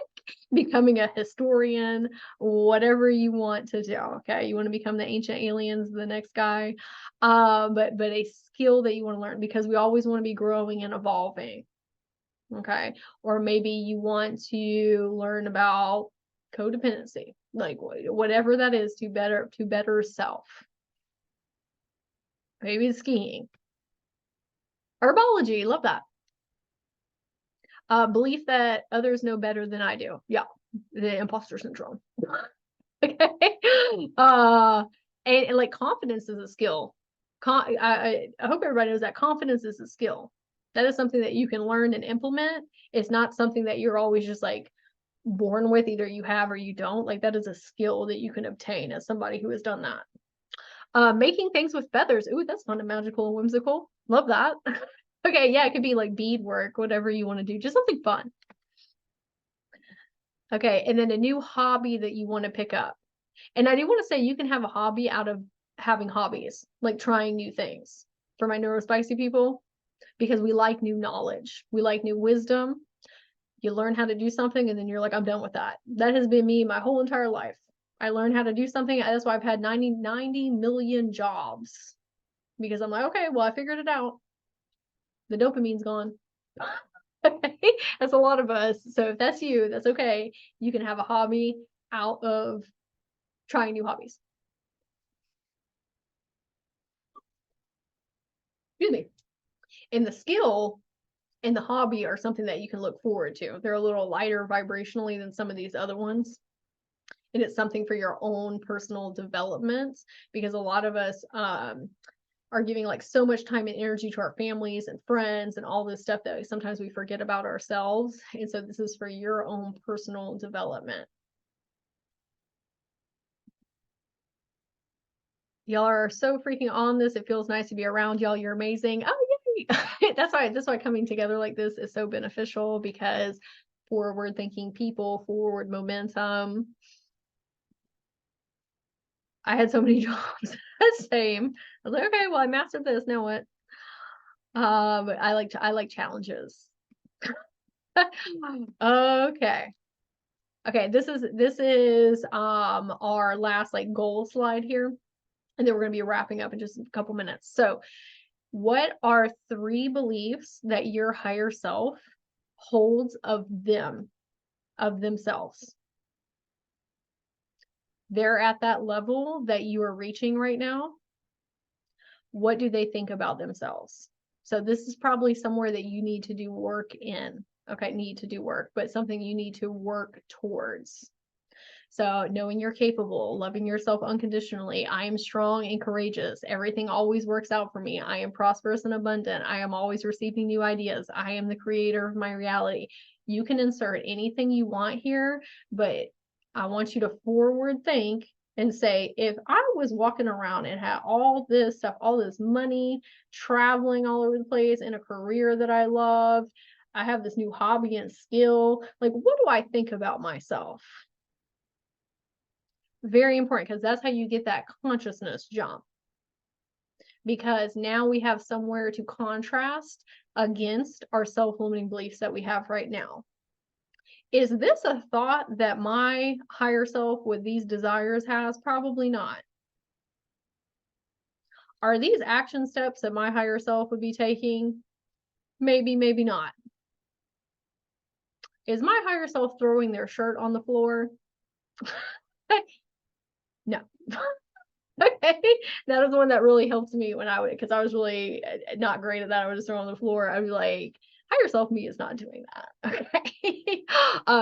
becoming a historian, whatever you want to do. Okay. You want to become the ancient aliens, the next guy. But a skill that you want to learn, because we always want to be growing and evolving. Okay. Or maybe you want to learn about codependency, like whatever that is, to better self. Maybe skiing. Herbology, love that. Belief that others know better than I do. Yeah, the imposter syndrome. Okay. And like confidence is a skill. I hope everybody knows that confidence is a skill. That is something that you can learn and implement. It's not something that you're always just like born with, either you have or you don't. Like, that is a skill that you can obtain as somebody who has done that. Making things with feathers. Ooh, that's fun and magical and whimsical. Love that. Okay, yeah, it could be like bead work, whatever you want to do, just something fun. Okay, and then a new hobby that you want to pick up. And I do want to say you can have a hobby out of having hobbies, like trying new things. For my neurospicy people, because we like new knowledge, we like new wisdom. You learn how to do something and then you're like, I'm done with that. That has been me my whole entire life. I learned how to do something. That's why I've had 90 million jobs, because I'm like, okay, well, I figured it out. The dopamine's gone. That's a lot of us. So if that's you, that's okay. You can have a hobby out of trying new hobbies. Excuse me. And the skill and the hobby are something that you can look forward to. They're a little lighter vibrationally than some of these other ones. And it's something for your own personal development, because a lot of us are giving like so much time and energy to our families and friends and all this stuff that sometimes we forget about ourselves. And so this is for your own personal development. Y'all are so freaking on this. It feels nice to be around y'all. You're amazing. Oh, yay. That's why coming together like this is so beneficial, because forward thinking people, forward momentum. I had so many jobs. Same. I was like, okay, well, I mastered this. Now what? I like challenges. Okay. Okay, this is our last like goal slide here. And then we're going to be wrapping up in just a couple minutes. So, what are 3 beliefs that your higher self holds of themselves? They're at that level that you are reaching right now. What do they think about themselves? So this is probably somewhere that you need to do work in. Okay, need to do work, but something you need to work towards. So knowing you're capable, loving yourself unconditionally. I am strong and courageous. Everything always works out for me. I am prosperous and abundant. I am always receiving new ideas. I am the creator of my reality. You can insert anything you want here, but I want you to forward think and say, if I was walking around and had all this stuff, all this money, traveling all over the place, in a career that I loved, I have this new hobby and skill, like, what do I think about myself? Very important, because that's how you get that consciousness jump. Because now we have somewhere to contrast against our self-limiting beliefs that we have right now. Is this a thought that my higher self with these desires has? Probably not. Are these action steps that my higher self would be taking? Maybe, maybe not. Is my higher self throwing their shirt on the floor? No. Okay, that was the one that really helped me when because I was really not great at that. I would just throw on the floor. I'd be like, higher self me is not doing that. Okay.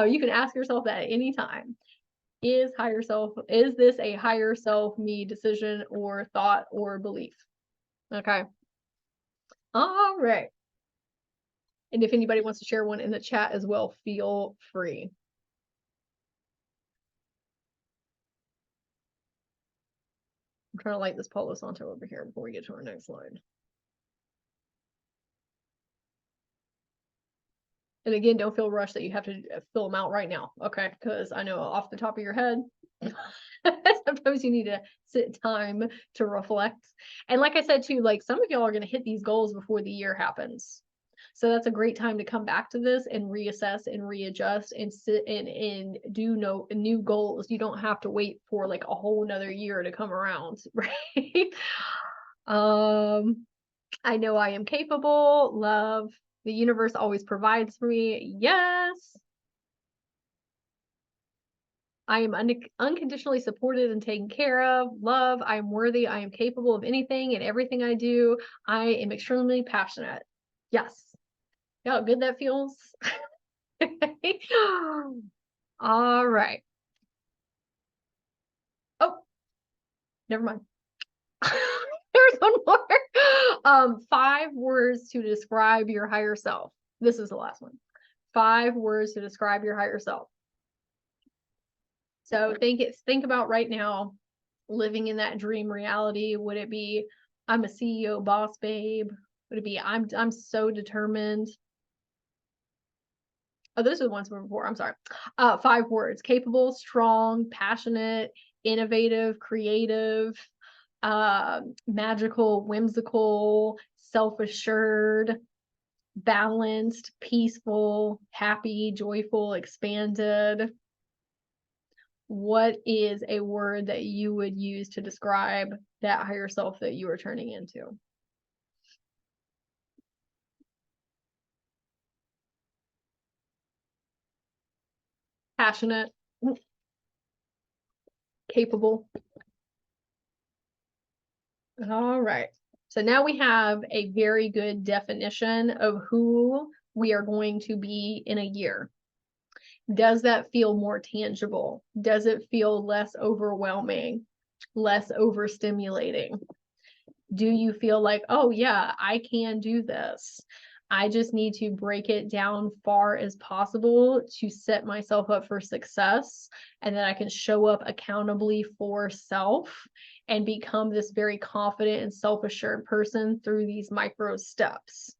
You can ask yourself that at any time. Is this a higher self me decision or thought or belief? Okay. All right. And if anybody wants to share one in the chat as well, feel free. I'm trying to light this Palo Santo over here before we get to our next slide. And again, don't feel rushed that you have to fill them out right now, okay? Because I know off the top of your head, sometimes you need to sit time to reflect. And like I said too, like some of y'all are going to hit these goals before the year happens. So that's a great time to come back to this and reassess and readjust and sit and do new goals. You don't have to wait for like a whole another year to come around, right? I know I am capable. Love. The universe always provides for me. Yes. I am unconditionally supported and taken care of. Love. I am worthy. I am capable of anything and everything I do. I am extremely passionate. Yes. Yeah, how good that feels. All right. Oh, never mind. There's one more. 5 words to describe your higher self. This is the last one. 5 words to describe your higher self. So think about right now, living in that dream reality. Would it be, I'm a CEO boss babe? Would it be, I'm so determined? Oh, those are the ones from before. I'm sorry. 5 words: capable, strong, passionate, innovative, creative, magical, whimsical, self-assured, balanced, peaceful, happy, joyful, expanded. What is a word that you would use to describe that higher self that you are turning into? Passionate, capable. All right. So now we have a very good definition of who we are going to be in a year. Does that feel more tangible? Does it feel less overwhelming, less overstimulating? Do you feel like, oh yeah, I can do this? I just need to break it down far as possible to set myself up for success, and then I can show up accountably for self and become this very confident and self-assured person through these micro steps.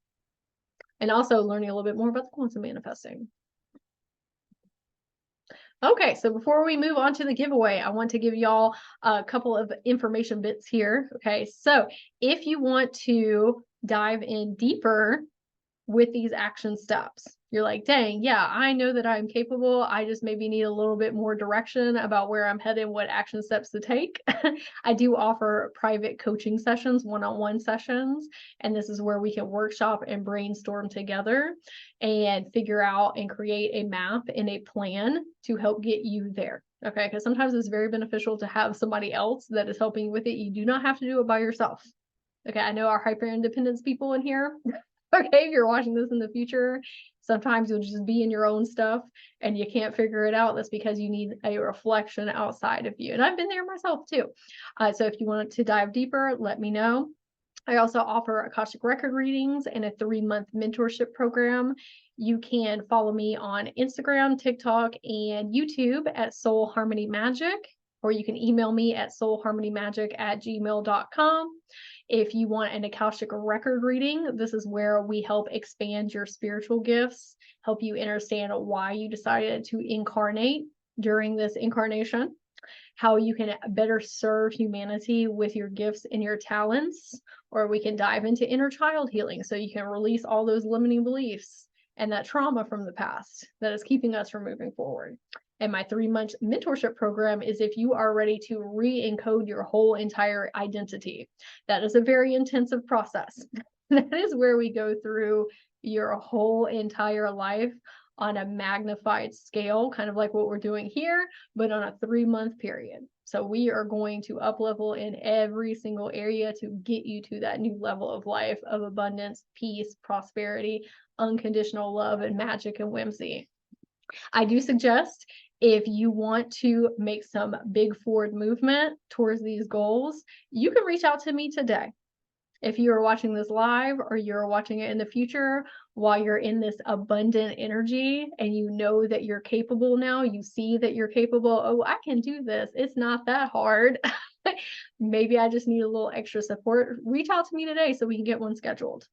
And also learning a little bit more about the quantum manifesting. Okay, so before we move on to the giveaway, I want to give y'all a couple of information bits here. Okay, so if you want to dive in deeper with these action steps, you're like, dang, yeah, I know that I'm capable. I just maybe need a little bit more direction about where I'm headed, what action steps to take. I do offer private coaching sessions, one-on-one sessions, and this is where we can workshop and brainstorm together and figure out and create a map and a plan to help get you there. Okay, because sometimes it's very beneficial to have somebody else that is helping you with it. You do not have to do it by yourself. Okay, I know our hyper independence people in here. Okay, if you're watching this in the future, sometimes you'll just be in your own stuff and you can't figure it out. That's because you need a reflection outside of you. And I've been there myself too. So if you want to dive deeper, let me know. I also offer Akashic record readings and a 3-month mentorship program. You can follow me on Instagram, TikTok, and YouTube at Soul Harmony Magic, or you can email me at soulharmonymagic@gmail.com. If you want an Akashic record reading, this is where we help expand your spiritual gifts, help you understand why you decided to incarnate during this incarnation, how you can better serve humanity with your gifts and your talents, or we can dive into inner child healing so you can release all those limiting beliefs and that trauma from the past that is keeping us from moving forward. And my 3-month mentorship program is if you are ready to re-encode your whole entire identity. That is a very intensive process. That is where we go through your whole entire life on a magnified scale, kind of like what we're doing here, but on a 3-month period. So we are going to up level in every single area to get you to that new level of life of abundance, peace, prosperity, unconditional love, and magic and whimsy. I do suggest, if you want to make some big forward movement towards these goals, you can reach out to me today. If you are watching this live or you're watching it in the future while you're in this abundant energy and you know that you're capable now, you see that you're capable, oh, I can do this. It's not that hard. Maybe I just need a little extra support. Reach out to me today so we can get one scheduled.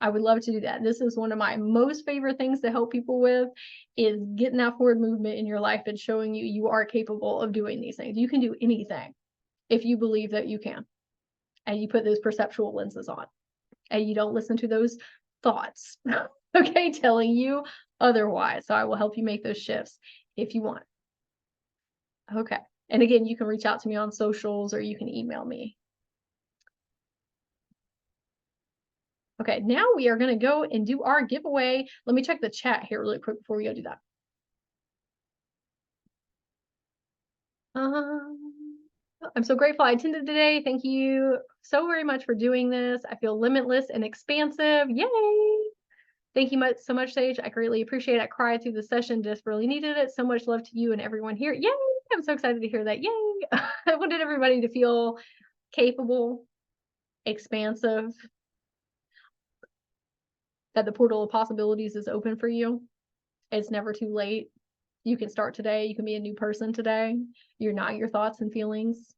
I would love to do that. This is one of my most favorite things to help people with, is getting that forward movement in your life and showing you you are capable of doing these things. You can do anything if you believe that you can, and you put those perceptual lenses on and you don't listen to those thoughts, okay, telling you otherwise. So I will help you make those shifts if you want. Okay. And again, you can reach out to me on socials or you can email me. Okay, now we are going to go and do our giveaway. Let me check the chat here really quick before we go do that. I'm so grateful I attended today. Thank you so very much for doing this. I feel limitless and expansive. Yay! Thank you so much, Sage. I greatly appreciate it. I cried through the session, just really needed it. So much love to you and everyone here. Yay! I'm so excited to hear that. Yay! I wanted everybody to feel capable, expansive, that the portal of possibilities is open for you. It's never too late. You can start today. You can be a new person today. You're not your thoughts and feelings.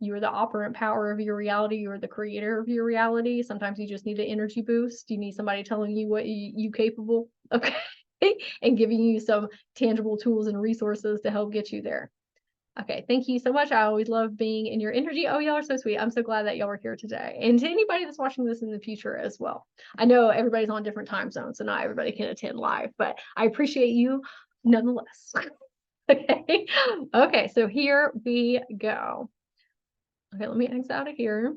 You are the operant power of your reality. You're the creator of your reality. Sometimes you just need an energy boost. You need somebody telling you what you capable of, okay, and giving you some tangible tools and resources to help get you there. Okay, thank you so much. I always love being in your energy. Oh, y'all are so sweet. I'm so glad that y'all are here today. And to anybody that's watching this in the future as well. I know everybody's on different time zones, so not everybody can attend live, but I appreciate you nonetheless. Okay. Okay, so here we go. Okay, let me exit out of here.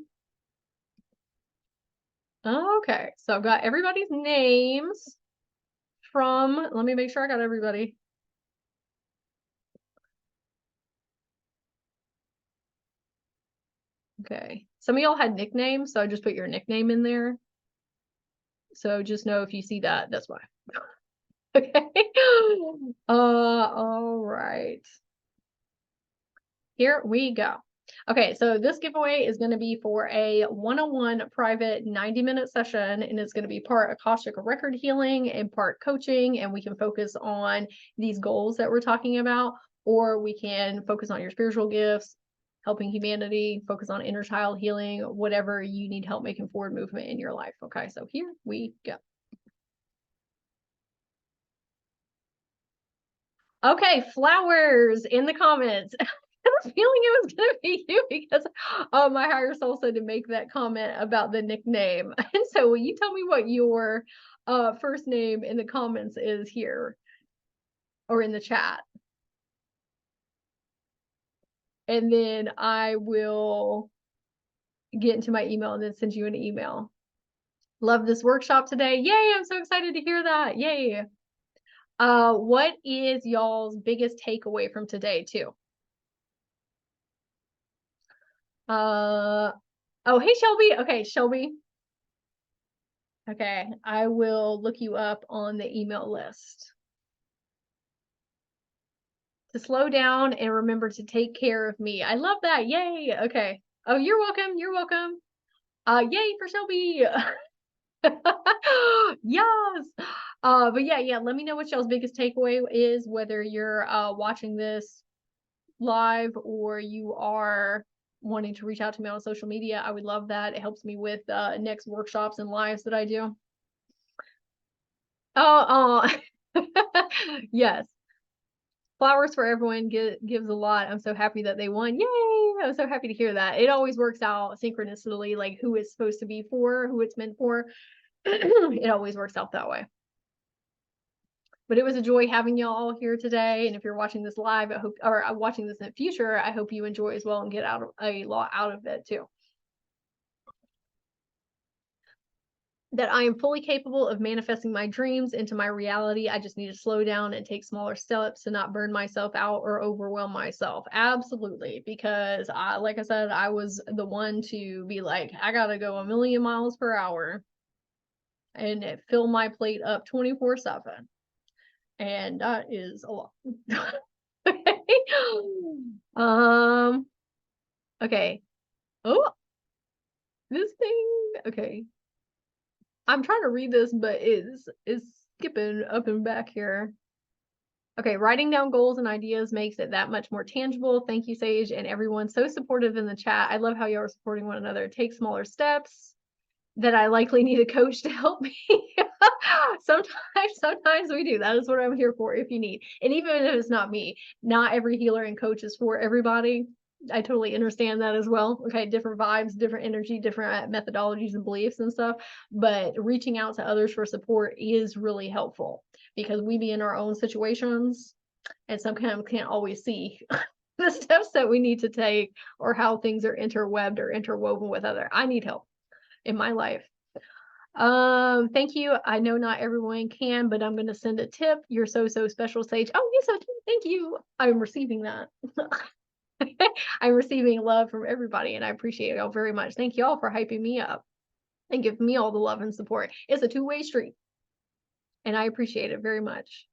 Okay, so I've got everybody's names from, let me make sure I got everybody. Okay, some of y'all had nicknames, so I just put your nickname in there. So just know if you see that, that's why. Okay. All right. Here we go. Okay, so this giveaway is going to be for a one-on-one private 90-minute session, and it's going to be part Akashic record healing and part coaching, and we can focus on these goals that we're talking about, or we can focus on your spiritual gifts, helping humanity, focus on inner child healing, whatever you need help making forward movement in your life. Okay, so here we go. Okay, flowers in the comments. I had a feeling it was going to be you because my higher soul said to make that comment about the nickname. And so will you tell me what your first name in the comments is here or in the chat? And then I will get into my email and then send you an email. Love this workshop today. Yay, I'm so excited to hear that. Yay. What is y'all's biggest takeaway from today too? Oh, hey, Shelby. Okay, Shelby. Okay, I will look you up on the email list. To slow down and remember to take care of me. I love that. Yay. Okay. Oh, you're welcome. You're welcome. Yay for Shelby. Yes. But yeah, let me know what y'all's biggest takeaway is, whether you're watching this live or you are wanting to reach out to me on social media. I would love that. It helps me with next workshops and lives that I do. Oh, yes. Flowers for everyone gives a lot. I'm so happy that they won. Yay! I'm so happy to hear that. It always works out synchronously, like who it's supposed to be for, who it's meant for. It always works out that way. But it was a joy having y'all all here today. And if you're watching this live, I hope, or watching this in the future, I hope you enjoy as well and get out a lot out of it too. That I am fully capable of manifesting my dreams into my reality. I just need to slow down and take smaller steps to not burn myself out or overwhelm myself. Absolutely. Because like I said, I was the one to be like, I got to go a million miles per hour and fill my plate up 24/7. And that is a lot. Okay. Okay. Oh, this thing. Okay. I'm trying to read this, but it's skipping up and back here. Okay, writing down goals and ideas makes it that much more tangible. Thank you, Sage, and everyone so supportive in the chat. I love how you are supporting one another. Take smaller steps. That I likely need a coach to help me. Sometimes we do. That is what I'm here for if you need. And even if it's not me, not every healer and coach is for everybody. I totally understand that as well. Okay, different vibes, different energy, different methodologies and beliefs and stuff. But reaching out to others for support is really helpful because we be in our own situations and sometimes can't always see the steps that we need to take or how things are interwebbed or interwoven with other. I need help in my life. Thank you. I know not everyone can, but I'm going to send a tip. You're so special, Sage. Oh, you so thank you. I'm receiving that. I'm receiving love from everybody, and I appreciate y'all very much. Thank you all for hyping me up and giving me all the love and support. It's a two-way street, and I appreciate it very much.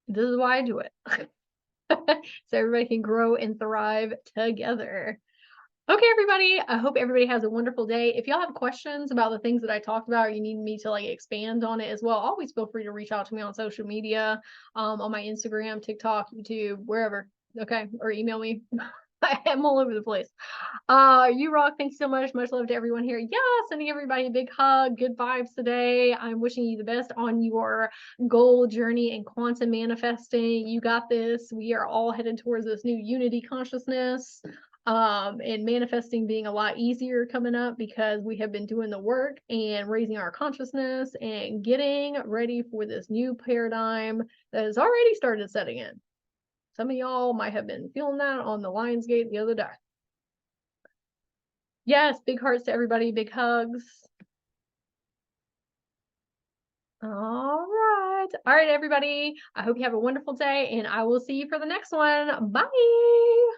This is why I do it. So everybody can grow and thrive together. Okay, everybody. I hope everybody has a wonderful day. If y'all have questions about the things that I talked about, or you need me to like expand on it as well, always feel free to reach out to me on social media, on my Instagram, TikTok, YouTube, wherever. Okay, or email me. I'm all over the place. You rock. Thanks so much. Much love to everyone here. Yeah, sending everybody a big hug. Good vibes today. I'm wishing you the best on your goal journey and quantum manifesting. You got this. We are all headed towards this new unity consciousness. And manifesting being a lot easier coming up because we have been doing the work and raising our consciousness and getting ready for this new paradigm that has already started setting in. Some of y'all might have been feeling that on the Lionsgate the other day. Yes, big hearts to everybody, big hugs. All right. All right, everybody. I hope you have a wonderful day, and I will see you for the next one. Bye.